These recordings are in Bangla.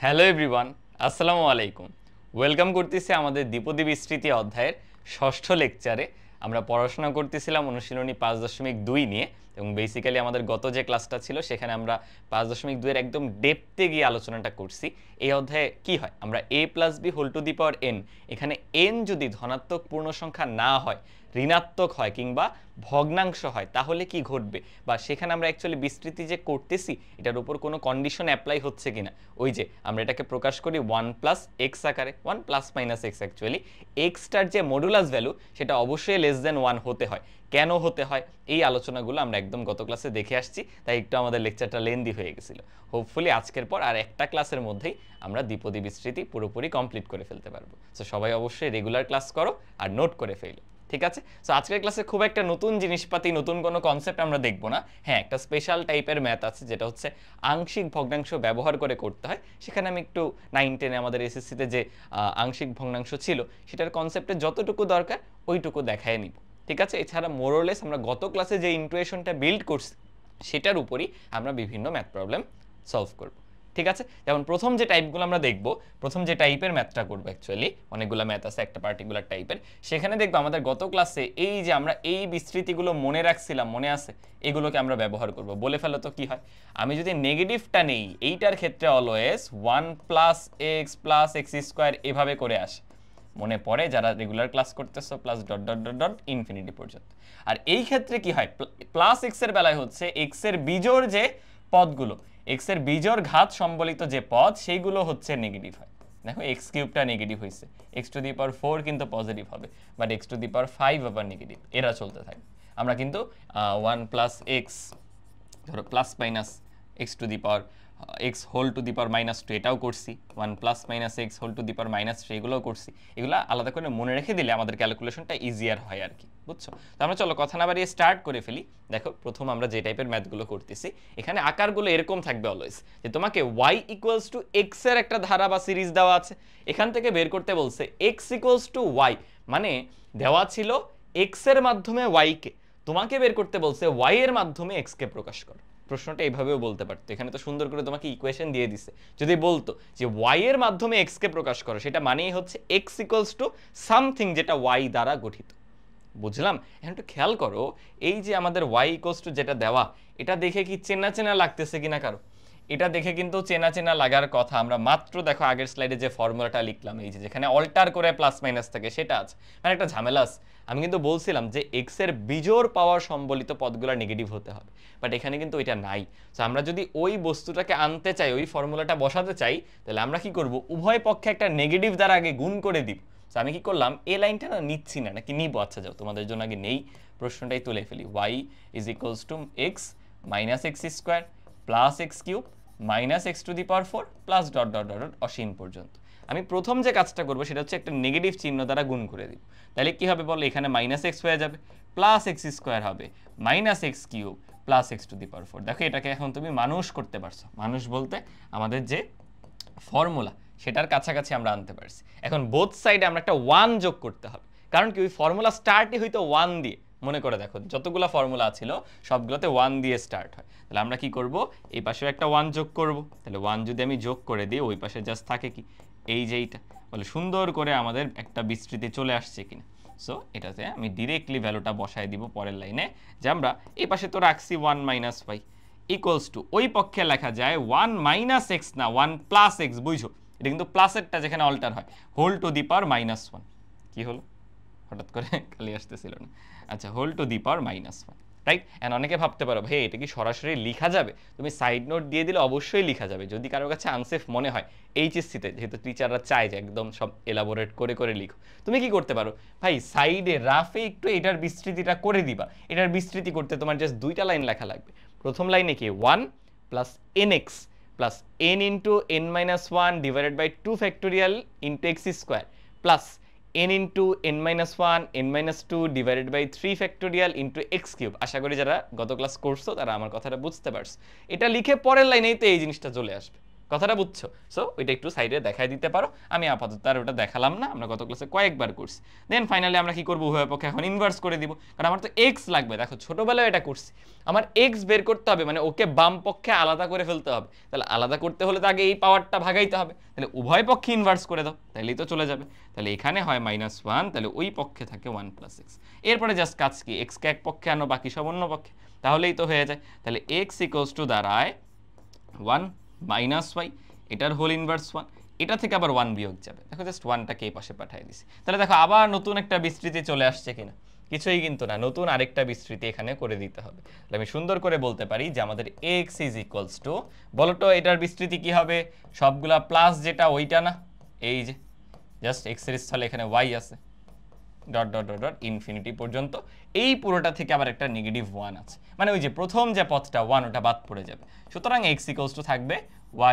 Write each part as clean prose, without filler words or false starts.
হ্যালো এভরিওয়ান, আসসালামু আলাইকুম। ওয়েলকাম করতেছি আমাদের দ্বিপদী বিস্তৃতি অধ্যায়ের ষষ্ঠ লেকচারে। আমরা পড়াশোনা করতেছিলাম অনুশীলনী 5.2 নিয়ে, এবং বেসিক্যালি আমাদের গত যে ক্লাসটা ছিল সেখানে আমরা 5.2 এর একদম ডেপথে গিয়ে আলোচনাটা করছি। এই অধ্যায়ে কি হয়, আমরা a plus B whole to the power n, এখানে n যদি ধনাত্মক পূর্ণ সংখ্যা না হয়, ঋণাত্মক হয় কিংবা ভগ্নাংশ হয়, তাহলে কি ঘটবে, বা সেখানে আমরা অ্যাকচুয়ালি বিস্তৃতি যে করতেছি এটার উপর কোনো কন্ডিশন অ্যাপ্লাই হচ্ছে কিনা। ওই যে আমরা এটাকে প্রকাশ করি 1 প্লাস এক্স আকারে, 1 প্লাস মাইনাস এক্স, অ্যাকচুয়ালি এক্সটার যে মডুলাস ভ্যালু সেটা অবশ্যই লেস দেন 1 হতে হয়। কেন হতে হয়, এই আলোচনাগুলো আমরা একদম গত ক্লাসে দেখে আসছি, তাই একটু আমাদের লেকচারটা লেন্দি হয়ে গেছিলো। হোপফুলি আজকের পর আর একটা ক্লাসের মধ্যেই আমরা দ্বিপদী বিস্তৃতি পুরোপুরি কমপ্লিট করে ফেলতে পারবো। সো সবাই অবশ্যই রেগুলার ক্লাস করো আর নোট করে ফেলো, ঠিক আছে? সো আজকের ক্লাসে খুব একটা নতুন জিনিসপাতি, নতুন কোনো কনসেপ্ট আমরা দেখব না। হ্যাঁ, একটা স্পেশাল টাইপের ম্যাথ আছে যেটা হচ্ছে আংশিক ভগ্নাংশ ব্যবহার করে করতে হয়। সেখানে আমি একটু 9-10 আমাদের এসএসসিতে যে আংশিক ভগ্নাংশ ছিল সেটার কনসেপ্টে যতটুকু দরকার ওইটুকু দেখায় নিব, ঠিক আছে? এছাড়া মোরলেস আমরা গত ক্লাসে যে ইন্টুইশনটা বিল্ড করছি সেটার উপরই আমরা বিভিন্ন ম্যাথ প্রবলেম সলভ করব, ঠিক আছে? যেমন প্রথম যে টাইপগুলো আমরা দেখব, প্রথম যে টাইপের ম্যাথটা করবো, অ্যাকচুয়ালি অনেকগুলো ম্যাথ আছে একটা পার্টিকুলার টাইপের, সেখানে দেখবো আমাদের গত ক্লাসে এই যে আমরা এই বিস্তৃতিগুলো মনে রাখছিলাম, মনে আছে, এগুলোকে আমরা ব্যবহার করব। বলে ফেলো তো কি হয়, আমি যদি নেগেটিভটা নেই এইটার ক্ষেত্রে অলওয়েজ 1 প্লাস এক্স স্কোয়ার এভাবে করে আসে, মনে পড়ে যারা রেগুলার ক্লাস করতেছো, plus dot dot dot dot infinity পর্যন্ত। আর এই ক্ষেত্রে কি হয়, প্লাস এক্স এর বেলায় হচ্ছে এক্স এর বিজোড় যে পদগুলো, এক্স এর বিজোড় ঘাত সম্বলিত যে পদ সেইগুলো হচ্ছে নেগেটিভ হয়। দেখো এক্স কিউবটা নেগেটিভ হয়েছে, এক্স টু দি পাওয়ার 4 কিন্তু পজিটিভ হবে, but x to the power 5 আবার নেগেটিভ, এরা চলতে থাকে। আমরা কিন্তু 1 প্লাস এক্স, ধরো plus minus x to the power x whole to the power -2 এটাও করছি, 1 plus minus x whole to the power -3 এগুলোও করছি। এগুলো আলাদা করে মনে রেখে দিলে আমাদের ক্যালকুলেশনটা ইজিয়ার হয় আর কি, বুঝছো? তো আমরা চলো কথা না বাড়িয়ে স্টার্ট করে ফেলি। দেখো প্রথম আমরা যে টাইপের ম্যাথগুলো করতেছি, এখানে আকারগুলো এরকম থাকবে অলওয়েজ, যে তোমাকে y ইকুয়ালস টু এক্স এর একটা ধারা বা সিরিজ দেওয়া আছে, এখান থেকে বের করতে বলছে এক্স ইকুয়ালস টু ওয়াই, মানে দেওয়া ছিল এক্স এর মাধ্যমে y কে, তোমাকে বের করতে বলছে y এর মাধ্যমে x কে প্রকাশ করো। প্রশ্নটা এইভাবেও বলতে পারতো, এখানে তো সুন্দর করে তোমাকে ইকুয়েশন দিয়ে দিছে। যদি বলতো যে y এর মাধ্যমে x কে প্রকাশ করো, সেটা মানেই হচ্ছে x ইকুয়ালস টু সামথিং যেটা y দ্বারা গঠিত। বুঝলাম? এখন একটু খেয়াল করো, এই যে আমাদের y ইকুয়ালস টু যেটা দেওয়া, এটা দেখে কি চেনা চেনা লাগতেছে কিনা কারো? এটা দেখে কিন্তু চেনা চেনা লাগার কথা। আমরা মাত্র দেখো আগের স্লাইডে যে ফর্মুলাটা লিখলাম, এই যে যেখানে অল্টার করে প্লাস মাইনাস থাকে সেটা আছে, মানে একটা ঝামেলা আছে। আমি কিন্তু বলছিলাম যে এক্স এর বিজোড় পাওয়ার সম্বলিত পদগুলো নেগেটিভ হতে হবে, বাট এখানে কিন্তু এটা নাই। সো আমরা যদি ওই বস্তুটাকে আনতে চাই, ওই ফর্মুলাটা বসাতে চাই, তাহলে আমরা কি করব, উভয় পক্ষে একটা নেগেটিভ দ্বারা আগে গুণ করে দিব। সো আমি কি করলাম, এই লাইনটা না নিচ্ছি না, নাকি নিব, আচ্ছা যাও তোমাদের জন্য আগে নেই, প্রশ্নটাই তুলে ফেলি। y is equals to x minus x square plus x cube minus x to the power 4 plus dot dot dot অসীম পর্যন্ত। আমি প্রথম যে কাজটা করবো সেটা হচ্ছে একটা নেগেটিভ চিহ্ন দ্বারা গুণ করে দিব। তাহলে কি হবে বলো, এখানে মাইনাস এক্স হয়ে যাবে, প্লাস এক্স স্কোয়ার হবে, minus x cube plus x to the power 4। দেখো এটাকে এখন তুমি মানুষ করতে পারছো, মানুষ বলতে আমাদের যে ফর্মুলা সেটার কাছাকাছি আমরা আনতে পারছি। এখন বোথ সাইডে আমরা একটা 1 যোগ করতে হবে, কারণ কি ওই ফর্মুলা স্টার্টই হইতো 1 দিয়ে। মনে করে দেখো যতগুলো ফর্মুলা ছিল সবগুলোতে 1 দিয়ে স্টার্ট হয়। তাহলে আমরা কি করব, এই পাশেও একটা 1 যোগ করব। তাহলে 1 যদি আমি যোগ করে দিই, ওই পাশে জাস্ট থাকে কি এই যে এইটা, বলে সুন্দর করে আমাদের একটা বিস্তৃতি চলে আসছে কিনা। সো এটাতে আমি ডিরেক্টলি ভ্যালুটা বসায় দিব পরের লাইনে, যে আমরা এই পাশে তো রাখছি 1 মাইনাস y ইকুয়ালস টু, ওই পক্ষে লেখা যায় 1 মাইনাস এক্স না 1 প্লাস এক্স, বুঝছো? এটা কিন্তু প্লাসেরটা যেখানে অল্টার হয়, হোল টু দি পাওয়ার -1। কি হলো, হঠাৎ করে খালি আসতেছিল না। আচ্ছা, whole to the power -1, right? And অনেকে ভাবতে পারো ভাই এটা কি সরাসরি লেখা যাবে? তুমি সাইড নোট দিয়ে দিলে অবশ্যই লেখা যাবে, যদি কারোর কাছে আনসেফ মনে হয়। এইচএসসিতে যেহেতু টিচাররা চায় যে একদম সব এলাবোরেট করে করে লিখো, তুমি কি করতে পারো ভাই, সাইডে রাফে একটু এটার বিস্তৃতিটা করে দিবা। এটার বিস্তৃতি করতে তোমার জাস্ট দুইটা লাইন লেখা লাগবে। প্রথম লাইনে কি 1 plus nx plus n into n minus 1 divided by 2 factorial into x square plus n into n minus 1 n minus 2 divided by 3 factorial into x cube. আশা করি যারা গত ক্লাস করছো তারা আমার কথাটা বুঝতে পারছো। এটা লিখে পরের লাইনেই তো এই জিনিসটা চলে আসবে, কথাটা বুঝছো? সো ওইটা একটু সাইডে দেখাই দিতে পারো, আমি আপাতত আর ওটা দেখালাম না, আমরা গত ক্লাসে কয়েকবার করছি। দেন ফাইনালি আমরা কি করবো, উভয় পক্ষে এখন ইনভার্স করে দিব, কারণ আমার তো এক্স লাগবে। দেখো ছোটবেলায় এটা করছি, আমার এক্স বের করতে হবে, মানে ওকে বাম পক্ষে আলাদা করে ফেলতে হবে। তাহলে আলাদা করতে হলে তো আগে এই পাওয়ারটা ভাগাইতে হবে, তাহলে উভয় পক্ষে ইনভার্স করে দাও, তাহলেই তো চলে যাবে। তাহলে এখানে হয় -1, তাহলে ওই পক্ষে থাকে 1 + x। এরপরে জাস্ট কাজ কি, এক্সকে এক পক্ষে আনো, বাকি সব অন্য পক্ষে, তাহলেই তো হয়ে যায়। তাহলে x = দাঁড়ায় 1 - y, এটার হোল ইনভার্স 1, এটা থেকে আবার 1 বিয়োগ যাবে। দেখো জাস্ট 1টাকে এই পাশে পাঠিয়ে দিছি। তাহলে দেখো আবার নতুন একটা বিস্তৃতি চলে আসছে কিনা, কিছুই কিন্তু না, নতুন আরেকটা বিস্তৃতি এখানে করে দিতে হবে। তাহলে আমি সুন্দর করে বলতে পারি যে আমাদের x = বলো তো এটার বিস্তৃতি কি হবে, সবগুলা প্লাস যেটা ওইটা না, এই যে জাস্ট x এর স্থলে এখানে y আছে, dot dot dot dot infinity পর্যন্ত, এই পুরোটা থেকে আবার একটা -1 আছে, মানে ওই যে প্রথম যে পদটা 1 ওটা বাদ পড়ে যাবে। সুতরাং x = থাকবে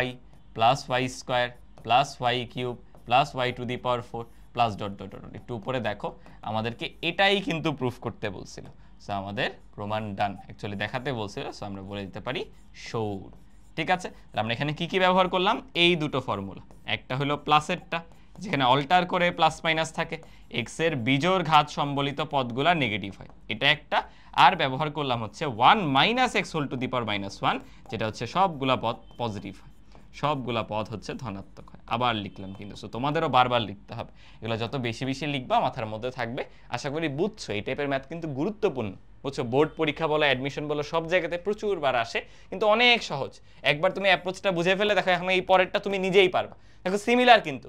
y + y² + y³ + y⁴ plus dot dot dot. একটু উপরে দেখো, আমাদেরকে এটাই কিন্তু প্রুফ করতে বলছিল, সো আমাদের প্রমাণ ডান, অ্যাকচুয়ালি দেখাতে বলছিল, সো আমরা বলে দিতে পারি শোড। ঠিক আছে, তাহলে আমরা এখানে কি কি ব্যবহার করলাম, এই দুটো ফর্মুলা, একটা হলো প্লাসেরটা যেখানে অল্টার করে প্লাস মাইনাস থাকে, এক্স এর বিজোড় ঘাত সম্বলিত পদগুলা নেগেটিভ হয়, এটা একটা। আর ব্যবহার করলাম হচ্ছে 1 - x⁻⁻1, যেটা হচ্ছে সবগুলা পদ পজিটিভ হয়, সবগুলা পদ হচ্ছে ধনাত্মক হয়। আবার লিখলাম কিন্তু, সো তোমাদেরও বারবার লিখতে হবে, এগুলো যত বেশি বেশি লিখবা মাথার মধ্যে থাকবে। আশা করি বুঝছো, এই টাইপের ম্যাথ কিন্তু গুরুত্বপূর্ণ, বুঝছো, বোর্ড পরীক্ষা বলো, অ্যাডমিশন বলো, সব জায়গাতে প্রচুর বার আসে, কিন্তু অনেক সহজ। একবার তুমি অ্যাপ্রোচটা বুঝে ফেলে দেখো, এখন এই পরেরটা তুমি নিজেই পারবা। দেখো সিমিলার কিন্তু,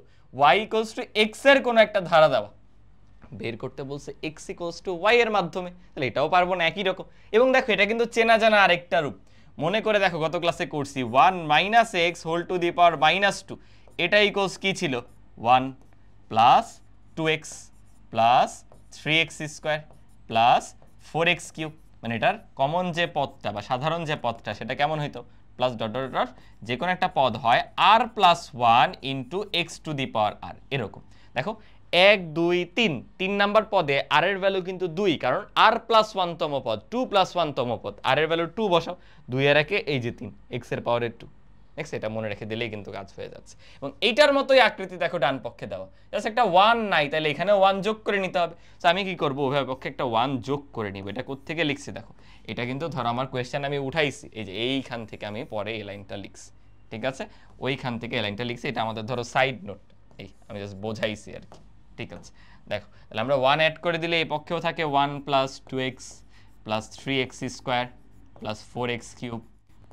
y = x এর কোনো একটা ধারা দেওয়া, বের করতে বলছে x = y এর মাধ্যমে, তাহলে এটাও পারবো না একই রকম। এবং দেখো এটা কিন্তু চেনা জানা আরেকটা রূপ, মনে করে দেখো গত ক্লাসে করছি 1 - x⁻2, এটা ইকুয়ালস কি ছিল, 1 + 2x + 3x² + 4x³ মানে এটার কমন যে পদটা বা সাধারণ যে পদটা সেটা কেমন হইতো, প্লাস ডট ডট ডট, যে কোনো একটা পদ হয় r + 1 × x⁴, এরকম। দেখো 1 2 3 নাম্বার পদে r এর ভ্যালু কিন্তু 2, কারণ r + 1 তম পদ, 2 + 1 তম পদ, r এর ভ্যালু 2 বসাও, 2 এর একে এই যে 3, x এর পাওয়ারে 2। নেক্সট এটা মনে রেখে দিলেই কিন্তু কাজ হয়ে যাচ্ছে। এবং এইটার মতোই আকৃতি দেখো ডান পক্ষে দেওয়া, জাস্ট একটা 1 নাই, তাহলে এখানে 1 যোগ করে নিতে হবে। তো আমি কি করব, উভয় পক্ষে একটা 1 যোগ করে নিব। এটা কোত্থেকে লিখছি দেখো, এটা কিন্তু ধরো আমার কোয়েশ্চেন আমি উঠাইছি, এই যে এইখান থেকে আমি পরে এই লাইনটা লিখছি, ঠিক আছে, ওইখান থেকে এই লাইনটা লিখছি, এটা আমাদের ধরো সাইড নোট, এই আমি জাস্ট বোঝাইছি আর কি। ঠিক আছে, দেখো তাহলে আমরা 1 অ্যাড করে দিলে এই পক্ষেও থাকে 1 + 2x + 3x² + 4x³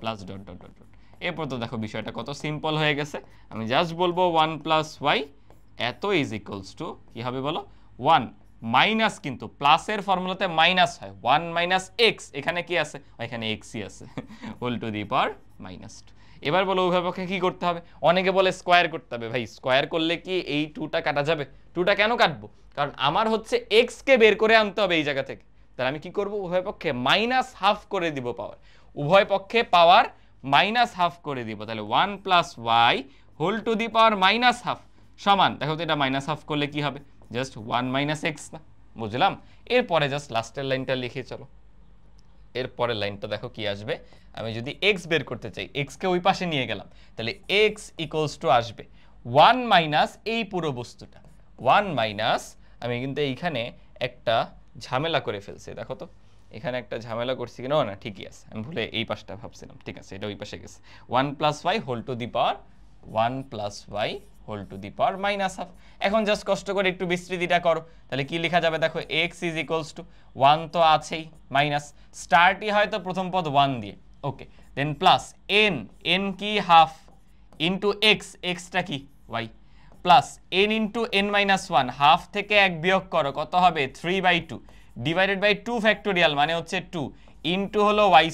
+ dot dot dot. এরপর তো দেখো বিষয়টা কত সিম্পল হয়ে গেছে, আমি জাস্ট বলবো 1 + y এত = কি হবে বলো, 1 মাইনাস, কিন্তু প্লাসের ফর্মুলাতে মাইনাস হয়, 1 - x, এখানে কি আছে, এখানে xই আছে, ⁻²। এবার বলো উভয় পক্ষে কি করতে হবে, অনেকে বলে স্কোয়ার করতে হবে। ভাই স্কোয়ার করলে কি এই 2টা কাটা যাবে, 2টা কেন কাটবো, কারণ আমার হচ্ছে x কে বের করে আনতে হবে এই জায়গা থেকে। তাহলে আমি কি করব, উভয় পক্ষে -½ করে দিব পাওয়ার, উভয় পক্ষে পাওয়ার -½ করে দিব। তাহলে 1 + y (² সমান, দেখো তো এটা -½ করলে কি হবে, জাস্ট 1 - x না, বুঝলাম। এরপরে জাস্ট লাস্টের লাইনটা লিখে চলো, এরপরের লাইনটা দেখো কি আসবে, আমি যদি x বের করতে চাই, x কে ওই পাশে নিয়ে গেলাম, তাহলে x = আসবে 1 - এই পুরো বস্তুটা 1 - আমি কিন্তু এইখানে একটা ঝামেলা করে ফেলছি, দেখো তো এখানে একটা ঝামেলা করছি কিনা, না ঠিকই আছে, আমি ভুলে এই পাশটা ভাবছিলাম, ঠিক আছে এটা ওই পাশে গেছে, 1 + y (1 + y)² এখন জাস্ট কষ্ট করে একটু বিস্তৃতিটা করো, তাহলে কি লেখা যাবে দেখো, x = 1 তো আছেই, মাইনাস স্টার্টই হয়তো প্রথম পদ 1 দিয়ে, ওকে, দেন প্লাস n কি হাফ ইন্টু এক্সটা কি y, plus n × n-1, half থেকে 1 বিয়োগ করো, কত হবে 3/2 ডিভাইডেড বাই 2 ফ্যাক্টোরিয়াল মানে হচ্ছে 2 ইন্টু হলো y²,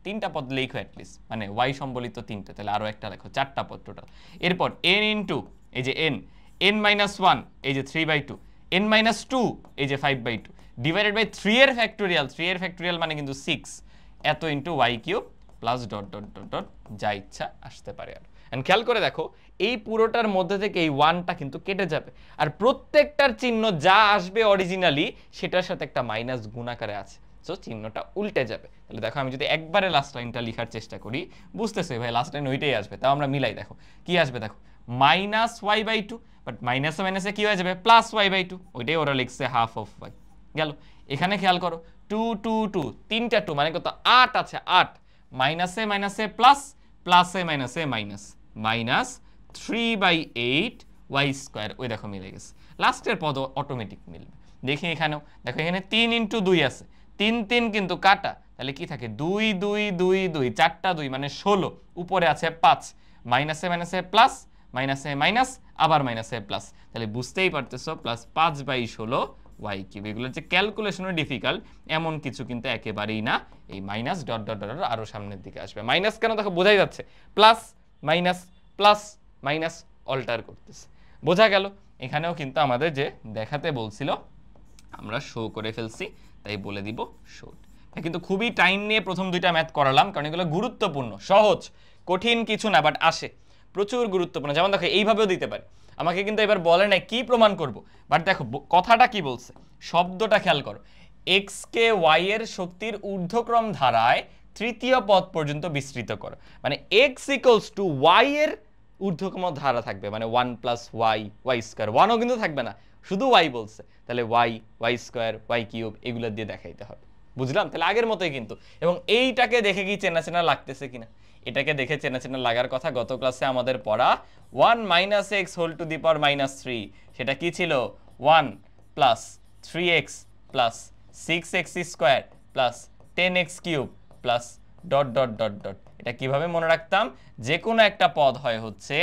3টা পদ লেখো অ্যাটলিস্ট, মানে y সম্বলিত 3টে, তাহলে আরো একটা লেখো, 4টা পদ টোটাল। এরপর n ইন্টু এই যে n-1 এই যে 3/2, n-2 এই যে 5/2 ডিভাইডেড বাই 3 এর ফ্যাক্টোরিয়াল মানে কিন্তু 6, এত into y³ plus dot dot dot dot, যা ইচ্ছা আসতে পারে। আর এন্ড খেয়াল করে দেখো এই পুরোটার মধ্যে থেকে এই 1টা কিন্তু কেটে যাবে, আর প্রত্যেকটার চিহ্ন যা আসবে অরিজিনালি সেটার সাথে একটা মাইনাস গুণ আকারে আছে, সো চিহ্নটা উল্টে যাবে। তাহলে দেখো আমি যদি একবারে লাস্ট লাইনটা লেখার চেষ্টা করি, বুঝতেছি ভাই লাস্ট লাইন ওইটাই আসবে, তাও আমরা মিলাই দেখো কি আসবে, দেখো minus y by two, but মাইনাসে মাইনাসে কি হয়ে যাবে প্লাস ওয়াই বাই টু, ওইটাই ওরা লিখছে হাফ অফ ওয়াই। গেল। এখানে খেয়াল করো 2 2 2 তিনটা 2 মানে কত 8 আছে, 8 মাইনাসে মাইনাসে প্লাস, প্লাসে মাইনাসে মাইনাস, মাইনাস 3/8 ওয়াই স্কোয়ার, ওই দেখো মিলে গেছে, লাস্টের পদ অটোমেটিক মিলবে। দেখি এখানেও দেখো এখানে 3 × 2 আছে, 3 3 কিন্তু কাটা, তাহলে কি থাকে 2 2 2 2 চারটা 2 মানে 16, উপরে আছে 5, মাইনাসে মাইনাসে প্লাস, মাইনাসে মাইনাস আবার মাইনাসে প্লাস, তাহলে বুঝতেই পারতেছো প্লাস 5/16 ওয়াই কিউব। এগুলো যে ক্যালকুলেশনও ডিফিকাল্ট এমন কিছু কিন্তু একেবারেই না, এই মাইনাস ডট ডট ডট আরও সামনের দিকে আসবে। মাইনাস কেন দেখো বোঝাই যাচ্ছে, প্লাস মাইনাস অল্টার করতেছে, বোঝা গেল। এখানেও কিন্তু আমাদের যে দেখাতে বলছিল আমরা শো করে ফেলছি, তাই বলে দিব শোড। কিন্তু খুবই টাইম নিয়ে প্রথম দুইটা ম্যাথ করালাম, কারণ এগুলো গুরুত্বপূর্ণ, সহজ কঠিন কিছু না, বাট আসে প্রচুর গুরুত্বপূর্ণ। যেমন দেখো এইভাবেও দিতে পারে, আমাকে কিন্তু এবার বলে নাই কি প্রমাণ করব, বাট দেখো কথাটা কি বলছে, শব্দটা খেয়াল করো, এক্স কে ওয়াই এর শক্তির ঊর্ধ্বক্রম ধারায় তৃতীয় পদ পর্যন্ত বিস্তৃত করো, মানে এক্স ইকুয়ালস টু ওয়াই এর ঊর্ধ্বক্রম ধারা থাকবে, মানে 1 + ওয়াই স্কোয়ার, 1ও কিন্তু থাকবে না, শুধু ওয়াই বলছে, তাহলে ওয়াই স্কোয়ার, ওয়াই কিউব এগুলো দিয়ে দেখাইতে হবে। বুঝলাম? তাহলে আগের মতোই কিন্তু, এবং এইটাকে দেখে কি চেনা চেনা লাগতেছে কিনা, এটাকে দেখে চেনা চেনা লাগার কথা। গত ক্লাসে আমাদের পড়া 1 - x whole to the power -3, সেটা কি ছিল 1 + 3x + 6x square + 10x cube dot dot dot dot. এটা কিভাবে মনে রাখতাম, যে কোনো একটা পদ হয় হচ্ছে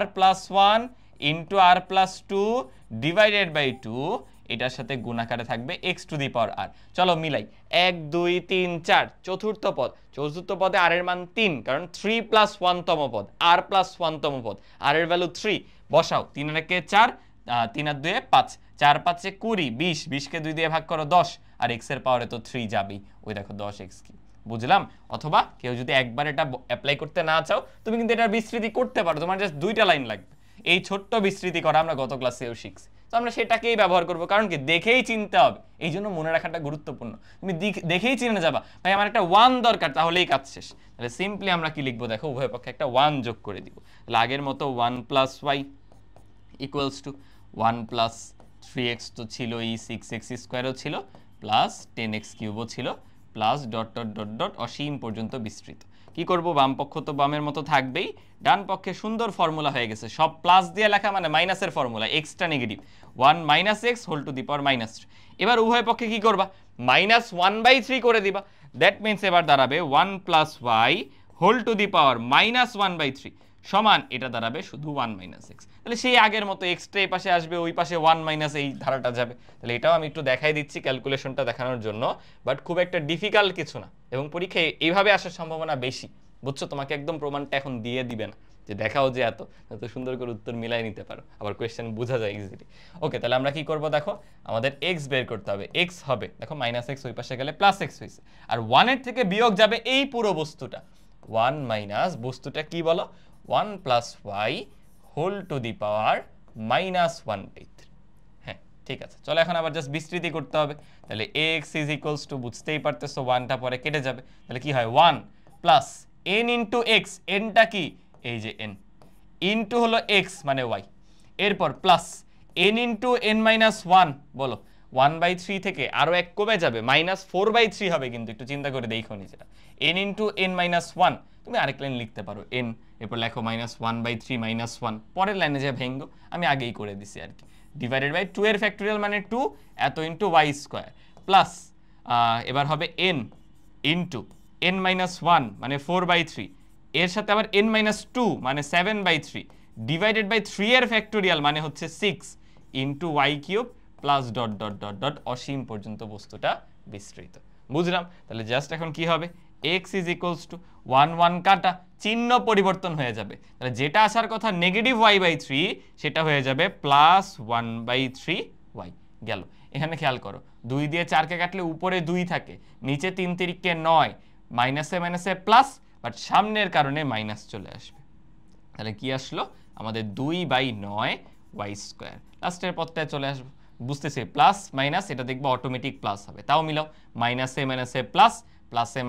r+1 * r+2 / 2, এটার সাথে গুণাকারে থাকবে x to the power r। চলো মিলাই, 1 2 3 4, চতুর্থ পদে r এর মান 3, কারণ 3 + 1 তম পদ, r + 1 তম পদ, r এর ভ্যালু 3 বসাও, 3 আর 1 4, 3 আর 2 5, 4 5 20, 20 কে 2 দিয়ে ভাগ করো 10, আর x এর পাওয়ারে তো 3 যাবেই, ওই দেখো 10x কি। বুঝলাম? অথবা কেউ যদি একবার এটা অ্যাপ্লাই করতে না চাও, তুমি কিন্তু এটার বিস্তৃতি করতে পারো, তোমার জাস্ট 2টা লাইন লাগবে। এই ছোট্ট বিস্তৃতি করা আমরা গত ক্লাসেও শিখছি, তো আমরা সেটাকেই ব্যবহার করব, কারণ কি দেখেই চিনতে হবে, এই জন্য মনে রাখাটা গুরুত্বপূর্ণ। তুমি দেখেই চিনে যাবা, ভাই আমার একটা 1 দরকার, তাহলেই কাজ শেষ। তাহলে সিম্পলি আমরা কি লিখবো দেখো, উভয় পক্ষে একটা 1 যোগ করে দিব, তাহলে আগের মতো 1 + y ইকুয়ালস টু 1 + 3x তো ছিল, এই 6x স্কোয়ারও ছিল, প্লাস 10x কিউবও ছিল, plus dot dot dot dot অসীম পর্যন্ত বিস্তৃত। কি করব, বাম পক্ষ তো বামের মতো থাকবেই, ডান পক্ষে সুন্দর ফর্মুলা হয়ে গেছে, সব প্লাস দিয়ে লেখা মানে মাইনাসের ফর্মুলা, এক্সটা negative, 1 - x whole to the power -3। এবার উভয় পক্ষে কি করবা, -1/3 করে দিবা, দ্যাট মিনস এবার দাঁড়াবে 1 + y হোল টু দি পাওয়ার -1/3 সমান, এটা দাঁড়াবে শুধু 1 - x। তাহলে সেই আগের মতো এক্সটা এই পাশে আসবে, ওই পাশে 1 - এই ধারাটা যাবে। তাহলে এটাও আমি একটু দেখাই দিচ্ছি ক্যালকুলেশনটা দেখানোর জন্য, বাট খুব একটা ডিফিকাল্ট কিছু না, এবং পরীক্ষায় এইভাবে আসার সম্ভাবনা বেশি। বুঝছো? তোমাকে একদম প্রমাণটা এখন দিয়ে দিবে না যে দেখাও যে এত সুন্দর করে উত্তর মিলাই নিতে পারো, আবার কোয়েশ্চেন বোঝা যায় ইজিলি। ওকে, তাহলে আমরা কি করব দেখো, আমাদের এক্স বের করতে হবে। এক্স হবে দেখো -x, ওই পাশে গেলে +x হয়েছে, আর 1 এর থেকে বিয়োগ যাবে এই পুরো বস্তুটা, 1 - বস্তুটা কি বলো, 1 + y হোল টু দি পাওয়ার -1/3। হ্যাঁ ঠিক আছে, চলো এখন আবার জাস্ট বিস্তৃতি করতে হবে। তাহলে x = বুঝতেই পারতেছো 1টা পরে কেটে যাবে, তাহলে কি হয় 1 + n * x, nটা কি এই যে n, ইনটু হলো x মানে y, এরপর প্লাস n * n - 1, বলো 1/3 থেকে আরো এক কমে যাবে, -4/3 হবে, কিন্তু একটু চিন্তা করে দেখো নিজেরা, n * n - 1, তুমি আরেক লাইন লিখতে পারো n, এরপর লেখো -1/3 - 1, পরের লাইনে যে ভেঙ্গো, আমি আগেই করে দিছি আর কি, ডিভাইডেড বাই 2 এর ফ্যাক্টোরিয়াল মানে 2, এত ইনটু y স্কয়ার, প্লাস এবার হবে n ইনটু n - 1 মানে 4/3, এর সাথে আবার n - 2 মানে 7/3, ডিভাইডেড বাই 3 এর ফ্যাক্টোরিয়াল মানে হচ্ছে 6 into y cube plus dot dot dot dot অসীম পর্যন্ত বস্তুটা বিস্তৃত। বুঝলাম? তাহলে জাস্ট এখন কি হবে, x = 1 1 কাটা, চিহ্ন পরিবর্তন হয়ে যাবে, তাহলে যেটা আসার কথা -y/3 সেটা হয়ে যাবে +1/3y। গেল। এখানে খেয়াল করো, 2 দিয়ে 4 কে কাটলে উপরে 2 থাকে, নিচে 3 × 3 = 9, মাইনাসে মাইনাসে প্লাস, বাট সামনের কারণে মাইনাস চলে আসবে, তাহলে কি আসলো আমাদের 2/9 y স্কয়ার, লাস্টের পদটায় চলে আসবো, বুঝতেছি প্লাস মাইনাস এটা দেখবো অটোমেটিক প্লাস হবে, তাও মিলাও মাইনাসে প্লাস, প্লাসে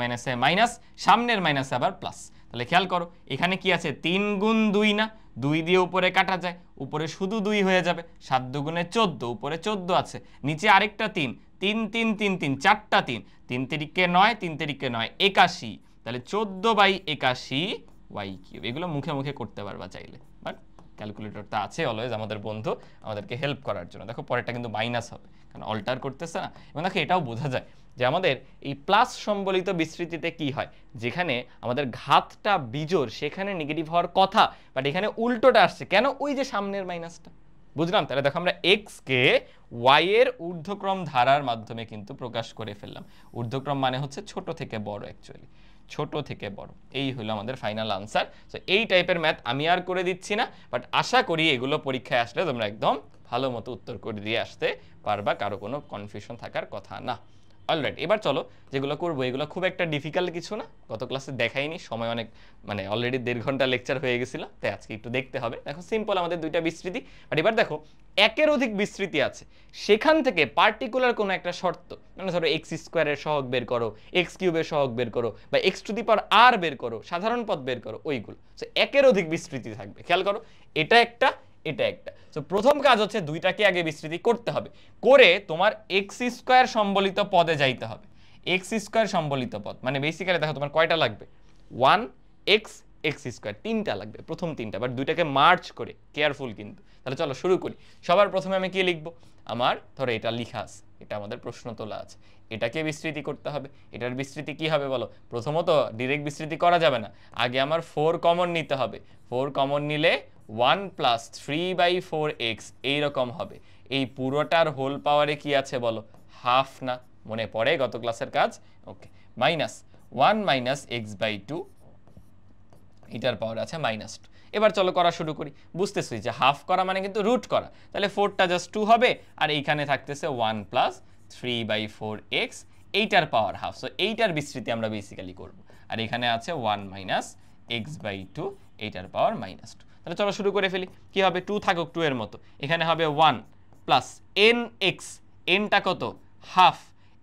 মাইনাস, সামনের মাইনাসে আবার প্লাস। তাহলে খেয়াল করো এখানে কি আছে 3 গুণ 2 না, 2 দিয়ে উপরে কাটা যায়, উপরে শুধু 2 হয়ে যাবে, 7 দুগুণে 14, উপরে 14 আছে, নিচে আরেকটা 3, 3 3 3 3 চারটা 3, 3 তিরিকে 9, 3 তিরিকে 9 81, তাহলে 14/81 ওয়াই কিউব। এগুলো মুখে মুখে করতে পারবা চাইলে, বাট ক্যালকুলেটরটা আছে অলওয়েজ আমাদের বন্ধু আমাদেরকে হেল্প করার জন্য। দেখো পরেরটা কিন্তু মাইনাস হবে, কারণ অল্টার করতেছে না। এবং দেখো এটাও বোঝা যায় যে আমাদের এই প্লাস সম্বলিত বিস্তৃতিতে কি হয়, যেখানে আমাদের ঘাতটা বিজোড় সেখানে নেগেটিভ হওয়ার কথা, বাট এখানে উল্টোটা আসছে কেন, ওই যে সামনের মাইনাসটা। বুঝলাম? তাহলে দেখো আমরা এক্স কে ওয়াই এর ঊর্ধ্বক্রম ধারার মাধ্যমে কিন্তু প্রকাশ করে ফেললাম। ঊর্ধ্বক্রম মানে হচ্ছে ছোট থেকে বড়, অ্যাকচুয়ালি ছোট থেকে বড়। এই হলো আমাদের ফাইনাল আনসার। সো এই টাইপের ম্যাথ আমি আর করে দিচ্ছি না, বাট আশা করি এগুলো পরীক্ষায় আসলে তোমরা একদম ভালো মতো উত্তর করে দিয়ে আসতে পারবা, কারো কোনো কনফিউশন থাকার কথা না। অলরাইট, এবার চলো যেগুলো করবো এগুলো খুব একটা ডিফিকাল্ট কিছু না, গত ক্লাসে দেখাইনি, সময় অনেক মানে অলরেডি 1.5 ঘন্টা লেকচার হয়ে গেছিল, তাই আজকে একটু দেখতে হবে। দেখো সিম্পল আমাদের দুইটা বিস্তৃতি, বাট এবার দেখো একের অধিক বিস্তৃতি আছে, সেখান থেকে পার্টিকুলার কোনো একটা শর্ত, মানে ধরো এক্স স্কোয়ারের সহগ বের করো, এক্স কিউবের সহগ বের করো, বা এক্স টু দি পাওয়ার আর বের করো, সাধারণ পদ বের করো, ওইগুলো। সো একের অধিক বিস্তৃতি থাকবে, খেয়াল করো এটা একটা এটা একটা। তো প্রথম কাজ হচ্ছে দুইটাকে আগে বিস্তৃতি করতে হবে, করে তোমার এক্স স্কোয়ার সম্বলিত পদে যাইতে হবে। এক্স স্কোয়ার সম্বলিত পদ মানে বেসিক্যালি দেখো তোমার কয়টা লাগবে, 1x এক্স স্কোয়ার, 3টা লাগবে, প্রথম 3টা, বাট দুইটাকে মার্জ করে, কেয়ারফুল কিন্তু। তাহলে চলো শুরু করি। সবার প্রথমে আমি কি লিখবো, আমার ধরো এটা লিখা আছে, এটা আমাদের প্রশ্ন তোলা আছে, এটাকে বিস্তৃতি করতে হবে। এটার বিস্তৃতি কি হবে বলো, প্রথমত ডিরেক্ট বিস্তৃতি করা যাবে না, আগে আমার 4 কমন নিতে হবে। 4 কমন নিলে 1 + 3/4x এইরকম হবে। এই পুরোটার হোল পাওয়ারে কি আছে বলো, হাফ না, মনে পড়ে গত ক্লাসের কাজ? ওকে, মাইনাস 1 - x/2, এটার পাওয়ার আছে -2। এবার চলো করা শুরু করি। বুঝতেছি যে হাফ করা মানে কিন্তু রুট করা, তাহলে 4টা জাস্ট 2 হবে, আর এইখানে থাকতেছে 1 + 3/4x, এইটার পাওয়ার হাফ। সো এইটার বিস্তৃতি আমরা বেসিক্যালি করব, আর এখানে আছে 1 - x/2, এইটার পাওয়ার -2। তাহলে চলো শুরু করে ফেলি। কি হবে, 2 থাকুক 2 এর মতো, এখানে হবে 1 + nx, nটা কত হাফ,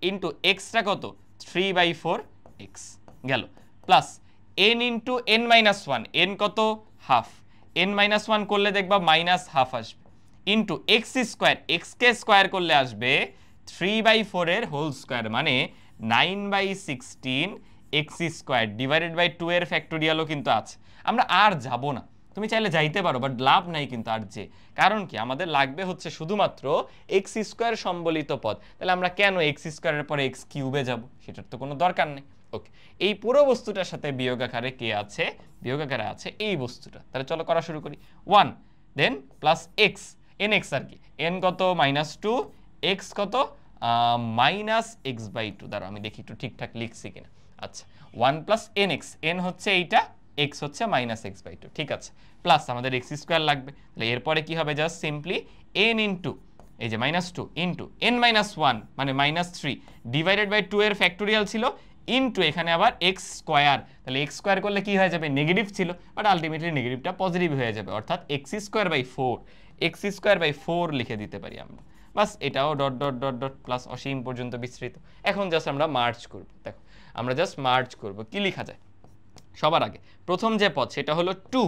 ইন্টু এক্সটা কত 3/4x গেল, plus n into n - 1, n কত হাফ, n - 1 করলে দেখবা -1/2 আসবে, ইন্টু এক্স স্কোয়ার, এক্স কে স্কোয়ার করলে আসবে 3/4 এর হোল স্কোয়ার, মানে 9/16 এক্স স্কোয়ার ডিভাইডেড বাই 2 এর ফ্যাক্টোরিয়ালও কিন্তু আছে। আমরা আর যাব না, তুমি চাইলে যাইতে পারো, বাট লাভ নাই কিন্তু আর যে, কারণ কি আমাদের লাগবে হচ্ছে শুধুমাত্র এক্স স্কোয়ার সম্বলিত পদ। তাহলে আমরা কেন এক্স স্কোয়ারের পরে এক্স কিউবে যাব, সেটার তো কোনো দরকার নেই। ওকে, এই পুরো বস্তুটার সাথে বিয়োগ আকারে কে আছে, বিয়োগ আকারে আছে এই বস্তুটা। তাহলে চলো করা শুরু করি। 1 দেন প্লাস এক্স, এন এক্স আর কি, এন কত -2, এক্স কত -x/2। দাঁড়াও আমি দেখি একটু ঠিকঠাক লিখছি কিনা। আচ্ছা, 1 + nx, n হচ্ছে এইটা, x হচ্ছে -x/2, ঠিক আছে, প্লাস আমাদের এক্স স্কোয়ার লাগবে। তাহলে এরপরে কি হবে, জাস্ট সিম্পলি n ইন্টু এই যে -2 ইন্টু n - 1 মানে -3 ডিভাইডেড বাই 2 এর ফ্যাক্টোরিয়াল ছিল, ইন্টু এখানে আবার এক্স স্কোয়ার। তাহলে এক্স স্কোয়ার করলে কি হয়ে যাবে, নেগেটিভ ছিল, বাট আলটিমেটলি নেগেটিভটা পজিটিভ হয়ে যাবে, অর্থাৎ x²/4 লিখে দিতে পারি আমরা। বাস, এটাও dot dot dot dot plus অসীম পর্যন্ত বিস্তৃত। এখন জাস্ট আমরা মার্জ করব। দেখো আমরা জাস্ট মার্জ করব, কি লেখা যায়, সবার আগে প্রথম যে পদ সেটা হলো 2,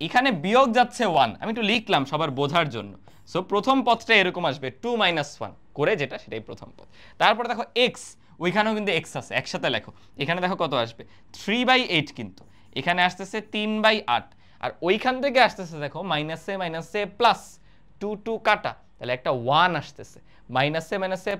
এখানে বিয়োগ যাচ্ছে 1, আমি একটু লিখলাম সবার বোঝার জন্য। সো প্রথম পদটা এরকম আসবে 2 - 1 করে, যেটা সেটাই প্রথম পদ। তারপর দেখো এক্স, ওইখানেও কিন্তু এক্স আছে, একসাথে লেখো। এখানে দেখো কত আসবে 3/8, কিন্তু এখানে আসতেছে 3/8, আর ওইখান থেকে আসতেছে দেখো মাইনাসে প্লাস 2 কাটা, তাহলে একটা 1 আসতেছে, মাইনাসে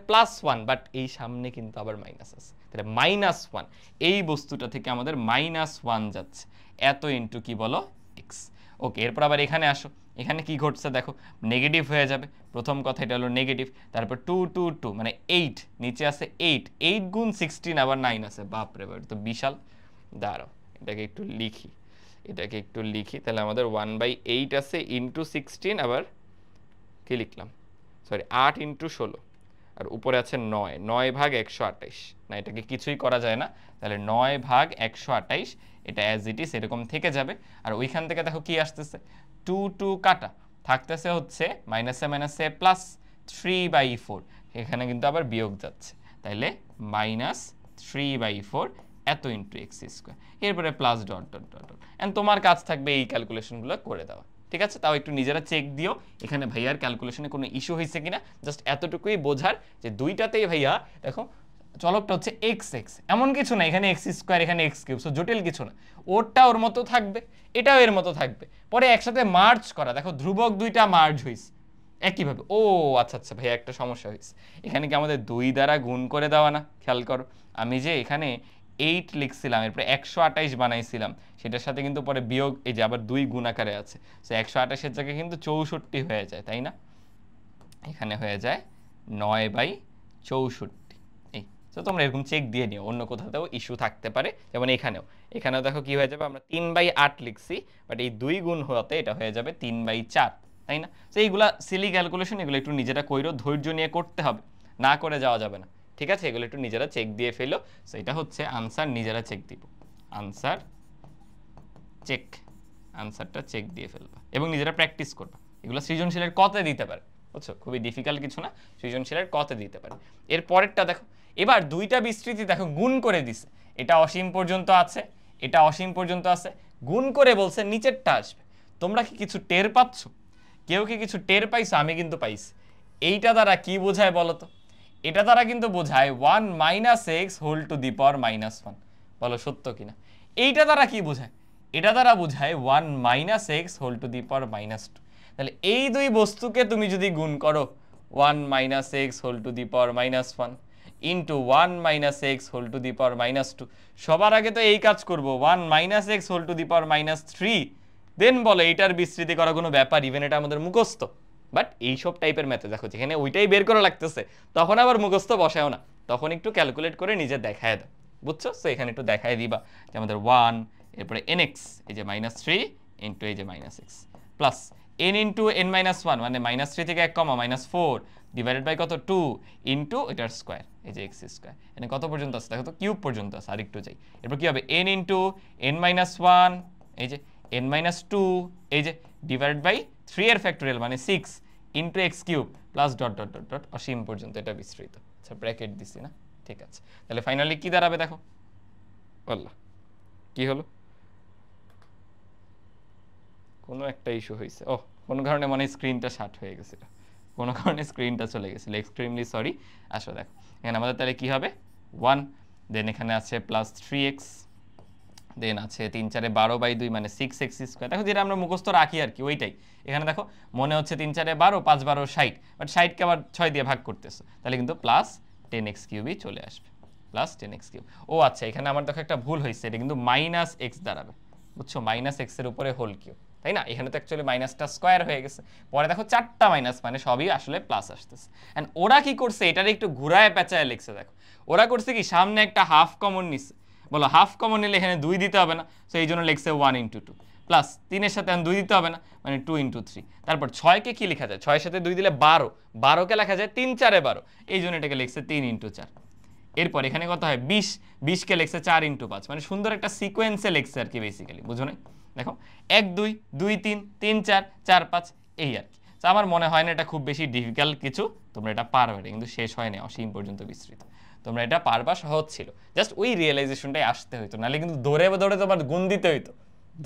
+1, বাট এই সামনে কিন্তু আবার মাইনাস আছে, তাহলে -1, এই বস্তুটা থেকে আমাদের -1 যাচ্ছে, এত ইন্টু কি বলো এক্স। ওকে, এরপর আবার এখানে আসো, এখানে কি ঘটছে দেখো, নেগেটিভ হয়ে যাবে, প্রথম কথা এটা হলো নেগেটিভ, তারপর 2 2 2 মানে 8, নিচে আছে 8, 8 গুণ 16 আবার 9 আছে, বাপরে বাপ তো বিশাল। দাঁড়াও এটাকে একটু লিখি, তাহলে আমাদের 1/8 আছে ইন্টু 16, আবার কি লিখলাম, সরি 8 ইন্টু 16, আর উপরে আছে 9, 9/128, না এটাকে কিছুই করা যায় না, তাহলে 9/128, এটা অ্যাজ ইট ইজ এরকম থেকে যাবে। আর ওইখান থেকে দেখো কি আসতেছে 2 2 কাটা, থাকতেছে হচ্ছে মাইনাসে প্লাস 3/4, এখানে কিন্তু আবার বিয়োগ যাচ্ছে, তাইলে -3/4 এত ইন্টু এক্স স্কোয়ার, এরপরে plus dot dot dot dot. And তোমার কাজ থাকবে এই ক্যালকুলেশনগুলো করে দেওয়া, ঠিক আছে? তাও একটু নিজেরা চেক দিও এখানে ভাইয়ার ক্যালকুলেশনে কোনো ইস্যু হয়েছে কিনা, জাস্ট এতটুকুই বোঝার যে দুইটাতেই ভাইয়া দেখো চলকটা হচ্ছে এক্স এক্স, এমন কিছু না এখানে এক্স স্কোয়ার এখানে এক্স কিউব, সো জটিল কিছু না, ওরটা ওর মতো থাকবে এটাও এর মতো থাকবে, পরে একসাথে মার্জ করা, দেখো ধ্রুবক দুইটা মার্জ হয়েছে একইভাবে। ও আচ্ছা আচ্ছা ভাইয়া একটা সমস্যা হয়েছে, এখানে কি আমাদের 2 দ্বারা গুণ করে দেওয়া না? খেয়াল করো আমি যে এখানে 8 লিখছিলাম এরপরে 128 বানাইছিলাম, সেটার সাথে কিন্তু পরে বিয়োগ এই যে আবার 2 গুণ আকারে আছে, সো 128 এর জায়গায় কিন্তু 64 হয়ে যায়, তাই না? এখানে হয়ে যায় 9/64। এই তো তোমরা এরকম চেক দিয়ে নিও, অন্য কোথাও ইস্যু থাকতে পারে, যেমন এখানেও দেখো কি হয়ে যাবে, আমরা 3/8 লিখছি বাট এই 2 গুণ হতে এটা হয়ে যাবে 3/4, তাই না? তো এইগুলা সিলি ক্যালকুলেশন, এগুলো একটু নিজেরা কইরো, ধৈর্য নিয়ে করতে হবে, না করে যাওয়া যাবে না, ঠিক আছে? এগুলো একটু নিজেরা চেক দিয়ে ফেলো। সো এটা হচ্ছে আনসার, নিজেরা চেক দিব, আনসার চেক, আনসারটা চেক দিয়ে ফেলবা এবং নিজেরা প্র্যাকটিস করবা। এগুলো সৃজনশীলের কতে দিতে পারে, বুঝছো? খুবই ডিফিকাল্ট কিছু না, সৃজনশীলের কতে দিতে পারে। এর পরেরটা দেখো, এবার দুইটা বিস্তৃতি দেখো গুণ করে দিছে, এটা অসীম পর্যন্ত আছে, এটা অসীম পর্যন্ত আছে, গুণ করে বলছে নিচেরটা আসবে। তোমরা কি কিছু টের পাচ্ছ? কেউ কি কিছু টের পাইছো? আমি কিন্তু পাইছি। এইটা দ্বারা কি বোঝায় বলো তো? এটা দ্বারা কিন্তু বোঝায় 1 - x whole to the power -1, বলো সত্য কিনা? এইটা দ্বারা কি বোঝায়? এটা দ্বারা বোঝায় 1 - x whole to the power -2। তাহলে এই দুই বস্তুকে তুমি যদি গুণ করো 1 - x whole to the power -1 into 1 - x whole to the power -2, সবার আগে তো এই কাজ করব 1 - x whole to the power -3, দেন বলো এইটার বিস্তৃতি করা কোনো ব্যাপার? ইভেন এটা আমাদের মুখস্থ, বাট এইসব টাইপের ম্যাথে দেখো যেখানে ওইটাই বের করা লাগতেছে তখন আবার মুখস্থ বসায়ও না, তখন একটু ক্যালকুলেট করে নিজে দেখায় দাও, বুঝছো? সো এখানে একটু দেখায় দিবা যে আমাদের 1 এরপরে nx এই যে -3 ইন্টু এই যে -x plus n into n - 1 মানে -3 থেকে 1 কমা -4 ডিভাইডেড বাই কত 2 ইন্টু এটার স্কোয়ার এই যে এক্স স্কোয়ার। এখানে কত পর্যন্ত আছে দেখো তো, কিউব পর্যন্ত আছে, আর একটু যাই, এরপর কি হবে n ইন্টু n - 1 এই যে n - 2 এই যে ডিভাইডেড বাই 3 এর ফ্যাক্টোরিয়াল মানে 6 into x cube plus dot dot dot dot অসীম পর্যন্ত এটা বিস্তৃত। আচ্ছা ব্র্যাকেট দিছি না, ঠিক আছে। তাহলে ফাইনালি কি দাঁড়াবে দেখো, আল্লাহ কি হলো, কোনো একটা ইস্যু হয়েছে, ও কোনো কারণে মনে হয় স্ক্রিনটা শার্ট হয়ে গেছিল, কোনো কারণে স্ক্রিনটা চলে গেছিল, এক্সট্রিমলি সরি। আসো দেখো এখানে আমাদের তাহলে কি হবে 1, দেন এখানে আছে প্লাস 3x, দেন আছে 3 4 12/2 মানে 6x স্কোয়ার, দেখো যেটা আমরা মুখস্থ রাখি আর কি ওইটাই। এখানে দেখো মনে হচ্ছে 3 4 12 5 12 60, বাট 60কে আবার 6 দিয়ে ভাগ করতেছো, তাহলে কিন্তু প্লাস 10x কিউবই চলে আসবে, প্লাস 10x কিউব। ও আচ্ছা এখানে আমার দেখো একটা ভুল হয়েছে, এটা কিন্তু -x দাঁড়াবে, বুঝছো? -x এর উপরে হোল কিউব, তাই না? এখানে তো অ্যাকচুয়ালি মাইনাসটা স্কোয়ার হয়ে গেছে, পরে দেখো 4টা মাইনাস মানে সবই আসলে প্লাস আসতেছে। এন্ড ওরা কি করছে, এটার একটু ঘুরায় পেঁচায় লিখছে, দেখো ওরা করছে কি সামনে একটা হাফ কমন নিচ্ছে, বলো হাফ কমন নিলে এখানে 2 দিতে হবে না, সো এই জন্য লিখছে 1 × 2 প্লাস 3 এর সাথে 2 দিতে হবে না মানে 2 × 3, তারপর 6কে কি লেখা যায়, 6 এর সাথে 2 দিলে 12, 12কে লেখা যায় 3 4 12, এই জন্য এটাকে লিখছে 3 × 4। এরপর এখানে কত হয় 20, 20কে লিখছে 4 × 5 মানে সুন্দর একটা সিকোয়েন্সে লিখছে আর কি বেসিক্যালি, বুঝো না? দেখো 1 2 2 3 3 4 4 5 এই আর কি। তো আমার মনে হয় না এটা খুব বেশি ডিফিকাল্ট কিছু, তোমরা এটা পারবে, এটা কিন্তু শেষ হয় না অসীম পর্যন্ত বিস্তৃত, তোমরা এটা পারবা, সহজ ছিল, জাস্ট ওই রিয়েলাইজেশনটাই আসতে হইতো, নাহলে কিন্তু দৌড়ে দৌড়ে তোমার গুণ দিতে হইতো,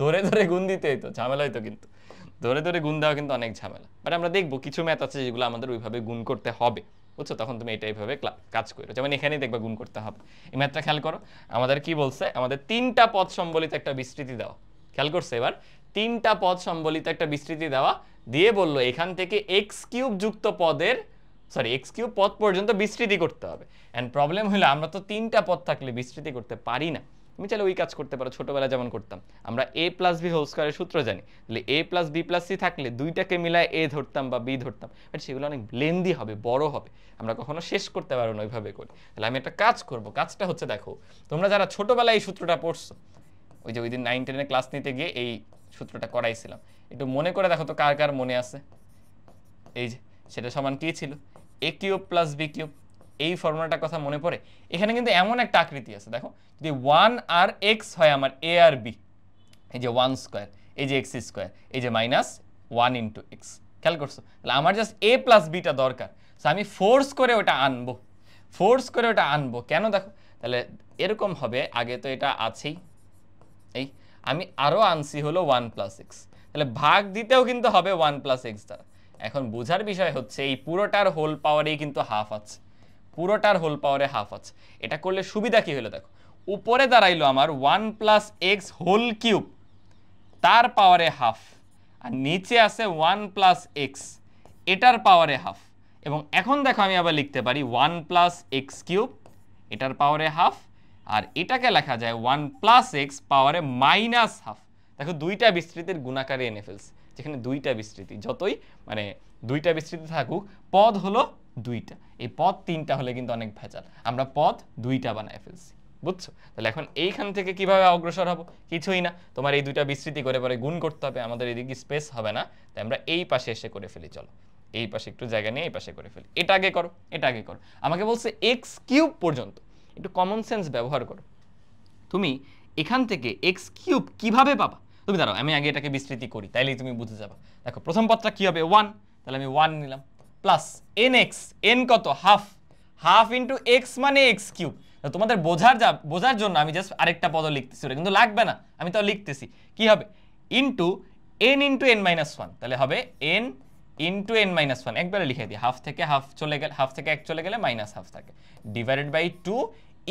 ধরে ধরে গুণ দিতে হইতো, ঝামেলা হইতো, কিন্তু ধরে ধরে গুণ দেওয়া কিন্তু অনেক ঝামেলা। বাট আমরা দেখবো কিছু ম্যাথ আছে যেগুলো আমাদের ওইভাবে গুণ করতে হবে, বুঝছো? তখন তুমি এটা এইভাবে কাজ করো, যেমন এখানেই দেখবা গুণ করতে হবে। এই ম্যাথটা খেয়াল করো, আমাদের কি বলছে, আমাদের 3টা পদ সম্বলিত একটা বিস্তৃতি দেওয়া, খেয়াল করছে এবার 3টা পদ সম্বলিত একটা বিস্তৃতি দেওয়া দিয়ে বললো এখান থেকে x³ যুক্ত পদের x³ পদ পর্যন্ত বিস্তৃতি করতে হবে। এন্ড প্রবলেম হলো আমরা তো 3টা পদ থাকলে বিস্তৃতি করতে পারি না। তুমি চাইলে ওই কাজ করতে পারো, ছোটবেলায় যেমন করতাম আমরা a + b হোল স্কয়ারের সূত্র জানি, তাহলে a + b + c থাকলে দুইটাকে মিলায় a ধরতাম বা b ধরতাম, বাট সেগুলো অনেক লেন্দি হবে, বড় হবে, আমরা কখনো শেষ করতে পারবো না ওইভাবে করে। তাহলে আমি একটা কাজ করব, কাজটা হচ্ছে দেখো তোমরা যারা ছোটবেলায় এই সূত্রটা পড়ছো, ওই যে ওই দিন 9 10 এর ক্লাস নিতে গিয়ে এই সূত্রটা করাইছিলাম, একটু মনে করে দেখো তো কার কার মনে আছে। এই যে সেটা সমান কি ছিল, a³ + b³, এই ফর্মুলাটার কথা মনে পড়ে? এখানে কিন্তু এমন একটা আকৃতি আছে, দেখো যদি 1 আর x হয় আমার a আর b, এই যে 1 স্কয়ার এই যে x² এই যে -1 × x, খেয়াল করছো? তাহলে আমার জাস্ট a + b টা দরকার, সো আমি ফোর্স করে ওটা আনবো কেন দেখো, তাহলে এরকম হবে, আগে তো এটা আছেই, এই আমি আরও আনছি হলো 1 প্লাস এক্স, তাহলে ভাগ দিতেও কিন্তু হবে 1 প্লাস এক্স দ্বারা। এখন বোঝার বিষয় হচ্ছে এই পুরোটার হোল পাওয়ারেই কিন্তু হাফ আছে, পুরোটার হোল পাওয়ারে হাফ আছে। এটা করলে সুবিধা কি হলো দেখো, উপরে দাঁড়াইলো আমার 1 প্লাস এক্স হোল কিউব তার পাওয়ারে হাফ, আর নিচে আছে 1 প্লাস এক্স এটার পাওয়ারে হাফ। এবং এখন দেখো আমি আবার লিখতে পারি 1 প্লাস এক্স কিউব এটার পাওয়ারে হাফ, আর এটাকে লেখা যায় 1 প্লাস এক্স পাওয়ারে মাইনাস হাফ। দেখো দুইটা বিস্তৃতির গুণাকারে এনে ফেলছে, যেখানে দুইটা বিস্তৃতি, যতই মানে দুইটা বিস্তৃতি থাকুক পদ হলো দুইটা, এই পদ তিনটা হলে কিন্তু অনেক ভেজাল, আমরা পদ দুইটা বানায় ফেলছি, বুঝছো? তাহলে এখন এইখান থেকে কিভাবে অগ্রসর হব, কিছুই না, তোমার এই দুইটা বিস্তৃতি করে পরে গুণ করতে হবে, আমাদের এদিকে স্পেস হবে না, তাই আমরা এই পাশে এসে করে ফেলি। চলো এই পাশে একটু জায়গা নিয়ে এই পাশে করে ফেলি। এটা আগে করো, এটা আগে করো। আমাকে বলছে এক্স কিউব পর্যন্ত, একটু কমন সেন্স ব্যবহার করো। তুমি এখান থেকে এক্স কিউব কিভাবে পাবা, তুমি দাঁড়াও আমি আগে এটাকে বিস্তৃতি করি, তাইলেই তুমি বুঝে যাবা। দেখো প্রথম পদটা কি হবে 1, তাহলে আমি 1 নিলাম, প্লাস এন এক্স, এন কত হাফ, হাফ ইন্টু এক্স মানে এক্স কিউব। তোমাদের বোঝার জন্য আমি জাস্ট আরেকটা পদ লিখতেছি, ওটা কিন্তু লাগবে না, আমি তাও লিখতেছি। কি হবে into N into n minus 1, তাহলে হবে এন ইন্টু এন মাইনাস 1, একবারে লিখে দিই, হাফ থেকে হাফ চলে গেলে, হাফ থেকে এক চলে গেলে মাইনাস হাফ থাকে, divided by 2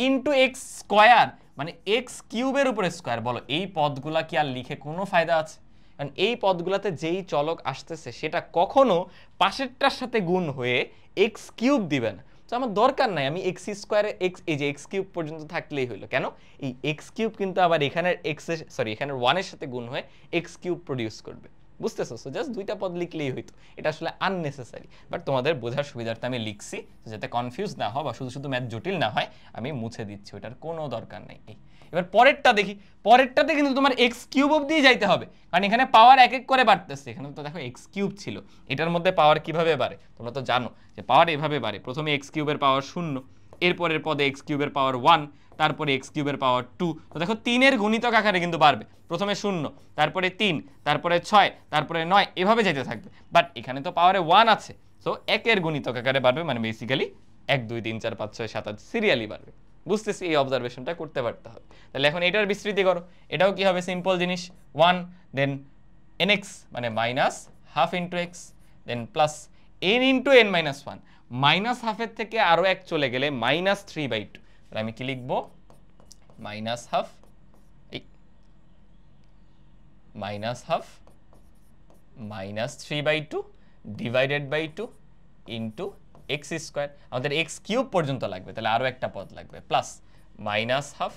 into x square, মানে এক্স কিউবের উপরে স্কোয়ার। বলো এই পদগুলা কি আর লিখে কোনো ফায়দা আছে? কারণ এই পদগুলাতে যেই চলক আসতেছে সেটা কখনো পাশেরটার সাথে গুণ হয়ে এক্স কিউব দিবে না, তো আমার দরকার নাই, আমি এক্স স্কোয়ারে এক্স, এই যে এক্স কিউব পর্যন্ত থাকলেই হলো। কেন, এই এক্স কিউব কিন্তু আবার এখানের এক্সের এখানের 1-এর সাথে গুণ হয়ে এক্স কিউব প্রডিউস করবে, বুঝতেছো? সো জাস্ট দুইটা পদ লিখলেই হইতো, এটা আসলে আননেসেসারি, বাট তোমাদের বোঝার সুবিধার্থে আমি লিখছি, যাতে কনফিউজ না হয় বা শুধু ম্যাথ জটিল না হয়, আমি মুছে দিচ্ছি, ওটার কোনো দরকার নেই। এবার পরেরটা দেখি, পরেরটাতে কিন্তু তোমার এক্স কিউব অবধি যাইতে হবে, কারণ এখানে পাওয়ার এক এক করে বাড়তেছে, এখানে তো দেখো এক্স কিউব ছিল, এটার মধ্যে পাওয়ার কিভাবে বাড়ে তোমরা তো জানো যে পাওয়ার এভাবে বাড়ে, প্রথমে এক্স কিউবের পাওয়ার 0, এরপরের পদে এক্স কিউবের পাওয়ার 1, তারপরে এক্স কিউবের পাওয়ার 2, তো দেখো 3-এর গুণিতক আকারে কিন্তু বাড়বে, প্রথমে 0, তারপরে 3, তারপরে 6, তারপরে 9, এভাবে যেতে থাকবে। বাট এখানে তো পাওয়ারে 1 আছে, সো 1-এর গুণিতক আকারে বাড়বে, মানে বেসিক্যালি 1 2 3 4 5 6 7 8 সিরিয়ালি বাড়বে, বুঝতেছি? এই অবজারভেশনটা করতে পারতে হবে। তাহলে এখন এটার বিস্তৃতি করো, এটাও কি হবে সিম্পল জিনিস, 1 দেন nx মানে minus half into x, then plus n into n minus 1, minus হাফের থেকে আরও এক চলে গেলে মাইনাস 3/2, তাহলে আমি কি লিখবো minus half, minus half minus 3/2 divided by 2 into x square, আমাদের এক্স কিউব পর্যন্ত লাগবে, তাহলে আরও একটা পদ লাগবে, plus minus half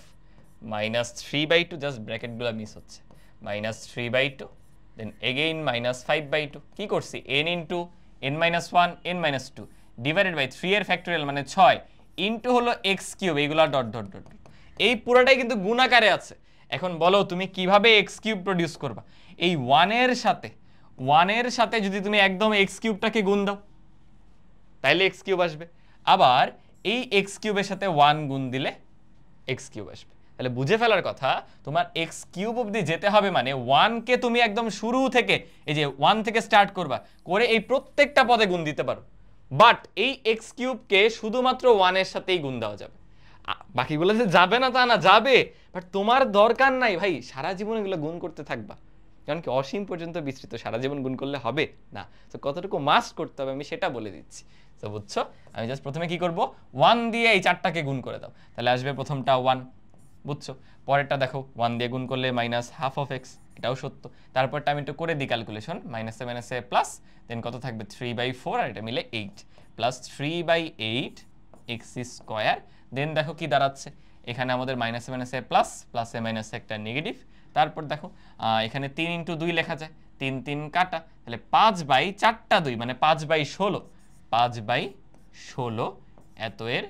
minus 3/2, just ব্র্যাকেটগুলো মিস হচ্ছে, মাইনাস 3/2, দেন এগেইন মাইনাস 5/2, কি করছি n into n minus 1 n minus 2 divided by 3 এর ফ্যাক্টোরিয়াল মানে 6 ইন্টু হলো এক্স কিউব, এইগুলো ডট ডট ডট, এই পুরোটাই কিন্তু গুণাকারে আছে। এখন বলো তুমি কিভাবে এক্স কিউব প্রডিউস করবা, এই 1-এর সাথে যদি তুমি একদম এক্স কিউবটাকে গুণ দাও তাইলে এক্স কিউব আসবে, আবার এই এক্স কিউবের সাথে 1 গুণ দিলে এক্স কিউব আসবে। তাহলে বুঝে ফেলার কথা, তোমার এক্স কিউব অবধি যেতে হবে, মানে 1-কে তুমি একদম শুরু থেকে এই যে 1 থেকে স্টার্ট করবা, করে এই প্রত্যেকটা পদে গুণ দিতে পারো, বাট এই এক্স কিউবকে শুধুমাত্র 1-এর সাথেই গুণ দেওয়া যাবে, বাকিগুলো যে যাবে না তা না, যাবে, বাট তোমার দরকার নাই ভাই সারা জীবন এগুলো গুণ করতে থাকবা, কারণ কি অসীম পর্যন্ত বিস্তৃত, সারা জীবন গুণ করলে হবে না, তো কতটুকু মাস্ট করতে হবে আমি সেটা বলে দিচ্ছি। তো বুঝছো, আমি জাস্ট প্রথমে কি করব 1 দিয়ে এই 4টাকে গুণ করে দাও, তাহলে আসবে প্রথমটা 1, বুঝছো? পরেরটা দেখো 1 দিয়ে গুণ করলে মাইনাস হাফ অফ এক্স, এটাও সত্য, তারপরটা আমি একটু করে দিই ক্যালকুলেশন, মাইনাসে মাইনাসে প্লাস, দেন কত থাকবে 3/4, আর এটা মিলে 8, প্লাস 3/8 এক্স স্কোয়ার, দেন দেখো কি দাঁড়াচ্ছে, এখানে আমাদের মাইনাসে মাইনাসে প্লাস, প্লাসে মাইনাসে একটা নেগেটিভ, তারপর দেখো এখানে 3 ইন্টু 2 লেখা যায়, 3 3 কাটা, তাহলে 5/4টা 2 মানে 5/16, 5/16 এত এর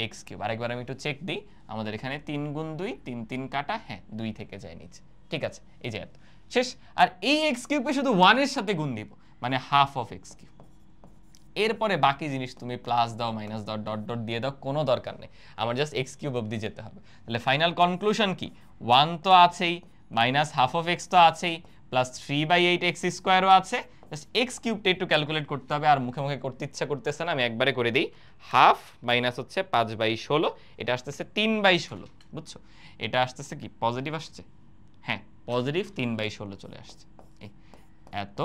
এক্স কিউব। আরেকবার আমি একটু চেক দিই, আমাদের এখানে 3 গুণ 2 3 3 কাটা, হ্যাঁ 2 থেকে যায় নিচে, ঠিক আছে, এই যে এত শেষ। আর এই এক্স কিউবকে শুধু 1-এর সাথে গুণ দিব, মানে হাফ অফ এক্স কিউব, এরপরে বাকি জিনিস তুমি প্লাস দাও মাইনাস দাও ডট ডট দিয়ে দাও, কোনো দরকার নেই, আমার জাস্ট এক্স কিউব অবধি যেতে হবে। তাহলে ফাইনাল কনক্লুশন কি, 1 তো আছেই, মাইনাস হাফ অফ এক্স তো আছেই, প্লাস 3/8 এক্স স্কোয়ারও আছে, জাস্ট এক্স কিউবটা একটু ক্যালকুলেট করতে হবে, আর মুখে মুখে করতে ইচ্ছা করতেছে না, আমি একবারে করে দিই। হাফ মাইনাস হচ্ছে 5/16, এটা আসতেছে 3/16, বুঝছো? এটা আসতেছে কি পজিটিভ আসছে, হ্যাঁ পজিটিভ 3/16 চলে আসছে। এই এত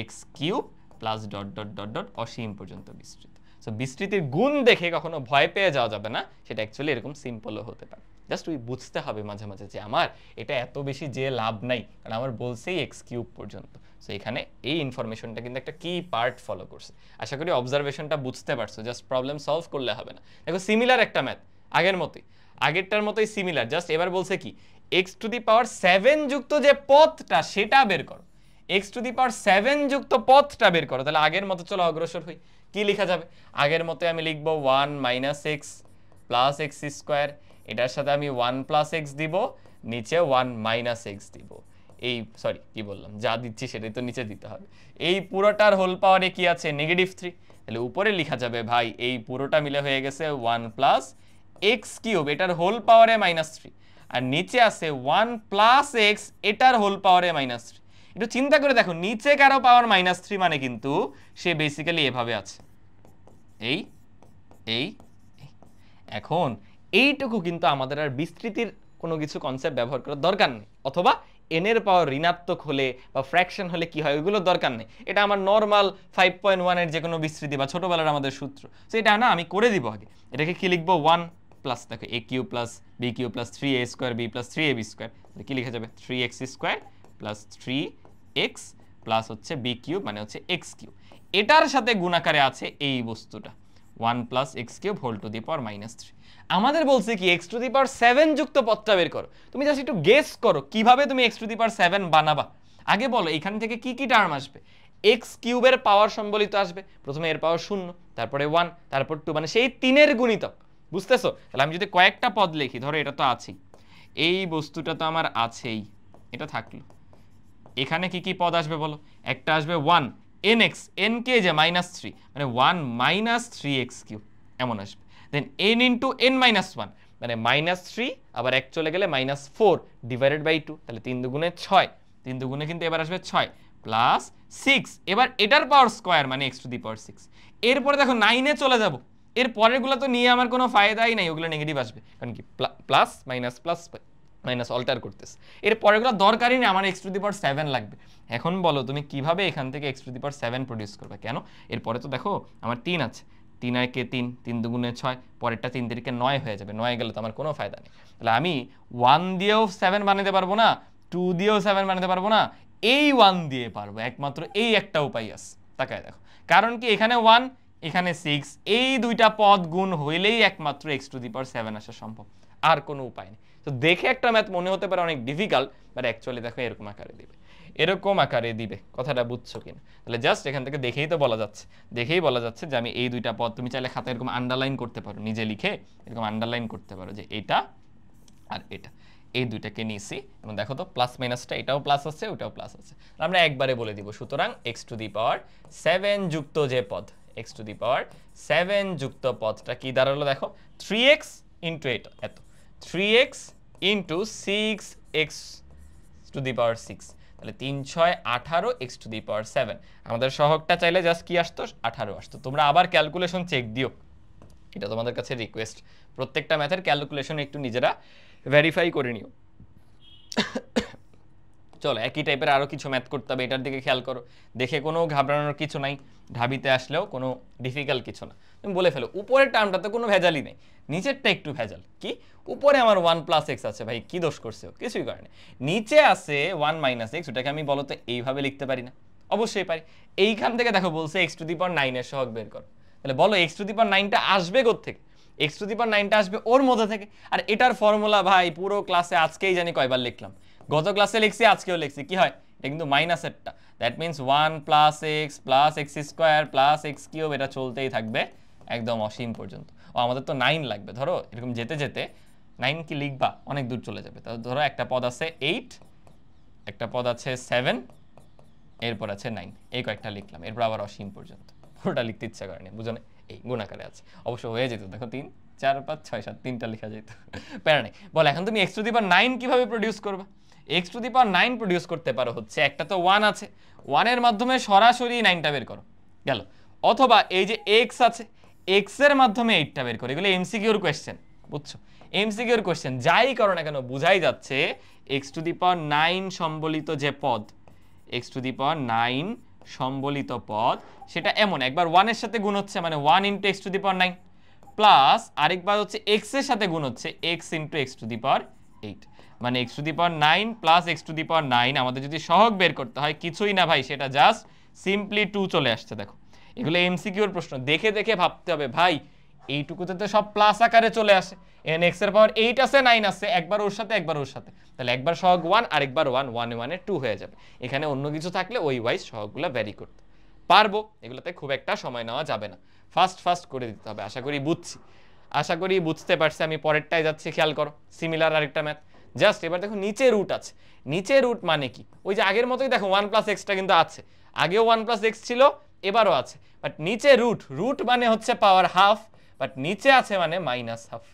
x cube plus dot dot dot dot অসীম পর্যন্ত বিস্তৃত। সো বিস্তৃতির গুণ দেখে কখনো ভয় পেয়ে যাওয়া যাবে না, সেটা অ্যাকচুয়ালি এরকম সিম্পলও হতে পারে। জাস্ট ওই বুঝতে হবে মাঝে মাঝে যে আমার এটা এত বেশি যে লাভ নাই, কারণ আমার বলছেই এক্স কিউব পর্যন্ত। সো এখানে এই ইনফরমেশনটা কিন্তু একটা কি পার্ট ফলো করছে। আশা করি অবজারভেশনটা বুঝতে পারছো, জাস্ট প্রবলেম সলভ করলে হবে না। দেখো সিমিলার একটা ম্যাথ, আগের মতোই, আগেরটার মতোই সিমিলার, জাস্ট এবার বলছে কি এক্স টু দি পাওয়ার 7 যুক্ত যে পদটা সেটা বের করো, এক্স টু দি পাওয়ার 7 যুক্ত পদটা বের করো। তাহলে আগের মতো চলো অগ্রসর হই, কি লেখা যাবে? আগের মতো আমি লিখবো 1 minus x plus x square, এটার সাথে আমি 1 প্লাস এক্স দিব, নিচে 1 মাইনাস এক্স দিব। এই সরি কি বললাম, যা দিচ্ছি সেটাই তো নিচে দিতে হবে। এই পুরোটার হোল পাওয়ারে কি আছে? -3। তাহলে উপরে লেখা যাবে ভাই এই পুরোটা মিলে হয়ে গেছে 1 প্লাস এক্স কিউব, এটার হোল পাওয়ারে -3, আর নিচে আছে 1 প্লাস এক্স, এটার হোল পাওয়ারে -3। একটু চিন্তা করে দেখো, নিচে কারো পাওয়ার -3 মানে কিন্তু সে বেসিক্যালি এভাবে আছে, এই এই এখন এইটুকু কিন্তু আমাদের আর বিস্তৃতির কোনো কিছু কনসেপ্ট ব্যবহার করার দরকার নেই, অথবা এন এর পাওয়ার ঋণাত্মক হলে বা ফ্র্যাকশন হলে কি হয় ওইগুলোর দরকার নেই। এটা আমার নর্মাল 5.1 এর যে কোনো বিস্তৃতি বা ছোটবেলার আমাদের সূত্র, তো এটা না আমি করে দিব আগে। এটাকে কি লিখবো? 1 প্লাস দেখো a cube plus b cube plus 3a square b plus 3ab square, কি লিখা যাবে? 3x square plus 3x plus হচ্ছে বি কিউব মানে হচ্ছে এক্স কিউব, এটার সাথে গুণাকারে আছে এই বস্তুটা 1 plus x cube whole to the power -3। আমাদের বলছে কি এক্স টু দি পাওয়ার 7 যুক্ত পদটা বের করো। তুমি জাস্ট একটু গেস করো কিভাবে তুমি এক্স টু দি পাওয়ার 7 বানাবা। আগে বলো এখান থেকে কি কি টার্ম আসবে? এক্স কিউবের পাওয়ার সম্বলিত আসবে, প্রথমে এর পাওয়ার 0, তারপরে 1, তারপর 2, মানে সেই 3-এর গুণিতক, বুঝতেছো? তাহলে আমি যদি কয়েকটা পদ লিখি, ধরো এটা তো আছেই, এই বস্তুটা তো আমার আছেই, এটা থাকলো, এখানে কি কি পদ আসবে বলো? একটা আসবে 1 nx, n কে যে -3 মানে 1 মাইনাস 3x কিউব এমন আসবে। দেন n ইন্টু n মাইনাস 1 মানে -3, আবার 1 চলে গেলে -4 ডিভাইডেড বাই 2, তাহলে 3 দুগুণে 6, 3 দুগুণে কিন্তু এবার আসবে 6 প্লাস 6, এবার এটার পাওয়ার স্কোয়ার মানে x টু দি পাওয়ার 6। এরপরে দেখো 9 এ চলে যাব, এর পরেরগুলো তো নিয়ে আমার কোনো ফায়দাই নাই, ওগুলো নেগেটিভ আসবে, কারণ কি plus minus plus minus alter করতেছে। এর পরেরগুলো দরকারই নেই, আমার এক্স টু দি পাওয়ার 7 লাগবে। এখন বলো তুমি কিভাবে এখান থেকে x to the power 7 produce করবে? কেন? এরপরে তো দেখো আমার 3 আছে, 3 আর কে 3, 3 দুগুণে 6, পরেরটা 3 তিরিকে 9 হয়ে যাবে, 9 গেলে তো আমার কোনো ফায়দা নেই। তাহলে আমি 1 দিয়েও 7 বানাতে পারবো না, 2 দিয়েও 7 বানাতে পারবো না, এই 1 দিয়ে পারবো, একমাত্র এই একটা উপায় আছে। তাকায় দেখো, কারণ কি এখানে 1 এখানে 6, এই দুইটা পদ গুণ হইলেই একমাত্র এক্স টু দি পাওয়ার 7 আসা সম্ভব, আর কোনো উপায় নেই। তো দেখে একটা ম্যাথ মনে হতে পারে অনেক ডিফিকাল্ট, বাট অ্যাকচুয়ালি দেখো এরকম আকারে দিবে, এরকম আকারে দিবে, কথাটা বুঝছো কিনা? তাহলে জাস্ট এখান থেকে দেখেই তো বলা যাচ্ছে, দেখেই বলা যাচ্ছে যে আমি এই দুইটা পদ, তুমি চাইলে খাতায় এরকম আন্ডারলাইন করতে পারো, নিজে লিখে এরকম আন্ডারলাইন করতে পারো যে এটা আর এটা, এই দুইটাকে নিয়েছি, এবং দেখো তো প্লাস মাইনাসটা এটাও প্লাস আছে ওটাও প্লাস আছে, আমরা একবারে বলে দিব। সুতরাং এক্স টু দি পাওয়ার 7 যুক্ত যে পদ, এক্স টু দি পাওয়ার 7 যুক্ত পদটা কি দাঁড়ালো দেখো? 3x ইন্টু এটা এত, 3x into 6x two the পাওয়ার 6, তাহলে 3 6 18 x টু দি পাওয়ার 7। আমাদের সহগটা চাইলে জাস্ট কি আসতো? 18 আসতো। তোমরা আবার ক্যালকুলেশন চেক দিও, এটা তোমাদের কাছে রিকোয়েস্ট, প্রত্যেকটা ম্যাথের ক্যালকুলেশন একটু নিজেরা ভেরিফাই করে নিও। চলো একই টাইপের আরও কিছু ম্যাথ করতে হবে, এটার দিকে খেয়াল করো, দেখে কোনো ঘাবড়ানোর কিছু নাই, ঢাবিতে আসলেও কোনো ডিফিকাল্ট কিছু না। তুমি বলে ফেলো উপরের টার্মটাতে কোনো ভেজালই নেই, নিচেরটা একটু ভেজাল। কি? উপরে আমার 1 প্লাস এক্স আছে, ভাই কি দোষ করছে? কিছুই করে না। নিচে আছে 1 মাইনাস এক্স, ওটাকে আমি বলো তো এইভাবে লিখতে পারি না? অবশ্যই পারি। এইখান থেকে দেখো বলছে এক্স টু দি পাওয়ার 9 এর সহগ বের করো, তাহলে বলো এক্স টু দি পাওয়ার 9টা আসবে কোত্থেকে? এক্স টু দি পাওয়ার 9টা আসবে ওর মধ্যে থেকে। আর এটার ফর্মুলা ভাই পুরো ক্লাসে আজকেই জানি কয়বার লিখলাম, গত ক্লাসে লিখছি, আজকেও লিখছি, কি হয়? এটা কিন্তু মাইনাসেরটা, that means 1 plus x square plus x cube, এটা চলতেই থাকবে একদম অসীম পর্যন্ত। ও আমাদের তো 9 লাগবে, ধরো এরকম যেতে যেতে 9 কি লিখবা? অনেক দূর চলে যাবে। তাহলে ধরো একটা পদ আছে 8, একটা পদ আছে 7, এরপর আছে 9, এই কয়েকটা লিখলাম, এরপর আবার অসীম পর্যন্ত। পুরোটা লিখতে ইচ্ছা করেনি, বুঝো না? এই গুণাকারে আছে, অবশ্য হয়ে যেত, দেখো 3 4 5 6 7, 3টা লেখা যেত, প্যারা নেই। বল এখন তুমি এক্স টু দি পাওয়ার 9 কিভাবে প্রডিউস করবা? X to the power 9 produce করতে পারো হচ্ছে একটা তো 1 আছে, 1 এর মাধ্যমে সরাসরি 9টা বের করো গেল, অথবা এই যে এক্স আছে এক্স এর মাধ্যমে 8টা বের করো। এগুলো এমসিকিউর কোয়েশ্চেন, বুঝছো? এমসিকিউর কোয়েশ্চেন যাই করো না কেন বুঝাই যাচ্ছে এক্স টু দি পাওয়ার 9 সম্বলিত যে পদ, এক্স টু দি পাওয়ার 9 সম্বলিত পদ সেটা এমন একবার 1 এর সাথে গুণ হচ্ছে মানে 1 into x to the power 9 plus আরেকবার হচ্ছে এক্স এর সাথে গুণ হচ্ছে x into x to the power 8, মানে x to the power 9 plus x to the power 9 আমাদের যদি সহগ বের করতে হয় কিছুই না ভাই, সেটা জাস্ট সিম্পলি 2 চলে আসছে। দেখো এগুলো এমসিকিউর প্রশ্ন, দেখে দেখে ভাবতে হবে ভাই, এইটুকুতে তো সব প্লাস আকারে চলে আসে, এন এক্স এর পাওয়ার 8 আছে 9 আছে, একবার ওর সাথে একবার ওর সাথে, তাহলে একবার সহগ 1 আরেকবার 1 1 1 এ 2 হয়ে যাবে। এখানে অন্য কিছু থাকলে ওই ওয়াইজ সহগগুলো ভ্যারি করতে পারবো, এগুলোতে খুব একটা সময় নেওয়া যাবে না, ফাস্ট করে দিতে হবে। আশা করি বুঝছি, আশা করি বুঝতে পারছি। আমি পরেরটায় যাচ্ছি, খেয়াল করো, সিমিলার আরেকটা ম্যাথ। জাস্ট এবার দেখো নিচে রুট আছে, নিচে রুট মানে কি ওই যে আগের মতোই দেখো 1 প্লাস এক্সটা কিন্তু আছে, আগেও 1 প্লাস এক্স ছিল এবারও আছে, বাট নিচে রুট, রুট মানে হচ্ছে পাওয়ার হাফ, বাট নিচে আছে মানে মাইনাস হাফ।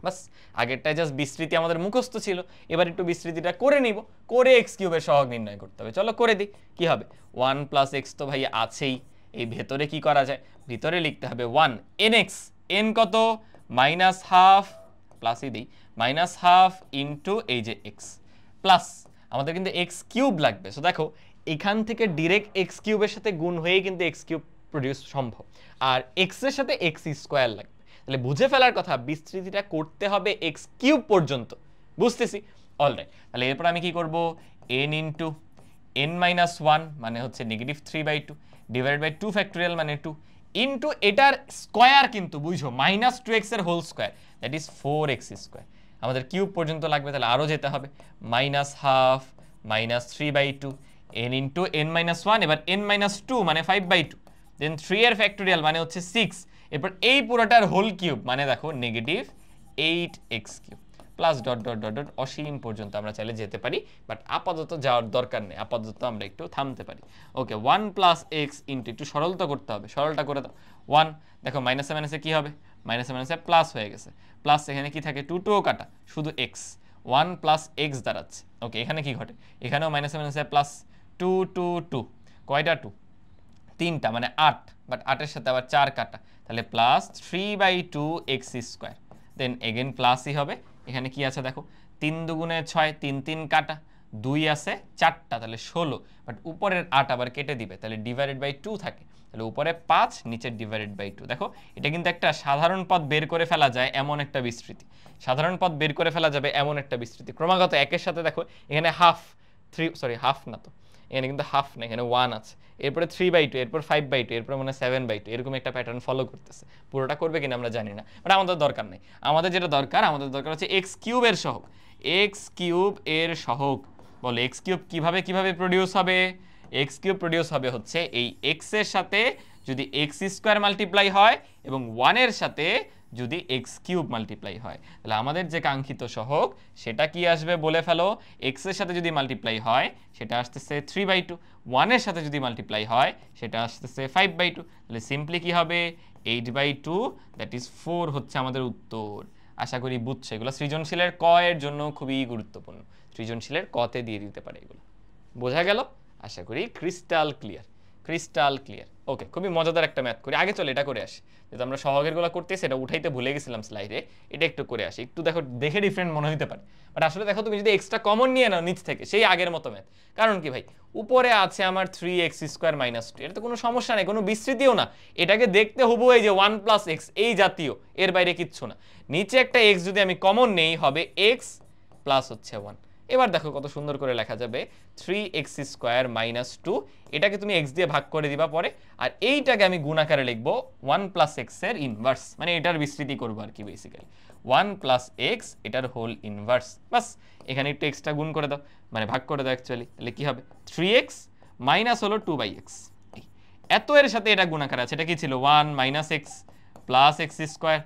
বাস আগেরটায় জাস্ট বিস্তৃতি আমাদের মুখস্থ ছিল, এবার একটু বিস্তৃতিটা করে নিব, করে এক্স কিউবের সহগ নির্ণয় করতে হবে। চলো করে দিই, কি হবে 1 প্লাস এক্স তো ভাই আছেই, এই ভেতরে কি করা যায়, ভিতরে লিখতে হবে 1 এন এক্স, এন কত মাইনাস হাফ, প্লাসই দিই মাইনাস হাফ ইন্টু এই যে এক্স, প্লাস আমাদের কিন্তু এক্স কিউব লাগবে। সো দেখো এখান থেকে ডিরেক্ট এক্স কিউবের সাথে গুণ হয়ে কিন্তু এক্স কিউব প্রডিউস সম্ভব, আর এক্স এর সাথে এক্স স্কোয়ার লাগবে, তাহলে বুঝে ফেলার কথা বিস্তৃতিটা করতে হবে এক্স কিউব পর্যন্ত, বুঝতেছি? অলরাইট, তাহলে এরপর আমি কি করব, এন ইন্টু এন মাইনাস 1 মানে হচ্ছে নেগেটিভ 3/2 ডিভাইড বাই 2 ফ্যাক্টোরিয়াল মানে 2 ইন্টু এটার স্কোয়ার কিন্তু বুঝো মাইনাস 2x এর whole square, that is 4x square. আমাদের কিউব পর্যন্ত লাগবে, তাহলে আরও যেতে হবে, minus half minus 3/2 n into n minus 1, এবার এন মাইনাস 2 মানে 5/2, দেন 3 এর ফ্যাক্টোরিয়াল মানে হচ্ছে 6, এরপর এই পুরোটার হোল কিউব মানে দেখো negative 8x cube, plus dot dot dot dot অসীম পর্যন্ত আমরা চাইলে যেতে পারি, বাট আপাতত যাওয়ার দরকার নেই, আপাতত আমরা একটু থামতে পারি। ওকে 1 প্লাস এক্স ইন্টু, একটু সরলতা করতে হবে, সরলটা করে দাও 1, দেখো মাইনাসে মাইনাসে কি হবে, মাইনাসে মাইনাসে প্লাস হয়ে গেছে, প্লাস এখানে কি থাকে 2 2 কাটা, শুধু এক্স 1 প্লাস এক্স দাঁড়াচ্ছে। ওকে এখানে কি ঘটে, এখানেও মাইনাসে মাইনাসে প্লাস 2 2 2, কয়টা 2 3টা মানে 8, বাট 8 এর সাথে আবার 4 কাটা, তাহলে plus 3/2 x square, then again প্লাসই হবে। এখানে কি আছে দেখো 3 দুগুণে 6, 3 3 কাটা, 2 আছে 4টা, তাহলে 16, বাট উপরের 8 আবার কেটে দিবে, তাহলে ডিভাইডেড বাই 2 থাকে, তাহলে উপরে 5 নিচে ডিভাইডেড বাই 2। দেখো এটা কিন্তু একটা সাধারণ পদ বের করে ফেলা যায় এমন একটা বিস্তৃতি, সাধারণ পদ বের করে ফেলা যাবে এমন একটা বিস্তৃতি, ক্রমাগত একের সাথে দেখো এখানে হাফ 3, সরি হাফ না তো, এখানে কিন্তু হাফ না, এখানে 1 আছে, এরপরে 3/2, এরপর 5/2, এরপর মানে 7/2, এরকম একটা প্যাটার্ন ফলো করতেছে। পুরোটা করবে কিনা আমরা জানি না, বাট আমাদের দরকার নেই, আমাদের যেটা দরকার, আমাদের দরকার হচ্ছে এক্স কিউবের সহগ, এক্স কিউব এর সহগ। বলে এক্স কিউব কিভাবে প্রডিউস হবে, এক্স কিউব প্রডিউস হবে হচ্ছে এই এক্স এর সাথে যদি এক্স স্কোয়ার মাল্টিপ্লাই হয় এবং 1 এর সাথে যদি এক্স কিউব মাল্টিপ্লাই হয়, তাহলে আমাদের যে কাঙ্ক্ষিত সহগ সেটা কি আসবে বলে ফেলো, এক্স এর সাথে যদি মাল্টিপ্লাই হয় সেটা আসতেছে 3/2, 1 এর সাথে যদি মাল্টিপ্লাই হয় সেটা আসতেছে 5/2, তাহলে সিম্পলি কি হবে 8/2, দ্যাট ইজ 4 হচ্ছে আমাদের উত্তর। আশা করি বুঝছো, এগুলো সৃজনশীলের ক এর জন্য খুবই গুরুত্বপূর্ণ, সৃজনশীলের কতে দিয়ে দিতে পারে এগুলো, বোঝা গেল? আশা করি ক্রিস্টাল ক্লিয়ার, ক্রিস্টাল ক্লিয়ার। ওকে খুবই মজাদার একটা ম্যাথ করি, আগে চলে এটা করে আসি, যেহেতু আমরা সহগেরগুলো করতেছি এটা উঠাইতে ভুলে গেছিলাম স্লাইডে, এটা একটু করে আসি, একটু দেখো দেখে ডিফারেন্ট মনে হতে পারে, বাট আসলে দেখো তুমি যদি এক্সট্রা কমন নিয়ে নাও নিচ থেকে সেই আগের মতো ম্যাথ, কারণ কি ভাই উপরে আছে আমার 3x স্কোয়ার মাইনাস 2, এটা তো কোনো সমস্যা নেই, কোনো বিস্তৃতিও না, এটাকে দেখতে হবো এই যে 1 প্লাস এক্স এই জাতীয়, এর বাইরে কিচ্ছু না, নিচে একটা এক্স যদি আমি কমন নেই হবে এক্স প্লাস হচ্ছে 1। এবার দেখো কত সুন্দর করে লেখা যাবে 3x স্কোয়ার মাইনাস 2, এটাকে তুমি x দিয়ে ভাগ করে দিবা পরে, আর এইটাকে আমি গুণ আকারে লিখবো 1 প্লাস এক্স এর ইনভার্স, মানে এটার বিস্তৃতি করবো আর কি বেসিক্যালি 1 প্লাস এক্স এটার হোল ইনভার্স। বাস এখানে একটু এক্সটা গুণ করে দাও, মানে ভাগ করে দাও অ্যাকচুয়ালি, তাহলে কি হবে 3x মাইনাস হলো 2/x, এত এর সাথে এটা গুণ আকারে আছে, এটা কি ছিল 1 minus x plus x square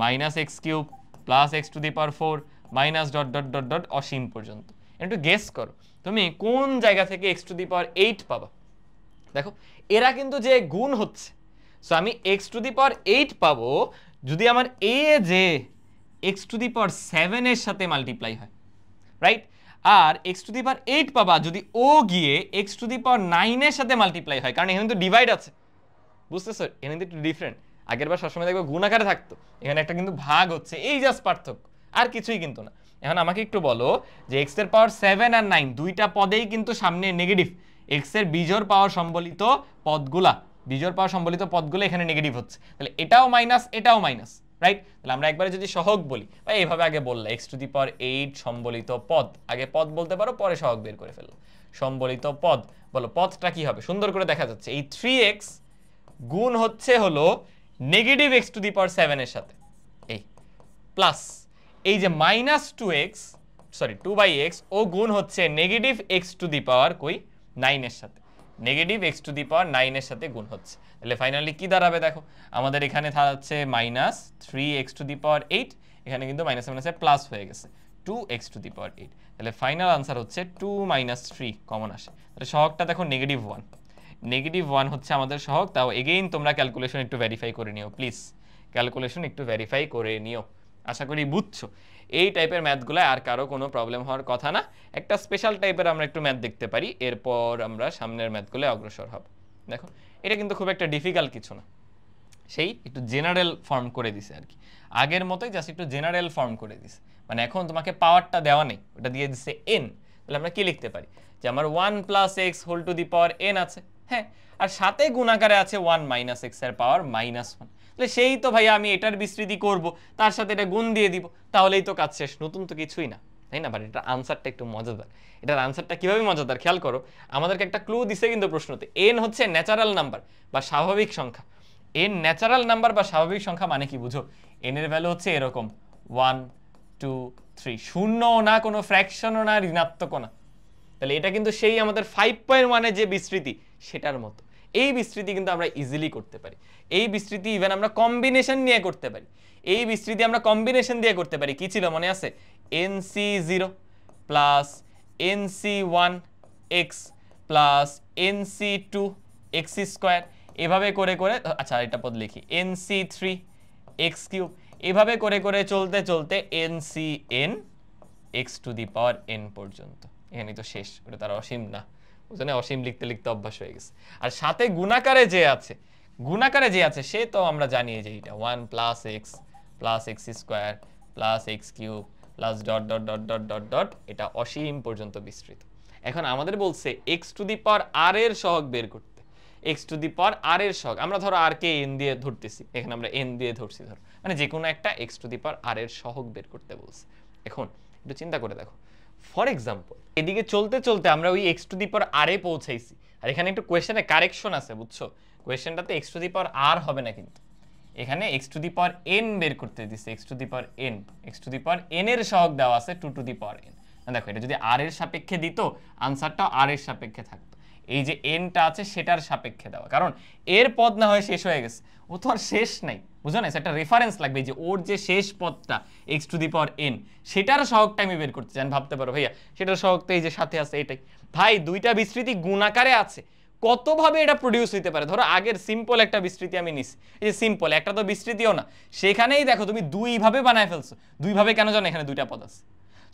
minus x cube plus x to the power 4 minus dot dot dot dot অসীম পর্যন্ত। একটু গেস করো তুমি কোন জায়গা থেকে এক্স টু দি পাওয়ার 8 পাবা, দেখো এরা কিন্তু যে গুণ হচ্ছে, সো আমি এক্স টু দি পাওয়ার 8 পাবো যদি আমার এ যে এক্স টু দি পাওয়ার 7 এর সাথে মাল্টিপ্লাই হয়, রাইট? আর এক্স টু দি পাওয়ার 8 পাবা যদি ও গিয়ে এক্স টু দি পাওয়ার 9 এর সাথে মাল্টিপ্লাই হয়, কারণ এখানে তো ডিভাইড আছে, বুঝতেছো? এখানে কিন্তু একটু ডিফারেন্ট। আগের বার সবসময় দেখবে গুণ আকারে থাকতো, এখানে একটা কিন্তু ভাগ হচ্ছে, এই জাস্ট পার্থক্য, আর কিছুই কিন্তু না। এখন আমাকে একটু বলো যে এক্স এর পাওয়ার 7 আর 9 দুইটা পদেই কিন্তু সামনে নেগেটিভ, এক্স এর বিজোড় পাওয়ার সম্বলিত পদগুলা, বিজোড় পাওয়ার সম্বলিত পদগুলো এখানে নেগেটিভ হচ্ছে, তাহলে এটাও মাইনাস এটাও মাইনাস, রাইট? তাহলে আমরা একবারে যদি সহগ বলি, বা এইভাবে আগে বললে এক্স টু দি পাওয়ার 8 সম্বলিত পদ, আগে পদ বলতে পারো পরে সহগ বের করে ফেলো, সম্বলিত পদ, বলো পদটা কি হবে? সুন্দর করে দেখা যাচ্ছে এই 3x গুণ হচ্ছে হলো negative x to the power 7 এর সাথে, এই প্লাস এই যে মাইনাস 2x, সরি 2/x, ও গুণ হচ্ছে নেগেটিভ এক্স টু দি পাওয়ার কই 9 এর সাথে, negative x to the power 9 এর সাথে গুণ হচ্ছে। তাহলে ফাইনালি কি দাঁড়াবে দেখো, আমাদের এখানে থাকছে minus 3x two the power 8, এখানে কিন্তু মাইনাস মাইনাসে প্লাস হয়ে গেছে 2x টু দি পাওয়ার 8। তাহলে ফাইনাল আনসার হচ্ছে 2 - 3 কমন আসে, তাহলে সহগটা দেখো নেগেটিভ 1, নেগেটিভ 1 হচ্ছে আমাদের সহগ। তাও এগেইন তোমরা ক্যালকুলেশন একটু ভেরিফাই করে নিও প্লিজ, ক্যালকুলেশন একটু ভেরিফাই করে নিও। আশা করি বুঝছো। এই টাইপের ম্যাথগুলো আর কারো কোনো প্রবলেম হওয়ার কথা না, একটা স্পেশাল টাইপের আমরা একটু ম্যাথ দেখতে পারি, এরপর আমরা সামনের ম্যাথগুলো অগ্রসর হব। দেখো এটা কিন্তু খুব একটা ডিফিকাল্ট কিছু না, সেই একটু জেনারেল ফর্ম করে দিছে আর কি, আগের মতোই জাস্ট একটু জেনারেল ফর্ম করে দিছে, মানে এখন তোমাকে পাওয়ারটা দেওয়া নেই, ওটা দিয়ে দিছে n। তাহলে আমরা কি লিখতে পারি যে আমার 1 + x whole to the power n আছে, হ্যাঁ, আর সাথে গুণাকারে আছে 1 - x এর পাওয়ার -1, তাহলে সেই তো ভাইয়া আমি এটার বিস্তৃতি করব, তার সাথে এটা গুণ দিয়ে দিব, তাহলেই তো কাজ শেষ, নতুন তো কিছুই না, তাই না? বাট এটার আনসারটা একটু মজাদার। এটার আনসারটা কিভাবে মজাদার খেয়াল করো, আমাদেরকে একটা ক্লু দিছে কিন্তু প্রশ্নতে, n হচ্ছে ন্যাচারাল নাম্বার বা স্বাভাবিক সংখ্যা। n ন্যাচারাল নাম্বার বা স্বাভাবিক সংখ্যা মানে কি বুঝো, n এর ভ্যালু হচ্ছে এরকম 1 2 3, শূন্যও না, কোনো ফ্র্যাকশনও না, ঋণাত্মকও না। তাহলে এটা কিন্তু সেই আমাদের 5.1 এর যে বিস্তৃতি সেটার মতো, এই বিস্তৃতি কিন্তু আমরা ইজিলি করতে পারি, এই বিস্তৃতি ইভেন আমরা কম্বিনেশন নিয়ে করতে পারি, এই বিস্তৃতি আমরা কম্বিনেশন দিয়ে করতে পারি। কি ছিল মনে আছে? nc0 plus nc1x plus nc2 x square, এভাবে করে করে, আচ্ছা এটা পদ লিখি nc3 x3, এভাবে করে করে চলতে চলতে ncn x to the power n পর্যন্ত, এখানে তো শেষ, ওটা তার অসীম না, বুঝলে, অসীম লিখতে লিখতে অভ্যাস হয়ে গেছে। আর সাথে গুণাকারে যে আছে, গুণাকারে যে আছে সে তো আমরা জানি যে এটা 1 + x plus x square plus x cube plus dot dot dot dot dot dot, এটা অসীম পর্যন্ত বিস্তৃত। এখন আমাদের বলছে x to the power r এর সহগ বের করতে, x to the power r এর সহগ, আমরা ধরো r কে n দিয়ে ধরতেছি, এখানে আমরা n দিয়ে ধরছি, ধরো মানে যে কোনো একটা x to the power r এর সহগ বের করতে বলছে। এখন একটু চিন্তা করে দেখো, ফর এক্সাম্পল এদিকে চলতে চলতে আমরা ওই x to the power r এ পৌঁছাইছি, আর এখানে একটু কোয়েশ্চেনে কারেকশন আছে, বুঝছো? কোয়েশ্চেনটাতে x to the power r হবে না, কিন্তু এখানে x to the power n বের করতে দিছে, x to the power n, x to the power n এর সহগ দেওয়া আছে 2 টু দি পাওয়ার n। দেখো এটা যদি r এর সাপেক্ষে দিত, আনসারটাও r এর সাপেক্ষে থাকতো, এই যে n টা আছে সেটার সাপেক্ষে দেওয়া, কারণ এর পদ না হয়ে শেষ হয়ে গেছে, ও তো আর শেষ নাই, বুঝো না? একটা রেফারেন্স লাগবে যে ওর যে শেষ পদটা x to the power n, সেটার সহগটা আমি বের করতে চান, ভাবতে পারো ভাইয়া সেটার সহগ তো এই যে সাথে আছে, এটাই ভাই, দুইটা বিস্তৃতি গুণাকারে আছে, কতভাবে এটা প্রডিউস হইতে পারে। ধরো আগের সিম্পল একটা বিস্তৃতি আমি নিছি, এই যে সিম্পল একটা তো বিস্তৃতিও না, সেখানেই দেখো তুমি দুইভাবে বানায় ফেলছো, দুইভাবে কেন জানো? এখানে দুইটা পদ আছে,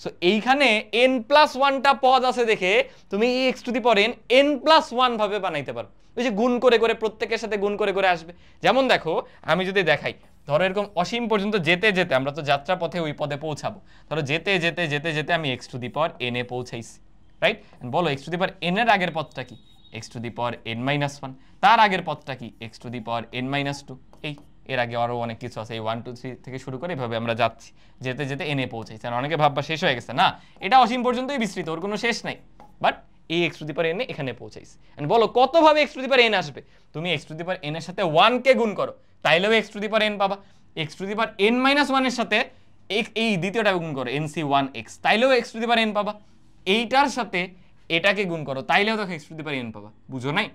সো এইখানে n+1টা পদ আছে দেখে তুমি এই x to the power n n+1 ভাবে বানাইতে পারো, ওই যে গুণ করে করে প্রত্যেকের সাথে গুণ করে করে আসবে। যেমন দেখো আমি যদি দেখাই, ধরো এরকম অসীম পর্যন্ত যেতে যেতে, আমরা তো যাত্রা পথে ওই পদে পৌঁছাবো, ধরো যেতে যেতে যেতে যেতে আমি x to the power n এ পৌঁছাইছি, রাইট? বলো x to the power n এর আগের পদটা কি? x to the power n-1, তার আগের পদটা কি? x to the power n-2, এই এর আগে আরো অনেক কিছু আছে, এই 1 2 3 থেকে শুরু করে এভাবে আমরা যাচ্ছি, যেতে যেতে n এ পৌঁছাইছি। আর অনেকে ভাববা শেষ হয়ে গেছে, না, এটা অসীম পর্যন্তই বিস্তৃত, ওর কোনো শেষ নাই, বাট এই x to the power n এখানে পৌঁছাইছি। এন্ড বলো কতভাবে x to the power n আসবে? তুমি x to the power n এর সাথে 1 কে গুণ করো, তাইলেও x to the power n পাবা। x to the power n-1 এর সাথে এই দ্বিতীয়টা গুণ করো nc1x, তাইলেও x to the power n পাবা। এইটার সাথে এটাকে গুণ করো, তাইলেও দেখো x to the power n পাবা। বুঝো নাই?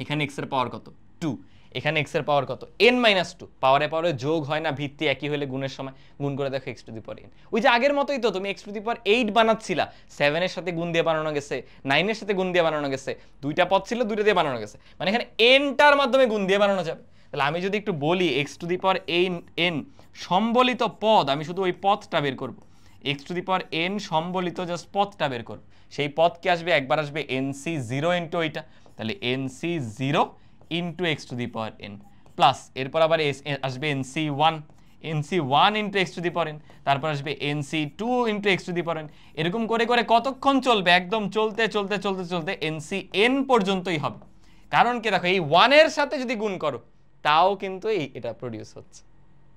এখানে x এর পাওয়ার কত? 2, এখানে x এর পাওয়ার কত? n-2। পাওয়ারে পাওয়ারে যোগ হয় না, ভিত্তি একই হলে গুণের সময় গুণ করে দেখো x to the power n। ওই যে আগের মতোই তো, তুমি x টু দি পাওয়ার 8 বানাচ্ছিলা, 7 এর সাথে গুণ দিয়ে বানানো গেছে, 9 এর সাথে গুণ দিয়ে বানানো গেছে, দুইটা পদ ছিল দুইটা দিয়ে বানানো গেছে, মানে এখানে n টার মাধ্যমে গুণ দিয়ে বানানো যাবে। তাহলে আমি যদি একটু বলি x to the power n সম্বলিত পদ, আমি শুধু ওই পদটা বের করব, x to the power N সম্বলিত জাস্ট পদটা বের করব। সেই পদ কি আসবে, একবার আসবে এনসি জিরো ইন্টু ওইটা, তাহলে nC zero into x to the power n plus এরপর আবার আসবে nC one, nC one into x to the power n, তারপর আসবে nC two into x to the power n. এরকম করে করে কতক্ষণ চলবে, একদম চলতে চলতে চলতে চলতে এনসি এন পর্যন্তই হবে। কারণ কি দেখো, এই ওয়ানের সাথে যদি গুণ করো তাও কিন্তু এটা প্রডিউস হচ্ছে।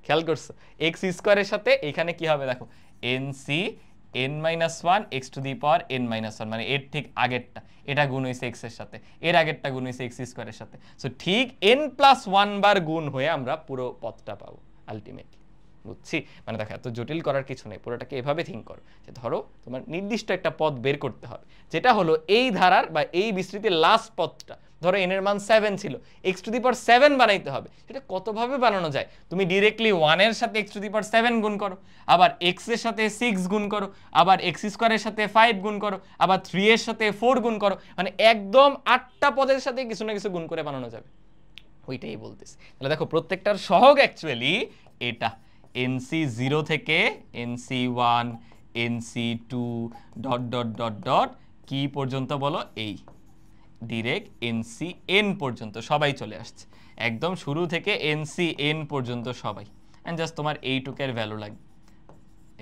খেয়াল করছো, এক্স স্কোয়ারের সাথে এখানে কি হবে দেখো, NC N minus one x to the power n minus one, মানে এর ঠিক আগেরটা, এটা গুণ হয়েছে এক্স এর সাথে, এর আগেরটা গুণ হয়েছে এক্স স্কোয়ারের সাথে। সো ঠিক এন প্লাস ওয়ান বার গুণ হয়ে আমরা পুরো পদটা পাবো আলটিমেটলি। বুঝছি, মানে দেখো এত জটিল করার কিছু নেই, পুরোটাকে এভাবে থিঙ্ক করো যে ধরো তোমার নির্দিষ্ট একটা পদ বের করতে হবে, যেটা হলো এই ধারার বা এই বিস্তৃতির লাস্ট পদটা। ধরো এন এর মান 7 ছিল, এক্স টু দি পাওয়ার 7 বানাইতে হবে। সেটা কতভাবে বানানো যায়, তুমি ডিরেক্টলি 1 এর সাথে এক্স টু দি পাওয়ার 7 গুণ করো, আবার এক্স এর সাথে 6 গুণ করো, আবার এক্স স্কোয়ারের সাথে 5 গুণ করো, আবার 3 এর সাথে 4 গুণ করো, মানে একদম 8টা পদের সাথে কিছু না কিছু গুণ করে বানানো যাবে। ওইটাই বলতেছি। তাহলে দেখো প্রত্যেকটার সহগ অ্যাকচুয়ালি এটা এনসি জিরো থেকে nC one nC two dot dot dot dot কি পর্যন্ত বলো, এই ডিরেক্ট এনসি এন পর্যন্ত সবাই চলে আসছে, একদম শুরু থেকে এনসি এন পর্যন্ত সবাই। অ্যান্ড জাস্ট তোমার এইটুকের ভ্যালু লাগবে,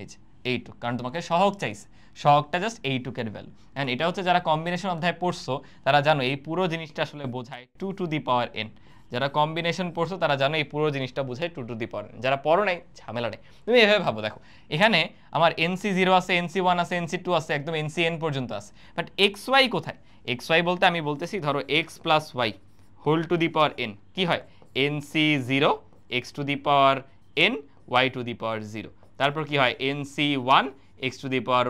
এই যে এইটুক, কারণ তোমাকে সহগ চাইছে, সহগটা জাস্ট এইটুকের ভ্যালু। অ্যান্ড এটা হচ্ছে যারা কম্বিনেশন অধ্যায় পড়ছো তারা জানো এই পুরো জিনিসটা আসলে বোঝায় 2 টু দি পাওয়ার এন। যারা কম্বিনেশন পড়ছো তারা জানো এই পুরো জিনিসটা বোঝায় 2 টু দি পাওয়ার এন। যারা পড়ো নাই ঝামেলা নেই, তুমি এভাবে ভাবো, দেখো এখানে আমার এনসি জিরো আছে, এনসি ওয়ান আছে, এনসি টু আছে, একদম এনসি এন পর্যন্ত আছে, বাট এক্স ওয়াই কোথায়? এক্স ওয়াই বলতে আমি বলতেছি ধরো x plus y whole to the power n কি হয়, nC zero x to the power n y to the power zero, তারপর কি হয় nC one x to the power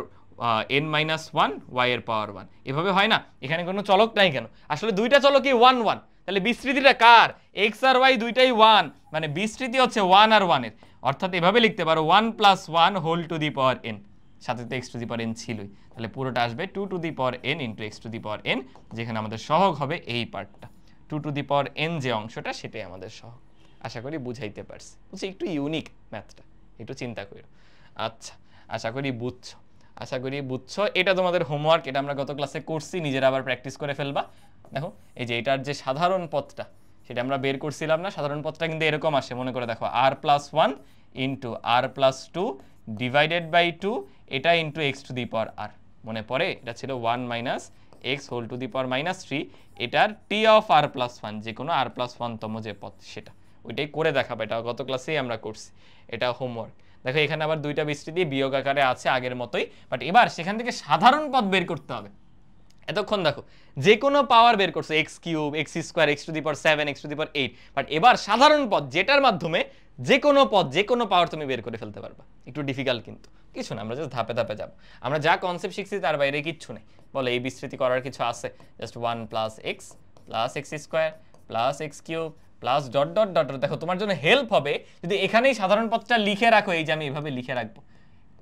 n minus one y এর পাওয়ার ওয়ান। এভাবে হয় না, এখানে কোনো চলক নাই কেন, আসলে দুইটা চলকই ওয়ান ওয়ান, তাহলে বিস্তৃতিটা কার, এক্স আর ওয়াই দুইটাই ওয়ান, মানে বিস্তৃতি হচ্ছে ওয়ান আর ওয়ানের, অর্থাৎ এভাবে লিখতে পারো one plus one whole to the power n, সাথে তো x to the power n ছিলই, তাহলে পুরোটা আসবে 2 to the power n into x to the power n, যেখানে আমাদের সহগ হবে এই পার্টটা, 2 টু দি পাওয়ার এন যে অংশটা সেটাই আমাদের সহগ। আশা করি বুঝাইতে পারছি, বুঝছি একটু ইউনিক ম্যাথটা, একটু চিন্তা করো। আচ্ছা, আশা করি বুঝছো, আশা করি বুঝছো। এটা তোমাদের হোমওয়ার্ক, এটা আমরা গত ক্লাসে করছি, নিজেরা আবার প্র্যাকটিস করে ফেলবা। দেখো এই যে এটার যে সাধারণ পদটা সেটা আমরা বের করছিলাম না, সাধারণ পদটা কিন্তু এরকম আসে, মনে করে দেখো r plus one into r plus two divided by two, এটা into x to the power r, মনে পড়ে এটা ছিল one minus x whole to the power minus three, এটার t of r plus one, যে কোনো আর প্লাস ওয়ান তম যে পদ সেটা, ওইটাই করে দেখাবো, এটা গত ক্লাসেই আমরা করছি, এটা হোমওয়ার্ক। দেখো এখানে আবার দুইটা বিস্তৃতি বিয়োগ আকারে আছে আগের মতোই, বাট এবার সেখান থেকে সাধারণ পদ বের করতে হবে। এতক্ষণ দেখো যে কোনো পাওয়ার বের করছো, x cube x square x to the power 7 x to the power 8, but এবার সাধারণ পদ যেটার মাধ্যমে যে কোনো পদ যে কোনো পাওয়ার তুমি বের করে ফেলতে পারবা। একটু ডিফিকাল্ট কিন্তু কিছু না, আমরা জাস্ট ধাপে ধাপে যাবো, আমরা যা কনসেপ্ট শিখছি তার বাইরে কিচ্ছু নেই। বলে এই বিস্তৃতি করার কিছু আছে, just 1 plus x square plus x cube plus dot dot dot. দেখো তোমার জন্য হেল্প হবে যদি এখানেই সাধারণ পদটা লিখে রাখো, এই যে আমি এভাবে লিখে রাখবো,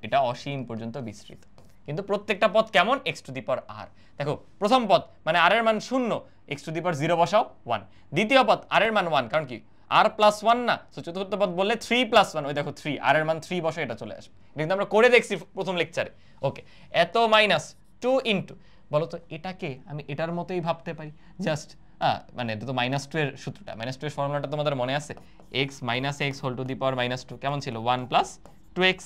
এটা অসীম পর্যন্ত বিস্তৃত, কিন্তু প্রত্যেকটা পদ কেমন, এক্স টু দি পাওয়ার আর। দেখো প্রথম পদ মানে আর এর মান 0, এক্স টু দি পাওয়ার 0 বসাও 1। দ্বিতীয় পদ আর এর মান 1, কারণ কি আর প্লাস 1 না, তো চতুর্থ পদ বললে 3 প্লাস 1, ওই দেখো 3, আর এর মান 3 বসে এটা চলে আসবে, এটা কিন্তু আমরা করে দেখছি প্রথম লেকচারে। ওকে, এত মাইনাস 2 ইন্টু, বলো তো এটাকে আমি এটার মতোই ভাবতে পারি, জাস্ট মানে এটা তো -2 এর সূত্রটা, -2 এর ফর্মুলাটা তোমাদের মনে আছে, x minus x whole to the power -2 কেমন ছিল, 1 plus 2x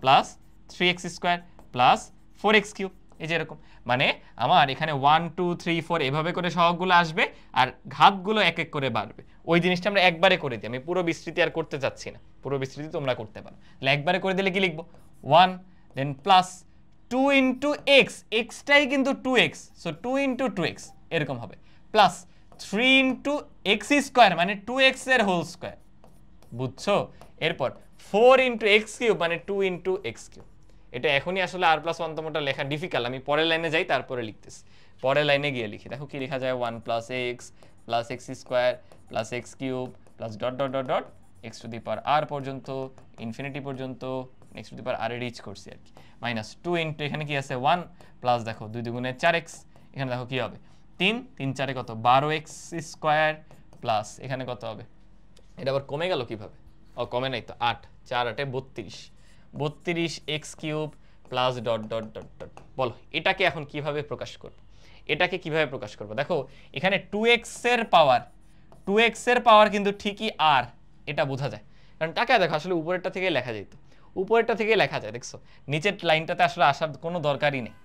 plus 3x square plus 4x cube, এই যে এরকম, মানে আমার এখানে 1 2 3 4 এভাবে করে সহগগুলো আসবে আর ঘাতগুলো এক এক করে বাড়বে। ওই জিনিসটা আমরা একবারে করে দিই, আমি পুরো বিস্তৃতি আর করতে চাচ্ছি না, পুরো বিস্তৃতি তোমরা করতে পারো, তাহলে একবারে করে দিলে কি লিখবো, 1 দেন প্লাস 2 ইন্টু এক্স, এক্সটাই কিন্তু 2x, সো 2 ইন্টু 2x এরকম হবে, প্লাস 3 ইন্টু এক্স স্কোয়ার মানে 2x এর হোল স্কোয়ার, বুঝছো? এরপর 4 ইন্টু এক্স কিউব মানে 2 ইন্টু এক্স কিউব। এটা এখনই আসলে আর প্লাস ওয়ান তমটা লেখা ডিফিকাল্ট, আমি পরের লাইনে যাই তারপরে লিখতেছি, পরের লাইনে গিয়ে লিখি। দেখো কি লেখা যায়, 1 plus x square plus x cube plus dot dot dot dot x to the power r পর্যন্ত, ইনফিনিটি পর্যন্ত, এক্স টু দি পাওয়ার আরে রিচ করছি আর কি, মাইনাস 2 ইন্টু এখানে কি আছে 1 প্লাস দেখো 2 দুগুণে 4x, এখানে দেখো কি হবে 3 3 4 কত 12x স্কোয়ার প্লাস এখানে কত হবে, এটা আবার কমে গেল কিভাবে, ও কমে নাই তো 8, 4 8 32 x cube plus dot dot dot dot. বলো এটাকে এখন কিভাবে প্রকাশ করব? এটাকে কিভাবে প্রকাশ করব? দেখো এখানে 2x এর পাওয়ার কিন্তু ঠিকই আর, এটা বোঝা যায় কারণ টাকা দেখো আসলে উপরেরটা থেকে লেখা যেত, উপরেরটা থেকে লেখা যায়। দেখছো নিচের লাইনটাতে আসলে আসার কোনো দরকারই নেই,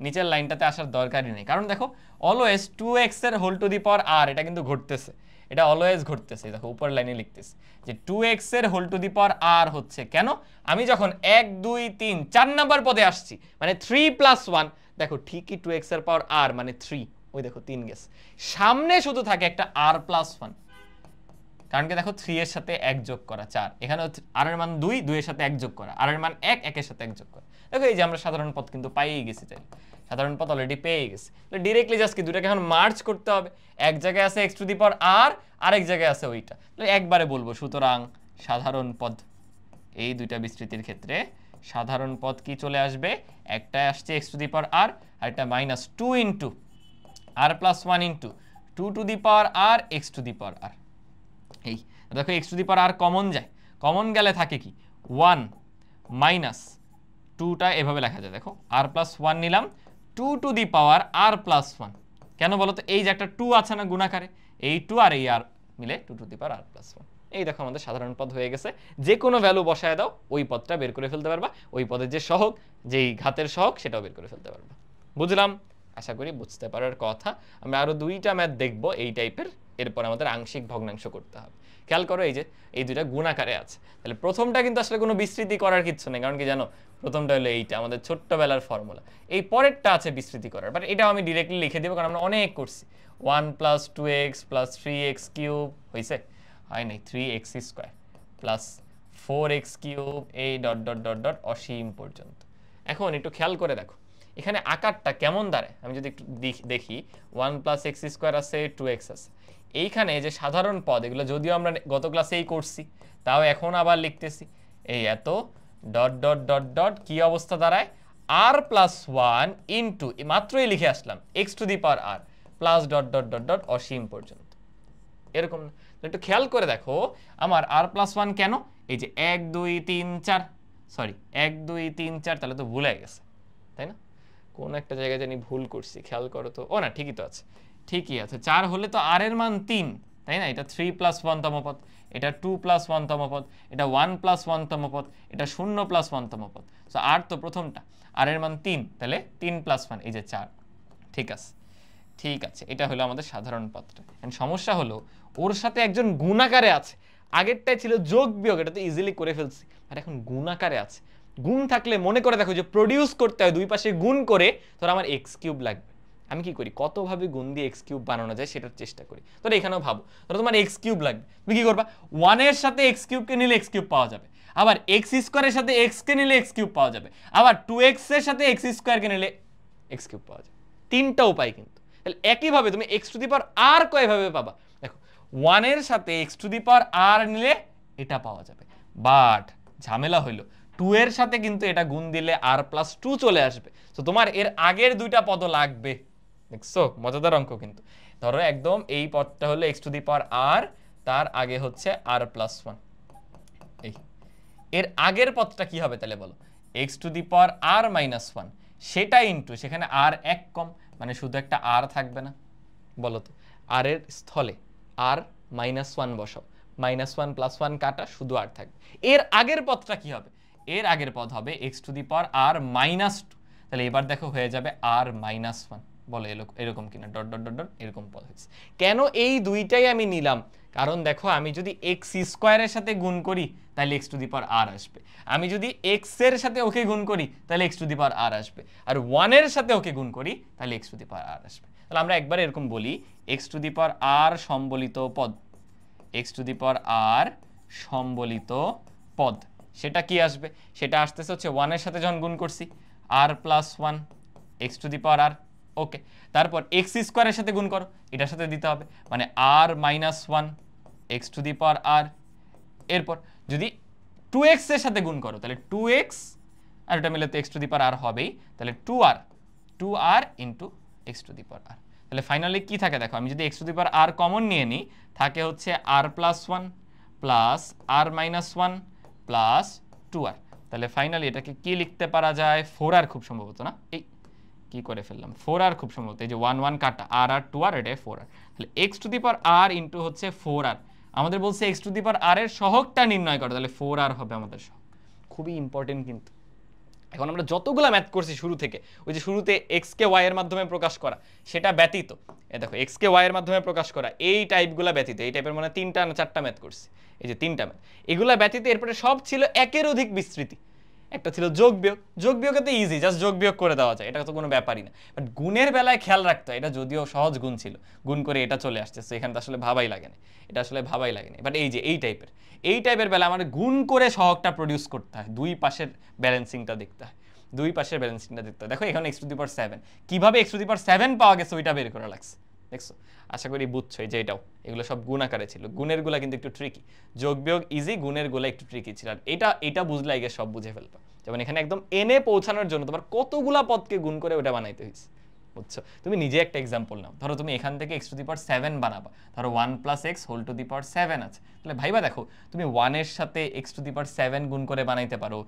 নিচের লাইনটাতে আসার দরকারই নেই, কারণ দেখো অলওয়েজ 2x এর whole to the power r, এটা কিন্তু ঘটতেছে, এটা অলওয়েজ ঘটতেছে। দেখো উপরের লাইনে লিখতেছে যে 2x এর হোল টু দি পাওয়ার আর হচ্ছে কেন, আমি যখন 1 2 3 4 নাম্বার পদে আসছি মানে 3 + 1, দেখো ঠিকই 2x এর পাওয়ার আর মানে 3, ওই দেখো 3 গেছে, সামনে শুধু থাকে একটা r + 1, কারণ কি দেখো 3 এর সাথে 1 যোগ করা 4, এখানে r এর মান 2, 2 এর সাথে 1 যোগ করা, r এর মান 1, 1 এর সাথে 1 যোগ করা। দেখো এই যে আমরা সাধারণ পদ কিন্তু পাইয়ে গেছি, তাই সাধারণ পদ অলরেডি পেয়ে গেছি, তাহলে ডাইরেক্টলি জাস্ট কি দুটাকে এখন মার্জ করতে হবে, এক জায়গায় আছে x to the power r, আরেক জায়গায় আছে ওইটা, তাহলে একবারে বলবো সুতরাং সাধারণ পদ, এই দুইটা বিস্তৃতির ক্ষেত্রে সাধারণ পদ কি চলে আসবে, একটা আসছে x to the power r আর একটা -2 into r + 1 into 2 to the power r x to the power r। এই দেখো x to the power r common যায়, কমন গেলে থাকে কি 1 - 2টা এভাবে লেখা যায়, দেখো r + 1 নিলাম 2 টু দি পাওয়ার r + 1, কেন বলো তো, এই যে একটা 2 আছে না গুণাকারে, এই 2 আর এই r মিলে 2 টু দি পাওয়ার r + 1। এই দেখো আমাদের সাধারণ পদ হয়ে গেছে, যে কোনো ভ্যালু বসায় দাও ওই পদটা বের করে ফেলতে পারবা, ওই পদের যে সহগ, যেই ঘাতের সহগ সেটাও বের করে ফেলতে পারবা। বুঝলাম? আশা করি বুঝতে পারার কথা। আমরা আরো দুইটা ম্যাথ দেখবো এই টাইপের, এরপর আমাদের আংশিক ভগ্নাংশ করতে হবে। খেয়াল করো এই যে এই দুইটা গুণাকারে আছে, তাহলে প্রথমটা কিন্তু আসলে কোনো বিস্তৃতি করার কিছু নেই, কারণ কি জানো প্রথমটা হলো এইটা আমাদের ছোট্টবেলার ফর্মুলা, এই পরেরটা আছে বিস্তৃতি করার, বাট এটাও আমি ডিরেক্টলি লিখে দেবো কারণ আমরা অনেক করছি। 1 + 2x + 3x³ হয়েছে, হয় নাই 3x² + 4x³ এই ডট ডট ডট ডট অসীম পর্যন্ত। এখন একটু খেয়াল করে দেখো এখানে আকারটা কেমন দাঁড়ায়, আমি যদি একটু দেখি 1 + x² আছে 2x আছে, এইখানে যে সাধারণ পদ এগুলো যদিও আমরা গত ক্লাসেই করছি, তাও এখন আবার লিখতেছি, এই এত ডট ডট ডট ডট কি অবস্থা দাঁড়ায় r + 1 ইনটু মাত্রই লিখে আসলাম x to the power r plus dot dot dot dot অসীম পর্যন্ত, এরকম না? একটু খেয়াল করে দেখো আমার r + 1 কেন, এই যে 1 2 3 4, সরি 1 2 3 4, তাহলে তো ভুল হয়ে গেছে তাই না, কোন একটা জায়গায় জানি ভুল করছি, খেয়াল করো তো, ও না ঠিকই তো আছে, ঠিকই আছে, 4 হলে তো r এর মান 3 তাই না, এটা 3 + 1 তম পদ, এটা 2 + 1 তম পদ, এটা 1 + 1 তম পদ, এটা 0 + 1 তম পদ, সো r তো প্রথমটা, r এর মান 3, তাহলে 3 + 1 এই যে 4, ঠিক আছে, ঠিক আছে, এটা হলো আমাদের সাধারণ পদটা। এন্ড সমস্যা হলো ওর সাথে একজন গুণাকারে আছে, আগেরটাই ছিল যোগ বিয়োগ, এটা তো ইজিলি করে ফেলছি, আর এখন গুণাকারে আছে, গুণ থাকলে মনে করে দেখো যে প্রডিউস করতে হয় দুই পাশে গুণ করে, ধর আমার x³ লাগবে, আমি কি করি কতভাবে গুণ দিয়ে x³ বানানো যায় সেটার চেষ্টা করি, ধর এখানেও ভাবো ধরো তোমার x³ লাগবে, তুমি কি করবা 1 এর সাথে x³ কে নিলে x³ পাওয়া যাবে, আবার x² এর সাথে x কে নিলে x³ পাওয়া যাবে, আবার 2x এর সাথে x² কে নিলে x³ পাওয়া যাবে, তিনটা উপায় কিন্তু। তাহলে একইভাবে তুমি x to the power r কয়ভাবে পাবা, দেখো 1 এর সাথে x to the power r নিলে এটা পাওয়া যাবে, বাট ঝামেলা হইলো 2 এর সাথে কিন্তু এটা গুণ দিলে r + 2 চলে আসবে, তো তোমার এর আগের দুইটা পদ লাগবে, দেখছো মজাদার অঙ্ক কিন্তু। ধরো একদম এই পদটা হলো x to the power r, তার আগে হচ্ছে r + 1, এই এর আগের পদটা কি হবে তাহলে বলো, x to the power r - 1, সেটা ইনটু সেখানে r এক কম, মানে শুধু একটা r থাকবে না, বলো তো r এর স্থলে r - 1 বসাও, -1 + 1 কাটা, শুধু r থাকবে। এর আগের পদটা কি হবে, এর আগের পদ হবে x to the power r - 2, তাহলে এবার দেখো হয়ে যাবে r - 1, বলো এরকম কিনা, ডট ডট ডট ডট এরকম পদ হচ্ছে। কেন এই দুইটাই আমি নিলাম, কারণ দেখো আমি যদি x² এর সাথে গুণ করি তাহলে x to the power r আসবে, আমি যদি x এর সাথে ওকে গুণ করি তাহলে x to the power r আসবে, আর 1 এর সাথে ওকে গুণ করি তাহলে x to the power r আসবে। তাহলে আমরা একবার এরকম বলি x to the power r সম্বলিত পদ, x to the power r সম্বলিত পদ, সেটা কি আসবে, সেটা আসতেছে হচ্ছে 1 এর সাথে যখন গুণ করছি r + 1 x to the power r, ওকে, তারপর x² এর সাথে গুণ করো, এটার সাথে দিতে হবে, মানে r - 1 x to the power r, এরপর যদি 2x এর সাথে গুণ করো তাহলে 2x আর এটা মিলে তো x to the power r হবেই, তাহলে 2r into x to the power r, তাহলে ফাইনালি কি থাকে দেখো, আমি যদি x to the power r common নিয়ে নিই, থাকে হচ্ছে r + 1 plus r - 1 plus 2r, তাহলে ফাইনালি এটাকে কি লিখতে পারা যায় 4r খুব সম্ভবত, না এই কি করে ফেললাম 4r খুব সম্ভবত, এই যে 1 1 কাটা r r 2r, এটা 4r, তাহলে x to the power r into হচ্ছে 4r, আমাদের বলছে x to the power r এর সহগটা নির্ণয় করো, তাহলে 4r হবে আমাদের সহগ। খুবই ইম্পর্টেন্ট কিন্তু। এখন আমরা যতগুলা ম্যাথ করছি শুরু থেকে, ওই যে শুরুতে x কে y এর মাধ্যমে প্রকাশ করা সেটা ব্যতীত, এই দেখো x কে y এর মাধ্যমে প্রকাশ করা এই টাইপগুলা ব্যতীত, এই টাইপের মানে 3টা না 4টা ম্যাথ করছি, এই যে 3টা ম্যাথ, এগুলা ব্যতীত এরপরে সব ছিল একের অধিক বিস্তৃতি। একটা ছিল যোগ বিয়োগ, যোগ বিয়োগে তো ইজি, জাস্ট যোগ বিয়োগ করে দেওয়া যায়, এটা তো কোনো ব্যাপারই না। বাট গুণের বেলায় খেয়াল রাখতে হয়, এটা যদিও সহজ গুণ ছিল, গুণ করে এটা চলে আসছে, এখানে তো আসলে ভাবাই লাগে না, এটা আসলে ভাবাই লাগে না। বাট এই যে এই টাইপের বেলা আমার গুণ করে সহগটা প্রডিউস করতে হয়, দুই পাশের ব্যালেন্সিংটা দেখতে হয়, দুই পাশের ব্যালেন্সিংটা দেখতে হয়। দেখো এখানে x টু দি পাওয়ার 7, কিভাবে x টু দি পাওয়ার 7 পাওয়া গেছে ওইটা বের করা লাগছে, দেখছো? আশা করি বুঝছো যে এটাও, এগুলো সব গুণ আকারে ছিল, গুণের গুলা কিন্তু একটু ট্রিকি, যোগ বিয়োগ ইজি, গুণের গুলা একটু ট্রিকি ছিল। আর এটা বুঝলে আগে সব বুঝে ফেলবা। যেমন এখানে একদম এনে পৌঁছানোর জন্য তোমার কতগুলা পদকে গুণ করে ওটা বানাইতে হয়েছে, বুঝছো? তুমি নিজে একটা এক্সাম্পল নাও, ধরো তুমি এখান থেকে x টু দি পাওয়ার 7 বানাবা, ধরো 1 + x whole to the power 7 আছে, তাহলে ভাইবা দেখো তুমি 1 এর সাথে x টু দি পাওয়ার 7 গুণ করে বানাইতে পারো,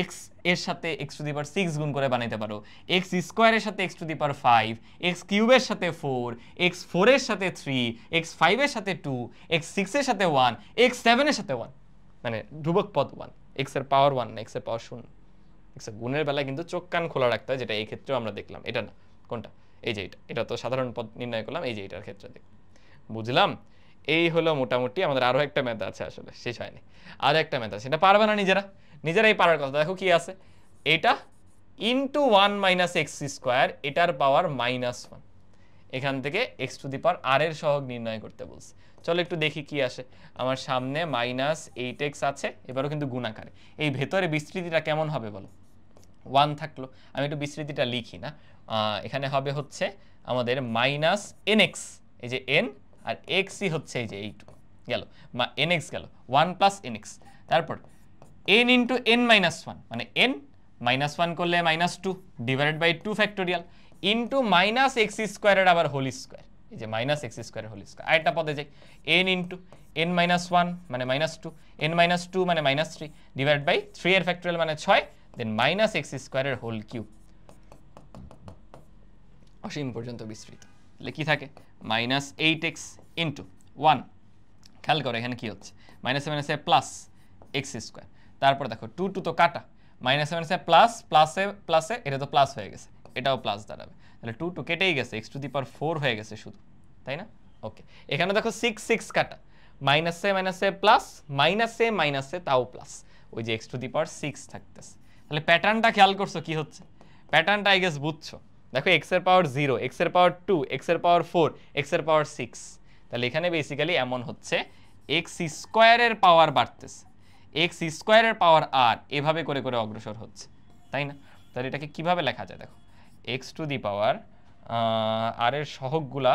x এর সাথে x টু দি পাওয়ার 6 গুণ করে বানাইতে পারো, x স্কয়ার এর সাথে x to the power 5, x কিউবের সাথে 4, x 4 এর সাথে 3, x 5 এর সাথে 2, x 6 এর সাথে 1, x 7 এর সাথে 1, মানে ধ্রুবক পদ 1, x এর পাওয়ার 1 না x এর পাওয়ার 0। গুণের বেলায় কিন্তু চোখ কান খোলা রাখতে হয়, যেটা এই ক্ষেত্রেও আমরা দেখলাম। এটা না, কোনটা, এই যে এটা তো সাধারণ পদ নির্ণয় করলাম, এই যে এটার ক্ষেত্রে দেখলাম, বুঝলাম? এই হলো মোটামুটি। আমাদের আরো একটা ম্যাথ আছে, আসলে শেষ হয়নি, আর একটা ম্যাথ আছে, সেটা পারবে না নিজেরাই পারার কথা। দেখো কি আছে, এটা ইন্টু 1 - x স্কোয়ার, এটার পাওয়ার -1, এখান থেকে x to the power r এর সহগ নির্ণয় করতে বলছে। চলো একটু দেখি কি আসে। আমার সামনে -8x আছে, এবারও কিন্তু গুণ আকারে, এই ভেতরে বিস্তৃতিটা কেমন হবে বলো? 1 থাকলো, আমি একটু বিস্তৃতিটা লিখি না, এখানে হবে হচ্ছে আমাদের -nx, এই যে n আর x ই হচ্ছে এই যে এইটুকু গেল, nx গেল 1 + nx, তারপর n ইন্টু n - 1, মানে n -1 করলে -2 divided by 2 factorial into -x স্কোয়ারের আবার হোল স্কোয়ার, এই যে -x স্কোয়ারের হোল স্কোয়ার। আরেকটা পদে যাই, n ইন্টু n - 1 মানে -2, n - 2 মানে -3 ডিভাইড বাই 3 এর ফ্যাক্টোরিয়াল মানে 6, দেন -x স্কোয়ারের হোল কিউব, অসীম পর্যন্ত বিস্তৃত। তাহলে কি থাকে -8x ইন্টু 1, খেয়াল করো এখানে কি হচ্ছে, -7 প্লাস x স্কোয়ার, তারপর দেখো 2 2 তো কাটা, -7 প্লাস প্লাসে এটা তো প্লাস হয়ে গেছে, এটাও প্লাস দাঁড়াবে, তাহলে 2 2 কেটেই গেছে, x টু দি পাওয়ার 4 হয়ে গেছে শুধু, তাই না? ওকে, এখানে দেখো 6 6 কাটা, -a প্লাস -a তাও প্লাস, ওই যে x টু দি পাওয়ার 6 থাকতেছে। তাহলে প্যাটার্নটা খেয়াল করছো কি হচ্ছে, প্যাটার্নটা আই গেস বুঝছো। দেখো x এর পাওয়ার 0, x এর পাওয়ার 2, x এর পাওয়ার 4, x এর পাওয়ার 6, তাহলে এখানে বেসিক্যালি এমন হচ্ছে x স্কয়ারের পাওয়ার বাড়তেছে, x স্কয়ারের পাওয়ার r, এভাবে করে করে অগ্রসর হচ্ছে, তাই না? তাহলে এটাকে কিভাবে লেখা যায় দেখো, x to the power r এর সহগগুলা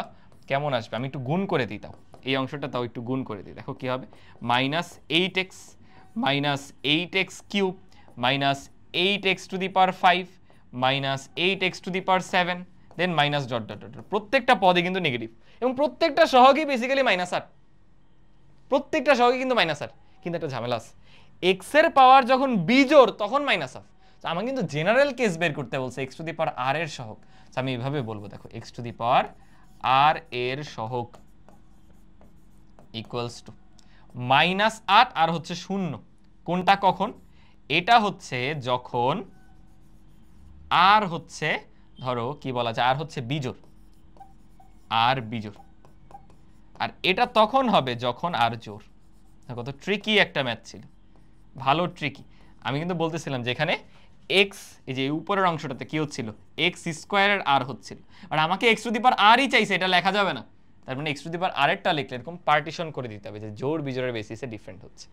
কেমন আসবে, আমি একটু গুণ করে দিই, তাও এই অংশটা তাও একটু গুণ করে দিই, দেখো কি হবে, -8x -8x cube -8x to the power 5 -8x to the power 7, then minus dot dot dot, প্রত্যেকটা পদে কিন্তু নেগেটিভ, এবং প্রত্যেকটা সহগই বেসিক্যালি -8, প্রত্যেকটা সহগই কিন্তু -8, কিন্তু একটা ঝামেলা আছে, x এর পাওয়ার যখন বিজোড় তখন -8। আমার কিন্তু জেনারেল কেস বের করতে বলছে x to the power r এর সহগ, আমি এইভাবে বলবো, দেখো x to the power r এর সহগ ইকুয়ালস টু -8 আর হচ্ছে 0, কোনটা কখন, এটা হচ্ছে যখন আর হচ্ছে, ধরো কি বলা যায়, আর হচ্ছে বিজোড়, আর বিজোড়, আর এটা তখন হবে যখন আর জোড়। কত ট্রিকি একটা ম্যাথ ছিল, ভালো ট্রিকি। আমি কিন্তু বলতেছিলাম যে এখানে x, এই যে উপরের অংশটাতে কি হচ্ছিল, x স্কয়ারের r হচ্ছিল, আর আমাকে x to the power r ই চাইছে, এটা লেখা যাবে না, তার মানে x to the power r এরটা লিখলে এরকম পার্টিশন করে দিতে হবে যে জোড় বিজোড়ের বেসিসে ডিফারেন্ট হচ্ছে,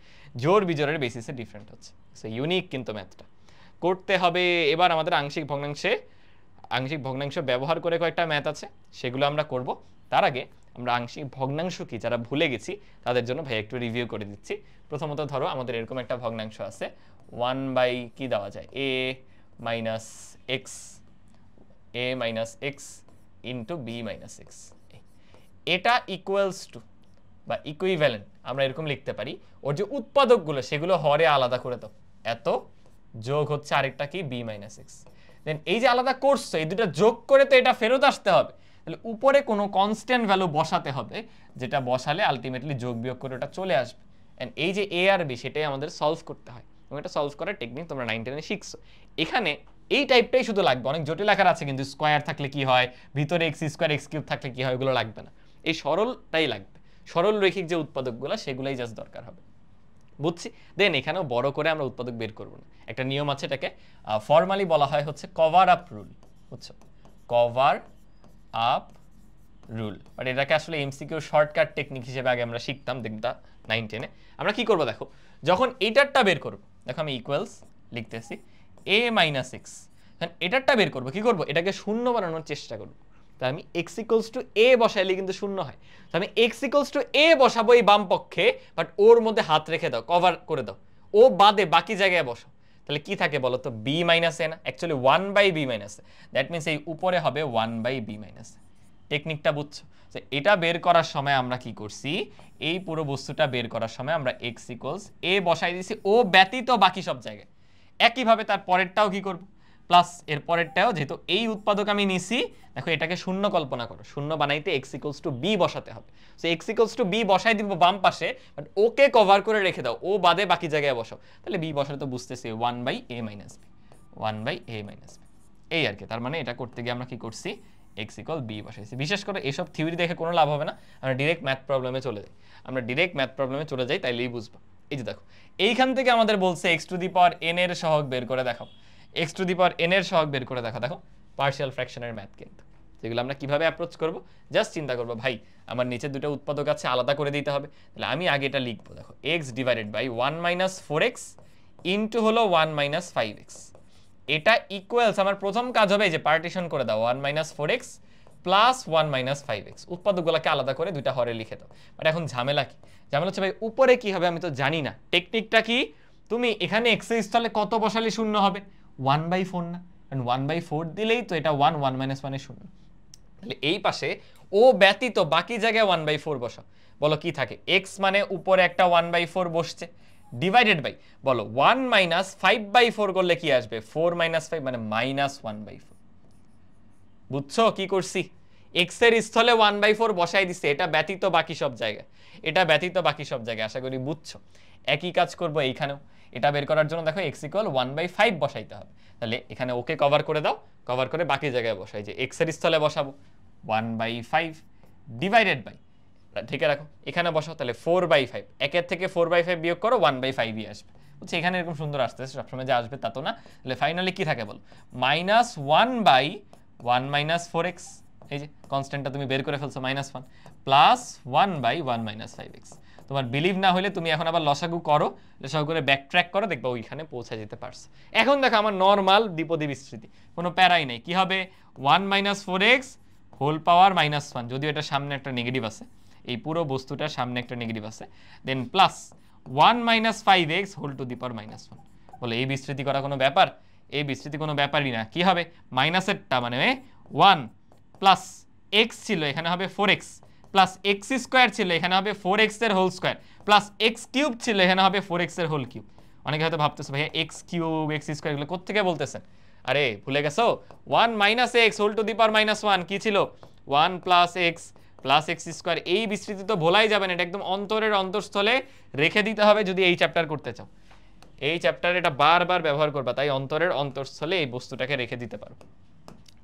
জোড় বিজোড়ের বেসিসে ডিফারেন্ট হচ্ছে। সো ইউনিক কিন্তু ম্যাথটা করতে হবে। এবার আমাদের আংশিক ভগ্নাংশ ব্যবহার করে কয়েকটা ম্যাথ আছে, সেগুলো আমরা করব। তার আগে আমরা আংশিক ভগ্নাংশ কি যারা ভুলে গেছি তাদের জন্য ভাই একটু রিভিউ করে দিচ্ছি। প্রথমত ধরো আমাদের এরকম একটা ভগ্নাংশ আছে 1 বাই কি দেওয়া যায়, a minus x into b minus x, এটা ইকুয়ালস টু বা ইকুইভ্যালেন্ট আমরা এরকম লিখতে পারি, ওর যে উৎপাদকগুলো সেগুলো হরে আলাদা করে দাও, এত যোগ হচ্ছে আরেকটা কি b মাইনাস এক্স। দেন এই যে আলাদা করছো এই দুটো যোগ করে তো এটা ফেরত আসতে হবে, তাহলে উপরে কোনো কনস্ট্যান্ট ভ্যালু বসাতে হবে, যেটা বসালে আলটিমেটলি যোগ বিয়োগ করে ওটা চলে আসবে। এন্ড এই যে a আর b সেটাই আমাদের সলভ করতে হয়, এবং এটা সলভ করার টেকনিক তোমরা 9 10 এ শিখছো। এখানে এই টাইপটাই শুধু লাগবে, অনেক জটিল আকার আছে কিন্তু স্কোয়ার থাকলে কি হয়, ভিতরে এক্স স্কোয়ার এক্স কিউব থাকলে কি হয়, ওগুলো লাগবে না, এই সরলটাই লাগবে, সরল রৈখিক যে উৎপাদকগুলো সেগুলাই জাস্ট দরকার হবে। বুঝছি। দেন এখানেও বড় করে আমরা উৎপাদক বের করব না, একটা নিয়ম আছে, এটাকে ফর্মালি বলা হয় হচ্ছে কভার আপ রুল, বুঝছো, কভার আপ রুল। বাট এটাকে আসলে এমসিকিউ শর্টকাট টেকনিক হিসেবে আগে আমরা শিখতাম দেখতা 9 10 এ। আমরা কি করব দেখো, যখন এটারটা বের করব, দেখো আমি ইকুয়ালস লিখতেছি a মাইনাস এক্স, এটারটা বের করব, কি করব, এটাকে শূন্য বানানোর চেষ্টা করব। তাই আমি x ইকুয়ালস টু a বসাইলে কিন্তু শূন্য হয়, তো আমি x ইকুয়ালস টু a বসাবো এই বাম পক্ষে, বাট ওর মধ্যে হাত রেখে দাও, কভার করে দাও, ও বাদে বাকি জায়গায় বসো, তাহলে কি থাকে বলো তো, b মাইনাস a না, actually 1/b minus a, that means এই উপরে হবে 1/b মাইনাস a। টেকনিকটা বুঝছো? তো এটা বের করার সময় আমরা কি করছি, এই পুরো বস্তুটা বের করার সময় আমরা x ইকুয়ালস a বসাই দিয়েছি ও ব্যতীত বাকি সব জায়গায়। একইভাবে তার পরেরটাও কি করব, প্লাস এর পরেরটাও, যেহেতু এই উৎপাদক আমি নিছি, দেখো এটাকে শূন্য কল্পনা করো, শূন্য বানাইতে x ইকুয়ালস টু b বসাতে হবে, so x equals to b বসাই দিব বাম পাশে, বাট ওকে কভার করে রেখে দাও, ও বাদে বাকি জায়গায় বসাও, তাহলে b বসালে তো বুঝতেছি 1/a minus b, 1/a minus b, এই আর কি। তার মানে এটা করতে গিয়ে আমরা কি করছি, x ইকুয়াল b বসাইছি। বিশেষ করে এসব থিওরি দেখে কোনো লাভ হবে না, আমরা ডিরেক্ট ম্যাথ প্রবলেমে চলে যাই, তাইলেই বুঝবো। এই যে দেখো এইখান থেকে আমাদের বলছে x to the power n এর সহগ বের করে দেখাও, x to the power n এর সহগ বের করে দেখাও। দেখো পার্শিয়াল ফ্র্যাকশনের ম্যাথ কিন্তু, যেগুলো আমরা কিভাবে অ্যাপ্রোচ করব, জাস্ট চিন্তা করবো ভাই আমার নিচে দুটো উৎপাদক আছে আলাদা করে দিতে হবে, তাহলে আমি আগে এটা লিখবো, দেখো x divided by 1 minus 4x into হলো 1 মাইনাস 5x, এটা ইকুয়ালস, আমার প্রথম কাজ হবে এই যে পার্টিশন করে দাও 1 minus 4x plus 1 minus 5x, উৎপাদকগুলোকে আলাদা করে দুইটা হরে লিখে দাও। বাট এখন ঝামেলা কি, ঝামেলা হচ্ছে ভাই উপরে কি হবে আমি তো জানি না, টেকনিকটা কি, তুমি এখানে x এর স্থলে কত বসালে শূন্য হবে, 1/4 না, কারণ 1/4 দিলেই তো এটা 1 1 মাইনাস 1 এর শূন্য, তাহলে এই পাশে ও ব্যতীত বাকি জায়গায় 1/4 বসাও, বলো কি থাকে, x মানে উপরে একটা 1/4 বসছে, ডিভাইডেড বাই বলো 1 মাইনাস 5/4 করলে কি আসবে, 4 মাইনাস 5 মানে মাইনাস 1/4। বুঝছো কি করছি, x এর স্থলে 1/4 বসাই দিছে, এটা ব্যতীত বাকি সব জায়গায়, আশা করি বুঝছো। একই কাজ করব এইখানেও, এটা বের করার জন্য দেখো x ইকুয়াল 1/5 বসাইতে হবে, তাহলে এখানে ওকে কভার করে দাও, কভার করে বাকি জায়গায় বসাই, যে x এর স্থলে বসাবো 1/5 ডিভাইডেড বাই, ঠিক রাখো এখানে বসাও, তাহলে 4/5, একের থেকে 4/5 বিয়োগ করো 1/5ই আসবে। বুঝছি, এখানে এরকম সুন্দর আসতেছে, সবসময় যে আসবে তা তো না, তাহলে ফাইনালি কি থাকে বলো, মাইনাস 1/1 মাইনাস 4x, এই যে কনস্ট্যান্টটা তুমি বের করে ফেলছো -1 প্লাস 1/1 মাইনাস 5x। তোমার বিলিভ না হলে তুমি এখন আবার লসাগু করো, লসাগু করে ব্যাক ট্র্যাক করো, দেখবা ওইখানে পৌঁছে যেতে পারছো। এখন দেখো আমার নর্মাল দ্বিপদী বিস্তৃতি, কোনো প্যারাই নেই, কি হবে 1 মাইনাস 4x হোল পাওয়ার -1, যদিও এটা সামনে একটা নেগেটিভ আছে, এই পুরো বস্তুটার সামনে একটা নেগেটিভ আছে, then plus 1 minus 5x whole to the power -1। বলে এই বিস্তৃতি করা কোনো ব্যাপার, এই বিস্তৃতি কোনো ব্যাপারই না, কি হবে মাইনাসেরটা মানে 1 প্লাস x ছিল এখানে হবে 4x, প্লাস x স্কোয়ার ছিল এখানে হবে 4x এর whole square, plus x cube ছিল এখানে হবে 4x এর হোল কিউব। অনেকে হয়তো ভাবতেছে ভাইয়া x কিউব x স্কোয়ার এগুলো কোত্থেকে বলতেছেন, আরে ভুলে গেছো 1 minus x whole to the power -1 কি ছিল 1 plus x plus x square. এই বিস্তৃতি তো ভোলাই যাবেন, এটা একদম অন্তরের অন্তঃস্থলে রেখে দিতে হবে যদি এই চ্যাপ্টার করতে চাও, এই চ্যাপ্টারে এটা বারবার ব্যবহার করবা, তাই অন্তরের অন্তঃস্থলে এই বস্তুটাকে রেখে দিতে পারো,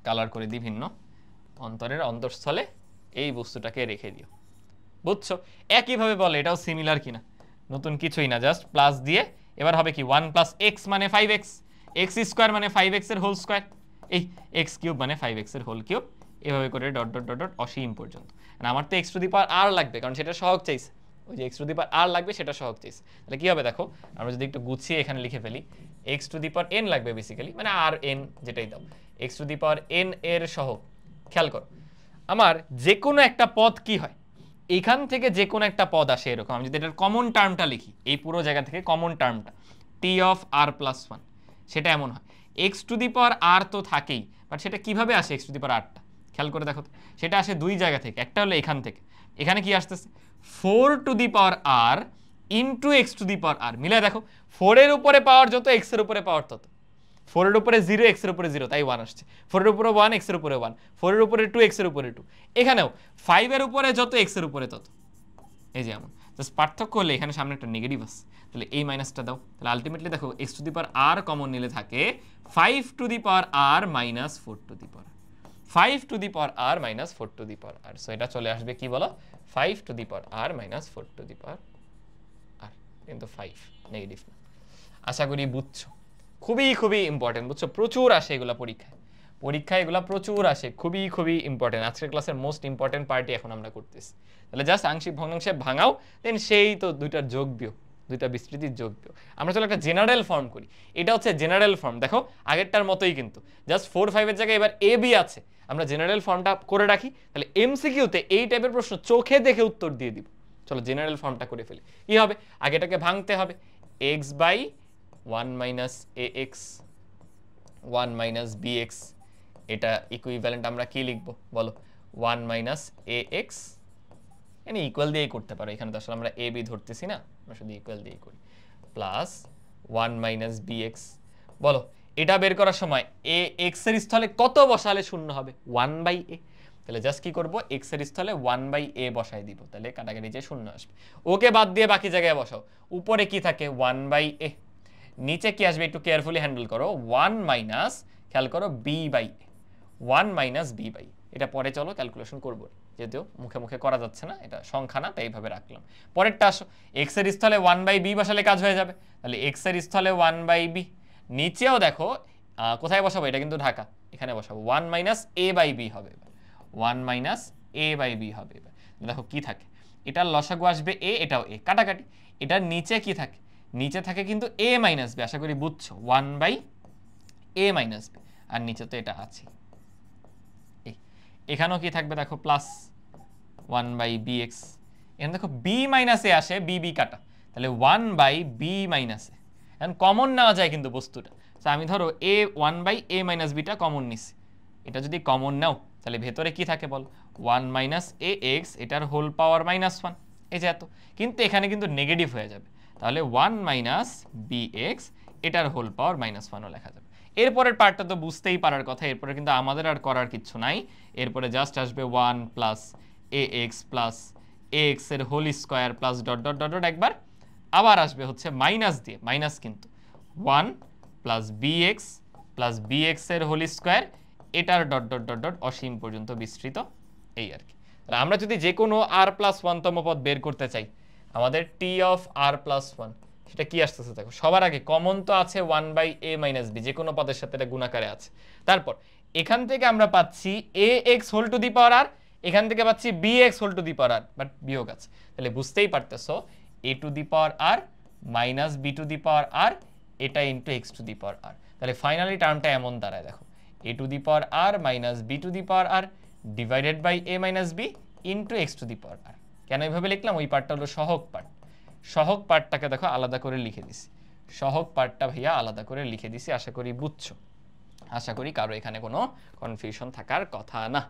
কালার করে দিই ভিন্ন, অন্তরের অন্তঃস্থলে এই বস্তুটাকে রেখে দিও। বুঝছো, একইভাবে বলে এটাও সিমিলার কিনা, নতুন কিছুই না, জাস্ট প্লাস দিয়ে এবার হবে কি 1 প্লাস x মানে 5x, x স্কোয়ার মানে 5x এর হোল স্কোয়ার, এই x কিউব মানে 5x এর হোল কিউব, এভাবে করে ডট ডট ডট ডট অসীম পর্যন্ত। আমার তো x to the power r লাগবে, কারণ সেটা সহগ চাইছে, ওই যে x to the power r লাগবে সেটা সহগ চাইছে, তাহলে কি হবে দেখো, আমরা যদি একটু গুছিয়ে এখানে লিখে ফেলি, x to the power n লাগবে বেসিক্যালি, মানে আর n যেটাই দাও, x to the power n এর সহগ। খেয়াল করো আমার যে কোনো একটা পদ কি হয়, এখান থেকে যে কোনো একটা পদ আসে এরকম, আমি যদি এটার কমন টার্মটা লিখি, এই পুরো জায়গা থেকে কমন টার্মটা t অফ r প্লাস 1, সেটা এমন হয় x to the power r তো থাকেই, বাট সেটা কিভাবে আসে x টু দি পাওয়ার rটা, খেয়াল করে দেখো, সেটা আসে দুই জায়গা থেকে, একটা হলো এখান থেকে, এখানে কি আসতেছে 4 to the power r into x to the power r. মিলাই দেখো 4 এর উপরে পাওয়ার যত x এর উপরে পাওয়ার তত। 4 এর উপরে 0 x এর উপরে 0 তাই 1 আসছে। 4 এর উপরে 1 x এর উপরে 1, 4 এর উপরে 2 x এর উপরে 2। এখানেও 5 এর উপরে যত x এর উপরে তত। এই যে এমন জাস্ট পার্থক্য হলে এখানে সামনে একটা নেগেটিভ আছে, তাহলে এই মাইনাসটা দাও। তাহলে আলটিমেটলি দেখো x to the power r common নিলে থাকে 5 to the power r minus 4 to the power 5 to the power r minus 4 to the power r। So এটা চলে আসবে কি বলো 5 to the power r minus 4 to the power r, কিন্তু 5 নেগেটিভ না। আশা করি বুঝছো, খুবই খুবই ইম্পর্টেন্ট, বুঝছো, প্রচুর আসে এগুলা পরীক্ষায় এগুলা প্রচুর আসে, খুবই খুবই ইম্পর্টেন্ট। আজকের ক্লাসের মোস্ট ইম্পর্টেন্ট পার্টি এখন আমরা করতেছি। তাহলে জাস্ট আংশিক ভগ্নাংশে ভাঙাও, দেন সেই তো দুইটার যোগ বিয়োগ, দুইটা বিস্তৃতির যোগ বিয়োগ। আমরা চলো একটা জেনারেল ফর্ম করি। এটা হচ্ছে জেনারেল ফর্ম, দেখো আগেরটার মতোই কিন্তু জাস্ট 4 5 এর জায়গায় এবার এ বি আছে। আমরা জেনারেল ফর্মটা করে রাখি, তাহলে এমসিকিউতে এই টাইপের প্রশ্ন চোখে দেখে উত্তর দিয়ে দিব। চলো জেনারেল ফর্মটা করে ফেলি। কি হবে, আগেটাকে ভাঙতে হবে, x by 1 minus A x 1 minus B x, এটা ইকুইভ্যালেন্ট আমরা কি লিখবো বলো 1 মাইনাস এ এক্স, এখানে ইকুয়াল দিয়েই করতে পারো, এখানে তো আসলে আমরা এ বি ধরতেছি না, আমরা শুধু ইকুয়াল দিয়েই করি, প্লাস 1 মাইনাস বি এক্স। বলো এটা বের করার সময় এ এক্স এর স্থলে কত বসালে শূন্য হবে 1 বাই এ। তাহলে জাস্ট কি করবো, এক্স এর স্থলে 1 বাই এ বসাই দিব, তাহলে কাটাকাটি যে শূন্য আসবে। ওকে বাদ দিয়ে বাকি জায়গায় বসাও, উপরে কি থাকে 1 বাই এ, নিচে কি আসবে একটু কেয়ারফুলি হ্যান্ডেল করো 1 মাইনাস, খেয়াল করো B by A, 1 minus B by. এটা পরে চলো ক্যালকুলেশন করবো, যদিও মুখে মুখে করা যাচ্ছে না, এটা সংখ্যা না তাই এইভাবে রাখলাম। পরেরটা আসো, এক্স এর স্থলে 1 বাই বি বসালে কাজ হয়ে যাবে, তাহলে এক্স এর স্থলে 1 বাই বি। নিচেও দেখো কোথায় বসাবো, এটা কিন্তু ঢাকা, এখানে বসাবো 1 মাইনাস এ বাই বি হবে, 1 মাইনাস এ বাই বি হবে। এবার দেখো কি থাকে, এটার লসাগু আসবে এ, এটাও এ, কাটাকাটি। এটার নিচে কি থাকে, নিচে থাকে কিন্তু এ মাইনাস বি, আশা করি বুঝছো, 1 বাই এ মাইনাস বি, আর নিচে তো এটা আছে। এখানেও কি থাকবে দেখো প্লাস 1 বাই বি এক্স, এখানে দেখো বি মাইনাস এ আসে, বি বি কাটা, তাহলে 1 বাই বি মাইনাস এ। এখন কমন নেওয়া যায় কিন্তু বস্তুটা, আমি ধরো A 1 by A minus beta common নিছি, এটা যদি কমন নাও তাহলে ভেতরে কি থাকে বল 1 মাইনাস এ এক্স, এটার হোল পাওয়ার মাইনাস 1, এই যে এত, কিন্তু এখানে কিন্তু নেগেটিভ হয়ে যাবে, তাহলে 1 মাইনাস বি এক্স, এটার হোল পাওয়ার মাইনাস 1ও লেখা যাবে। এরপরের পার্টটা তো বুঝতেই পারার কথা, এরপরে কিন্তু আমাদের আর করার কিছু নাই। এরপরে জাস্ট আসবে 1 plus a x plus a x এর whole square plus dot dot dot dot একবার, আবার আসবে হচ্ছে মাইনাস দিয়ে, মাইনাস কিন্তু 1 প্লাস বি এক্স এর হোল স্কোয়ার, এটার ডট ডট ডট ডট অসীম পর্যন্ত বিস্তৃত, এই আর কি। তাহলে আমরা যদি যে কোনো আর প্লাস 1 তম পদ বের করতে চাই, আমাদের টি অফ আর প্লাস 1 সেটা কি আসতেছে দেখো, সবার আগে কমন তো আছে 1 বাই এ মাইনাস বি, যে কোনো পদের সাথে এটা গুণাকারে আছে। তারপর এখান থেকে আমরা পাচ্ছি a x whole to the power r, এখান থেকে পাচ্ছি b x whole to the power r, but বিয়োগ আছে, তাহলে বুঝতেই পারতেছো a to the power r minus b to the power r, এটা into x to the power r. তাহলে ফাইনালি টার্মটা এমন দাঁড়ায় দেখো, a to the power r minus b to the power r divided by A minus b into x to the power আর। কেন এইভাবে লিখলাম, ওই পার্টটা হলো সহগ পার্ট, সহগ পার্টটাকে দেখো আলাদা করে লিখে দিছি, সহগ পার্টটা ভাইয়া আলাদা করে লিখে দিছি, আশা করি বুঝছো, আশা করি কারো এখানে কোনো কনফিউশন থাকার কথা না।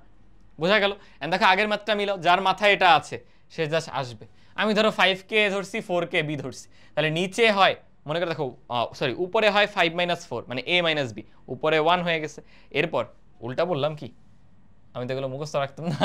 বোঝা গেল? দেখো আগের মাত্রা মিলাও, যার মাথায় এটা আছে সে জাস্ট আসবে। আমি ধরো 5k ধরছি, 4k বি ধরছি, তাহলে নিচে হয় মনে করে দেখো সরি উপরে হয় 5 মাইনাস 4 মানে a মাইনাস বি, উপরে 1 হয়ে গেছে। এরপর উল্টা বললাম কি, আমি তো এগুলো মুখস্থ রাখতাম না,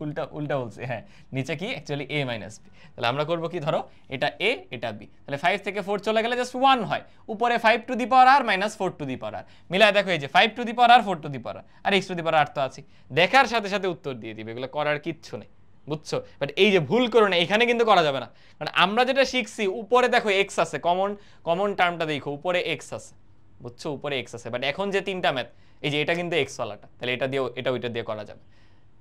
উল্টা উল্টা বলছি, হ্যাঁ নিচে কি অ্যাকচুয়ালি a মাইনাস বি। তাহলে আমরা করবো কি, ধরো এটা a এটা b, তাহলে 5 থেকে 4 চলে গেলে জাস্ট 1 হয়, উপরে 5 to the power r minus 4 to the power r, মিলায় দেখো এই যে 5 to the power r 4 to the power r x to the power r তো আছে, দেখার সাথে সাথে উত্তর দিয়ে দিবে, এগুলো করার কিচ্ছু নেই, বুঝছো? বাট এই যে ভুল করো না, এখানে কিন্তু করা যাবে না, কারণ আমরা যেটা শিখছি উপরে দেখো x আছে, কমন টার্মটা দেখো উপরে x আছে, বুঝছো, উপরে x আছে, বাট এখন যে তিনটা ম্যাথ, এই যে এটা কিন্তু x ওয়ালাটা, তাহলে এটা দিয়ে এটা ওইটা দিয়ে করা যাবে,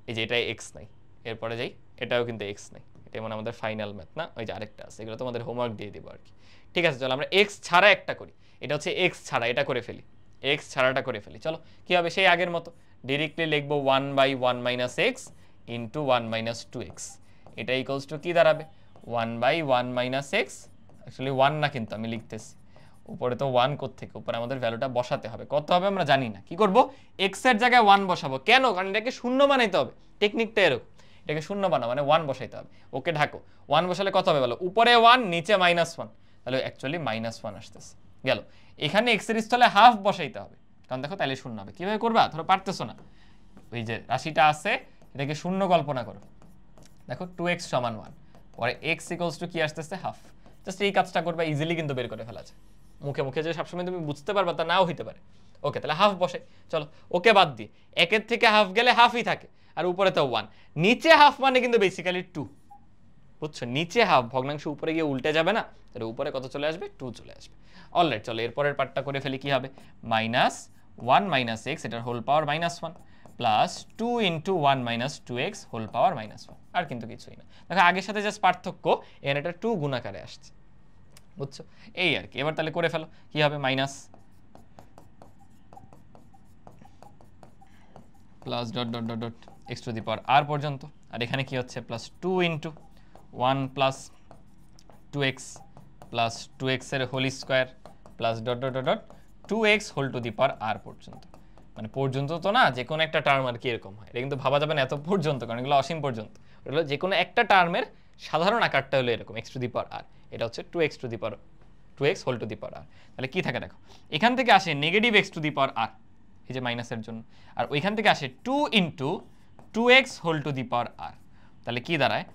এই যে এটা x নাই, এরপরে যাই এটাও কিন্তু x নাই, এটা মানে আমাদের ফাইনাল ম্যাথ না, ওই যে আরেকটা আছে, এগুলো তোমাদের হোমওয়ার্ক দিয়ে দিব আর কি। ঠিক আছে, চলো আমরা x ছাড়া একটা করি, এটা হচ্ছে x ছাড়া, এটা করে ফেলি, x ছাড়াটা করে ফেলি। চলো কি হবে, সেই আগের মতো ডিরেক্টলি লিখবো 1 by 1 minus x into 1 minus 2x, এটা ইকুয়ালস টু কি দাঁড়াবে 1 বাই 1 মাইনাস এক্স, অ্যাকচুয়ালি 1 না কিন্তু আমি লিখতেছি, উপরে তো 1 কোত্থেকে, উপরে আমাদের ভ্যালুটা বসাতে হবে, কত হবে আমরা জানি না, কি করব x এর জায়গায় 1 বসাবো, কেন, কারণ এটাকে শূন্য বানাইতে হবে, টেকনিকটা এরকম, এটাকে শূন্য বানাও, মানে 1 বসাইতে হবে। ওকে ঢাকো, 1 বসালে কত হবে বলো? উপরে 1 নিচে -1, তাহলে অ্যাকচুয়ালি -1 আসতেছে। গেল, এখানে x এর স্থলে হাফ বসাইতে হবে, কারণ দেখো তাহলে শূন্য হবে। কিভাবে করবা? ধরো পারতেছো না, ওই যে রাশিটা আছে এটাকে শূন্য কল্পনা করো। দেখো 2x = 1, পরে x = কি আসতেছে? হাফ। জাস্ট এই কাজটা করবা, ইজিলি কিন্তু বের করে ফেলা যায়। মুখে মুখে যে সবসময় তুমি বুঝতে পারবা তা নাও হইতে পারে। ওকে, তাহলে হাফ বসে, চলো ওকে বাদ দিই, একের থেকে হাফ গেলে হাফই থাকে, আর উপরে তো 1, নিচে হাফ মানে কিন্তু বেসিক্যালি 2, বুঝছো? নিচে হাফ ভগ্নাংশ উপরে গিয়ে উল্টে যাবে না, তাহলে উপরে কত চলে আসবে? 2 চলে আসবে। অলরাইট, চলো এরপরের পার্টটা করে ফেলি। কি হবে? -1 - x এটার whole power -1 plus 2 × 1 - 2x whole power -1, আর কিন্তু কিছুই না। দেখো আগের সাথে জাস্ট পার্থক্য, এখানে এটা 2 গুণাকারে আসছে, বুঝছো? এই আর কি। এবার তাহলে করে ফেলো। কি হবে? Minus plus dot dot dot dot x to the power r পর্যন্ত, আর এখানে কি হচ্ছে? প্লাস 2 × 1 + 2x প্লাস 2x এর whole square plus dot dot dot dot 2x whole to the power r পর্যন্ত। মানে পর্যন্ত তো না, যে কোনো একটা টার্ম আর কি এরকম হয়। এটা কিন্তু ভাবা যাবে না এত পর্যন্ত, কারণ এগুলো অসীম পর্যন্ত। এটা যে কোনো একটা টার্মের সাধারণ আকারটা হলো এরকম x to the power r, এটা হচ্ছে 2x to the power 2x whole to the power r। তাহলে কি থাকে দেখো, এখান থেকে আসে negative x to the power r, এই যে মাইনাসের জন্য, আর ওইখান থেকে আসে 2 × 2x whole to the power r। তাহলে কি দাঁড়ায়?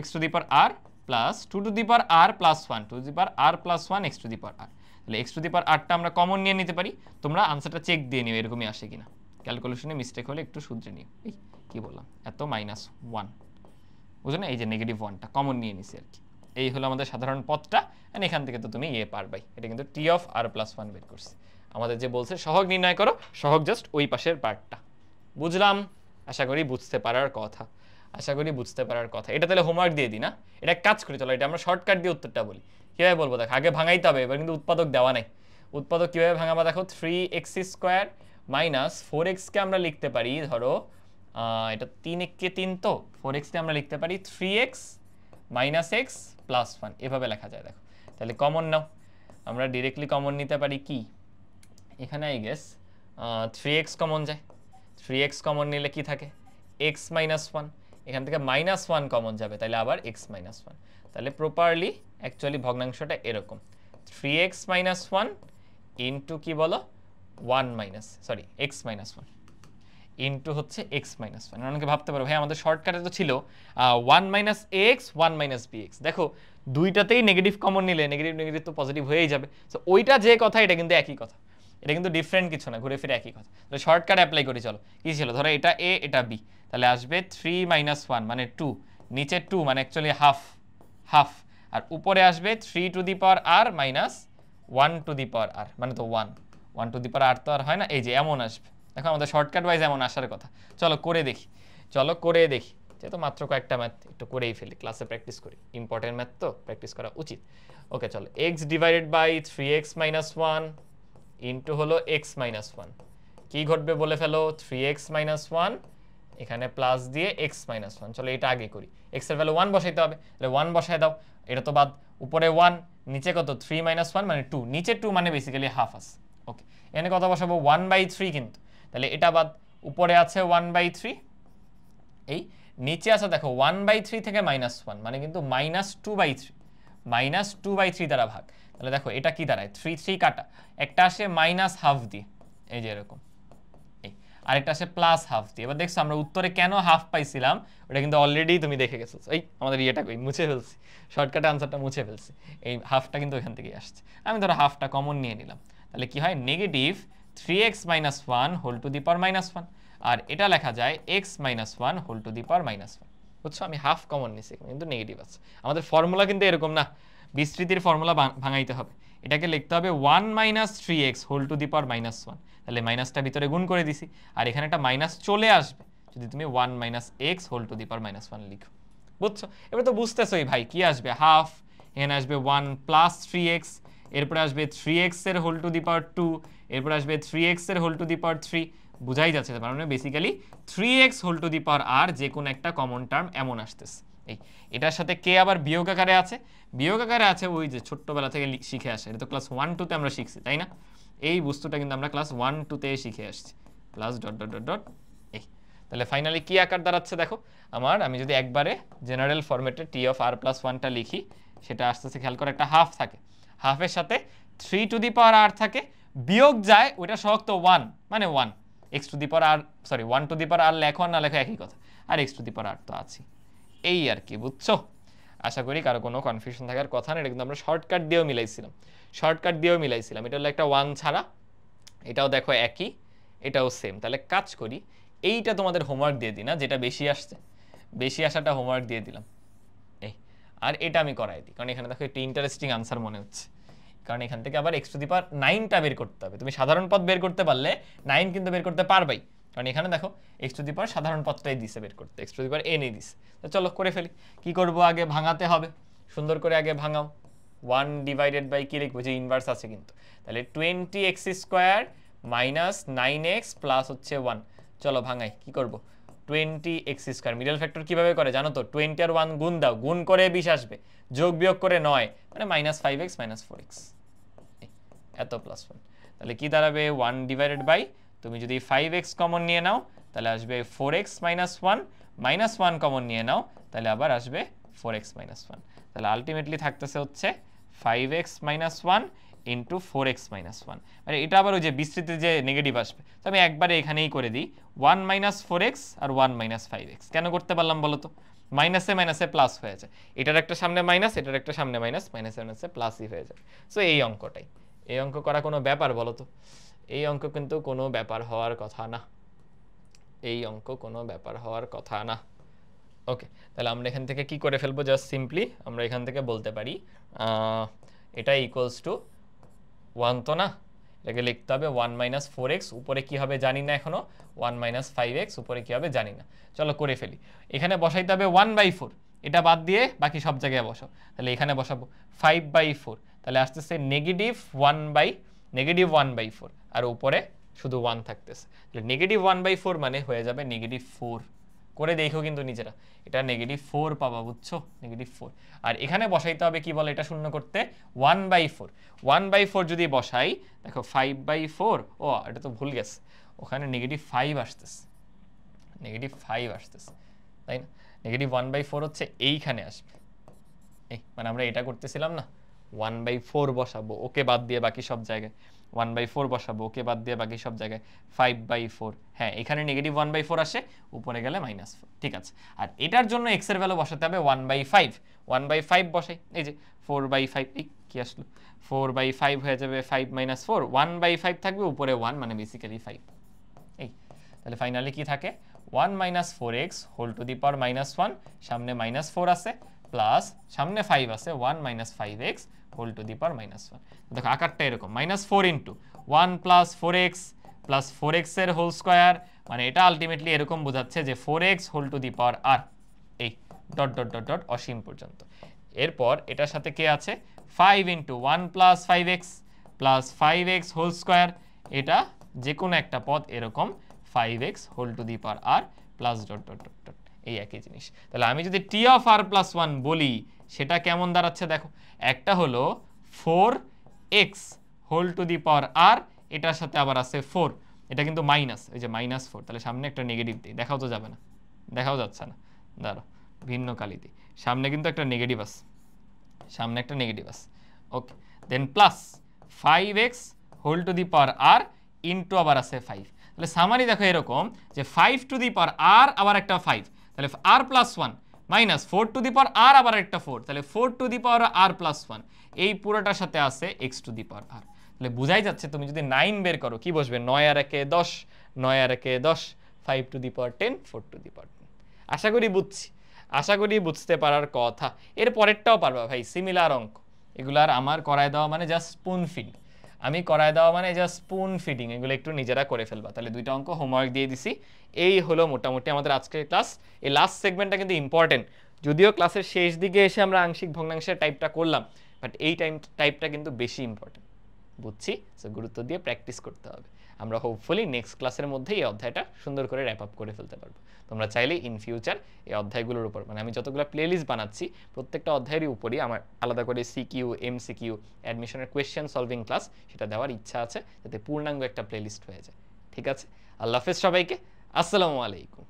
x to the power r plus 2 to the power r plus 1 to the power r plus 1 x to the power r। তাহলে x টু দি পাওয়ার rটা আমরা কমন নিয়ে নিতে পারি। তোমরা আনসারটা চেক দিয়ে নিও এরকমই আসে কিনা, ক্যালকুলেশনে মিস্টেক হলে একটু শুধরে নিও। এই কি বললাম, এত -1, বুঝো না? এই যে নেগেটিভ 1টা কমন নিয়ে নিছি আর কি। এই হলো আমাদের সাধারণ পথটা, আর এখান থেকে তো তুমি পারবাই। এটা কিন্তু t অফ r প্লাস 1 বের করছি। আমাদের যে বলছে সহগ নির্ণয় করো, সহগ জাস্ট ওই পাশের পার্টটা। বুঝলাম? আশা করি বুঝতে পারার কথা, আশা করি বুঝতে পারার কথা। এটা তাহলে হোমওয়ার্ক দিয়ে দিই না? এটা কাজ করি, চলো এটা আমরা শর্টকাট দিয়ে উত্তরটা বলি। কীভাবে বলবো দেখো, আগে ভাঙাইতে হবে, এবার কিন্তু উৎপাদক দেওয়া নাই। উৎপাদক কীভাবে ভাঙাবা দেখো, 3x² - 4x-কে আমরা লিখতে পারি, ধরো এটা 3 × 3 তো 4x-কে আমরা লিখতে পারি 3x - x প্লাস 1, এভাবে লেখা যায়। দেখো তাহলে কমন নাও, আমরা ডিরেক্টলি কমন নিতে পারি কি, এখানে আই গেস 3x কমন যায়। 3x কমন নিলে কি থাকে? x - 1, এখান থেকে -1 কমন যাবে, তাহলে আবার x - 1। তাহলে প্রপারলি অ্যাকচুয়ালি ভগ্নাংশটা এরকম 3x - 1 ইন্টু কি বলো x - 1 ইন্টু হচ্ছে x - 1। অনেকে ভাবতে পারো ভাই আমাদের শর্টকাটে তো ছিল 1 - x 1 - bx। দেখো দুইটাতেই নেগেটিভ কমন নিলে নেগেটিভ নেগেটিভ তো পজিটিভ হয়েই যাবে। তো ওইটা যে কথা এটা কিন্তু একই কথা, এটা কিন্তু ডিফারেন্ট কিছু না, ঘুরে ফিরে একই কথা। তাহলে শর্টকাট অ্যাপ্লাই করি, চলো কি ছিল, ধরো এটা a এটা b, তাহলে আসবে 3 - 1 মানে 2, নিচে 2 মানে অ্যাকচুয়ালি হাফ হাফ, আর উপরে আসবে 3 two the power r minus 1 to the power r, মানে তো 1 টু দি পাওয়ার r তো আর হয় না, এই যে এমন আসবে। দেখো আমাদের শর্টকাট ওয়াইজ এমন আসার কথা। চলো করে দেখি, চলো করে দেখি, যেহেতু মাত্র কয়েকটা ম্যাথ একটু করেই ফেলি, ক্লাসে প্র্যাকটিস করি, ইম্পর্টেন্ট ম্যাথ তো প্র্যাকটিস করা উচিত। ওকে চলো, x divided by 3x - 1 into হলো x - 1, কি ঘটবে বলে ফেলো, 3x - 1 এখানে প্লাস দিয়ে x - 1। চলো এটা আগে করি, x এর ভ্যালু 1 বসাইতে হবে, তাহলে 1 বসায় দাও, এটা তো বাদ, উপরে 1 নিচে কত 3 - 1 মানে 2, নিচে 2 মানে বেসিক্যালি হাফ আছে। ওকে এখানে কত বসাবো 1/3, কিন্তু তাহলে এটা বাদ, উপরে আছে 1/3, এই নিচে আছে দেখো 1/3 থেকে -1 মানে কিন্তু -2/3, -2/3 দ্বারা ভাগ। তাহলে দেখো এটা কি দাঁড়ায়, 3 3 কাটা, একটা আসে -হাফ দিয়ে, এই যে এরকম, এই আরেকটা আসে +হাফ দিয়ে। এবার দেখছো আমরা উত্তরে কেন হাফ পাইছিলাম, ওটা কিন্তু অলরেডি তুমি দেখে গেছো। এই আমাদের ইয়েটা কই, মুছে ফেলছি, শর্টকাটে আনসারটা মুছে ফেলছি, এই হাফটা কিন্তু এখান থেকেই আসছে। আমি ধরো হাফটা কমন নিয়ে নিলাম, তাহলে কি হয় negative 3x - 1 whole to the power -1, আর এটা লেখা যায় x - 1 whole to the power -1। বুঝছো, আমি হাফ কমন নিছি কিন্তু নেগেটিভ আছে। আমাদের ফর্মুলা কিন্তু এরকম না, বিস্তৃতির ফর্মুলা ভাঙাইতে হবে, এটাকে লিখতে হবে 1 - 3x whole to the power -1, তাহলে মাইনাসটা ভিতরে গুণ করে দিছি, আর এখানে একটা মাইনাস চলে আসবে যদি তুমি 1 - x whole to the power -1 লিখো। বুঝছো, এবার তো বুঝতেছোই ভাই কি আসবে, হাফ, এখানে আসবে 1 + 3x, এরপরে আসবে 3x এর হোল টু দি পাওয়ার 2, এরপর আসবে 3x এর হোল টু দি পাওয়ার 3, বুঝাই যাচ্ছে, তার মানে basically 3x whole to the power r যে কোনো একটা কমন টার্ম এমন আসতেছে। এই এটার সাথে কে আবার বিয়োগ আকারে আছে, বিয়োগ আকারে আছে ওই যে ছোট্টবেলা থেকে শিখে আসে, এটা তো ক্লাস 1 2 তে আমরা শিখছি তাই না, এই বস্তুটা কিন্তু আমরা ক্লাস 1 2 তে শিখে আসছি, plus dot dot dot dot. এই তাহলে ফাইনালি কি আকার দাঁড়াচ্ছে দেখো, আমি যদি একবারে জেনারেল ফরম্যাটে টি অফ আর প্লাস ওয়ানটা লিখি, সেটা আসতেছে খেয়াল করে একটা হাফ থাকে, হাফের সাথে 3 টু দি পাওয়ার আর থাকে, বিয়োগ যায় ওইটা সহগ তো 1 মানে 1, x to the power r 1 to the power r লেখো না লেখো একই কথা, আর x to the power r তো আছে, এই আর কি, বুঝছো? আশা করি কারো কোনো কনফিউশন থাকার কথা না, এটা কিন্তু আমরা শর্টকাট দিয়েও মিলাইছিলাম, এটা হলো একটা 1 ছাড়া, এটাও দেখো একই, এটাও সেম। তাহলে কাজ করি, এইটা তোমাদের হোমওয়ার্ক দিয়ে দিই না, যেটা বেশি আসাটা হোমওয়ার্ক দিয়ে দিলাম, এই, আর এটা আমি করাই দিই, কারণ এখানে দেখো একটু ইন্টারেস্টিং আনসার মনে হচ্ছে, কারণ এখান থেকে আবার এক্স টু দি পাওয়ার 9টা বের করতে হবে। তুমি সাধারণ পদ বের করতে পারলে 9 কিন্তু বের করতে পারবাই, কারণ এখানে দেখো এক্স টু দি পাওয়ার সাধারণ পদটাই দিছে বের করতে, এক্স টু দি পাওয়ার এনই দিছে। তো চলো করে ফেলি, কি করব, আগে ভাঙাতে হবে, সুন্দর করে আগে ভাঙাও। 1 ডিভাইডেড বাই কি লিখবো, যে ইনভার্স আছে কিন্তু, তাহলে 20x square minus 9x plus হচ্ছে 1, চলো ভাঙাই, কি করব, 20x স্কোয়ার, মিডল ফ্যাক্টর কিভাবে করে জানো তো, 20 আর 1 গুণ দাও, গুণ করে 20 আসবে, যোগ বিয়োগ করে 9 মানে মাইনাস 5x মাইনাস 4x, এত প্লাস 1, তাহলে কি দাঁড়াবে 1 ডিভাইডেড বাই, তুমি যদি 5x কমন নিয়ে নাও তাহলে আসবে 4x মাইনাস 1, মাইনাস 1 কমন নিয়ে নাও তাহলে আবার আসবে 4x মাইনাস 1, তাহলে আলটিমেটলি থাকতেছে হচ্ছে 5x minus 1 into 4x minus 1, মানে এটা আবার ওই যে বিস্তৃতিতে যে নেগেটিভ আসবে, তো আমি একবারে এখানেই করে দিই 1 মাইনাস 4x আর 1 মাইনাস 5x, কেন করতে পারলাম বলো তো, মাইনাসে মাইনাসে প্লাস হয়ে যায়, এটার একটা সামনে মাইনাস, এটার একটা সামনে মাইনাস, মাইনাসে মাইনাসে প্লাসই হয়ে যায়। সো এই অঙ্কটাই, এই অঙ্ক করা কোনো ব্যাপার বলো তো, এই অঙ্ক কিন্তু কোনো ব্যাপার হওয়ার কথা না, এই অঙ্ক কোনো ব্যাপার হওয়ার কথা না। ওকে, তাহলে আমরা এখান থেকে কি করে ফেলবো, জাস্ট সিম্পলি আমরা এখান থেকে বলতে পারি এটা ইকুয়ালস টু 1 তো না, এটাকে লিখতে হবে 1 মাইনাস 4x, উপরে কি হবে জানি না এখনো, 1 মাইনাস 5x, উপরে কি হবে জানি না, চলো করে ফেলি। এখানে বসাইতে হবে 1/4, এটা বাদ দিয়ে বাকি সব জায়গায় বসাও, তাহলে এখানে বসাবো 5/4, তাহলে আসতেছে নেগেটিভ 1/4, আর উপরে শুধু 1 থাকতেছে, তাহলে নেগেটিভ 1/4 মানে হয়ে যাবে নেগেটিভ 4, করে দেখো কিন্তু নিজেরা, এটা নেগেটিভ 4 পাবা, বুঝছো, নেগেটিভ 4, আর এখানে বসাইতে হবে কি বলে এটা শূন্য করতে 1/4 যদি বসাই দেখো 5/4, ও এটা তো ভুল গেছে, ওখানে নেগেটিভ 5 আসতেছে, তাই না, নেগেটিভ 1/4 হচ্ছে এইখানে আসবে, এই মানে আমরা এটা করতেছিলাম না, 1/4 বসাবো ওকে বাদ দিয়ে বাকি সব জায়গায়, 1/4 বসাবো ওকে বাদ দিয়ে বাকি সব জায়গায় 5/4, হ্যাঁ এখানে নেগেটিভ 1/4 আসে, উপরে গেলে -4, ঠিক আছে। আর এটার জন্য x এর ভ্যালু বসাতে হবে 1/5 বসাই, এই যে 4/5, এই কি আসলো 4/5 হয়ে যাবে 5 - 4, 1/5 থাকবে, উপরে 1 মানে বেসিক্যালি 5, এই তাহলে ফাইনালি কি থাকে 1 - 4x whole to the power -1, সামনে -4 আছে প্লাস সামনে 5 আছে 1 - 5x whole to the power -1, দেখো আকারটা এরকম -4 into 1 plus 4x plus 4x এর হোল স্কোয়ার, মানে এটা আলটিমেটলি এরকম বোঝাচ্ছে যে 4x whole to the power r, এই ডট ডট ডট ডট অসীম পর্যন্ত। এরপর এটার সাথে কে আছে 5 into 1 plus 5x plus 5x whole square, এটা যে কোনো একটা পদ এরকম 5x whole to the power r plus dot dot dot dot, এই একই জিনিস। তাহলে আমি যদি টি অফ r প্লাস 1 বলি সেটা কেমন দাঁড়াচ্ছে দেখো, একটা হলো 4x whole to the power r, এটার সাথে আবার আছে 4, এটা কিন্তু মাইনাস, এই যে -4, তাহলে সামনে একটা নেগেটিভ দিই, দেখাও তো যাবে না, দেখাও যাচ্ছে না, দাঁড়াও ভিন্ন কালি দিই, সামনে কিন্তু একটা নেগেটিভ আছে, okay, then plus 5x whole to the power r into আবার আছে 5, তাহলে সামারি দেখো এরকম যে 5 টু দি পাওয়ার r আবার একটা 5, তাহলে r plus 1 minus 4 to the power r আবার একটা 4, তাহলে 4 to the power r plus 1, এই পুরোটার সাথে আছে x to the power r, তাহলে বুঝাই যাচ্ছে তুমি যদি 9 বের করো কি বসবে 9 আর 1 10, 9 আর 1 10, 5 to the power 10, 4 to the পাওয়ার 10, আশা করি বুঝতে পারার কথা। এর পরেরটাও পারবা ভাই, সিমিলার অঙ্ক, এগুলার আমার করায় দেওয়া মানে জাস্ট স্পুন ফিড, এগুলো একটু নিজেরা করে ফেলবা। তাহলে দুইটা অঙ্ক হোমওয়ার্ক দিয়ে দিছি, এই হলো মোটামুটি আমাদের আজকের ক্লাস। এই লাস্ট সেগমেন্টটা কিন্তু ইম্পর্টেন্ট, যদিও ক্লাসের শেষ দিকে এসে আমরা আংশিক ভগ্নাংশের টাইপটা করলাম, বাট এই টাইপটা কিন্তু বেশি ইম্পর্টেন্ট, বুঝছি, সো গুরুত্ব দিয়ে প্র্যাকটিস করতে হবে। আমরা হোপফুলি নেক্সট ক্লাসের মধ্যে এই অধ্যায়টা সুন্দর করে র্যাপ আপ করে ফেলতে পারবো। তোমরা চাইলে ইন ফিউচার এই অধ্যায়গুলোর উপর, মানে আমি যতগুলো প্লেলিস্ট বানাচ্ছি প্রত্যেকটা অধ্যায়েরই উপরই আমার আলাদা করে সিকিউ, এমসিকিউ, অ্যাডমিশনের কোয়েশ্চেন সলভিং ক্লাস সেটা দেওয়ার ইচ্ছা আছে, যাতে পূর্ণাঙ্গ একটা প্লেলিস্ট হয়ে যায়। ঠিক আছে, আল্লাহ হাফেজ সবাইকে, আসসালামু আলাইকুম।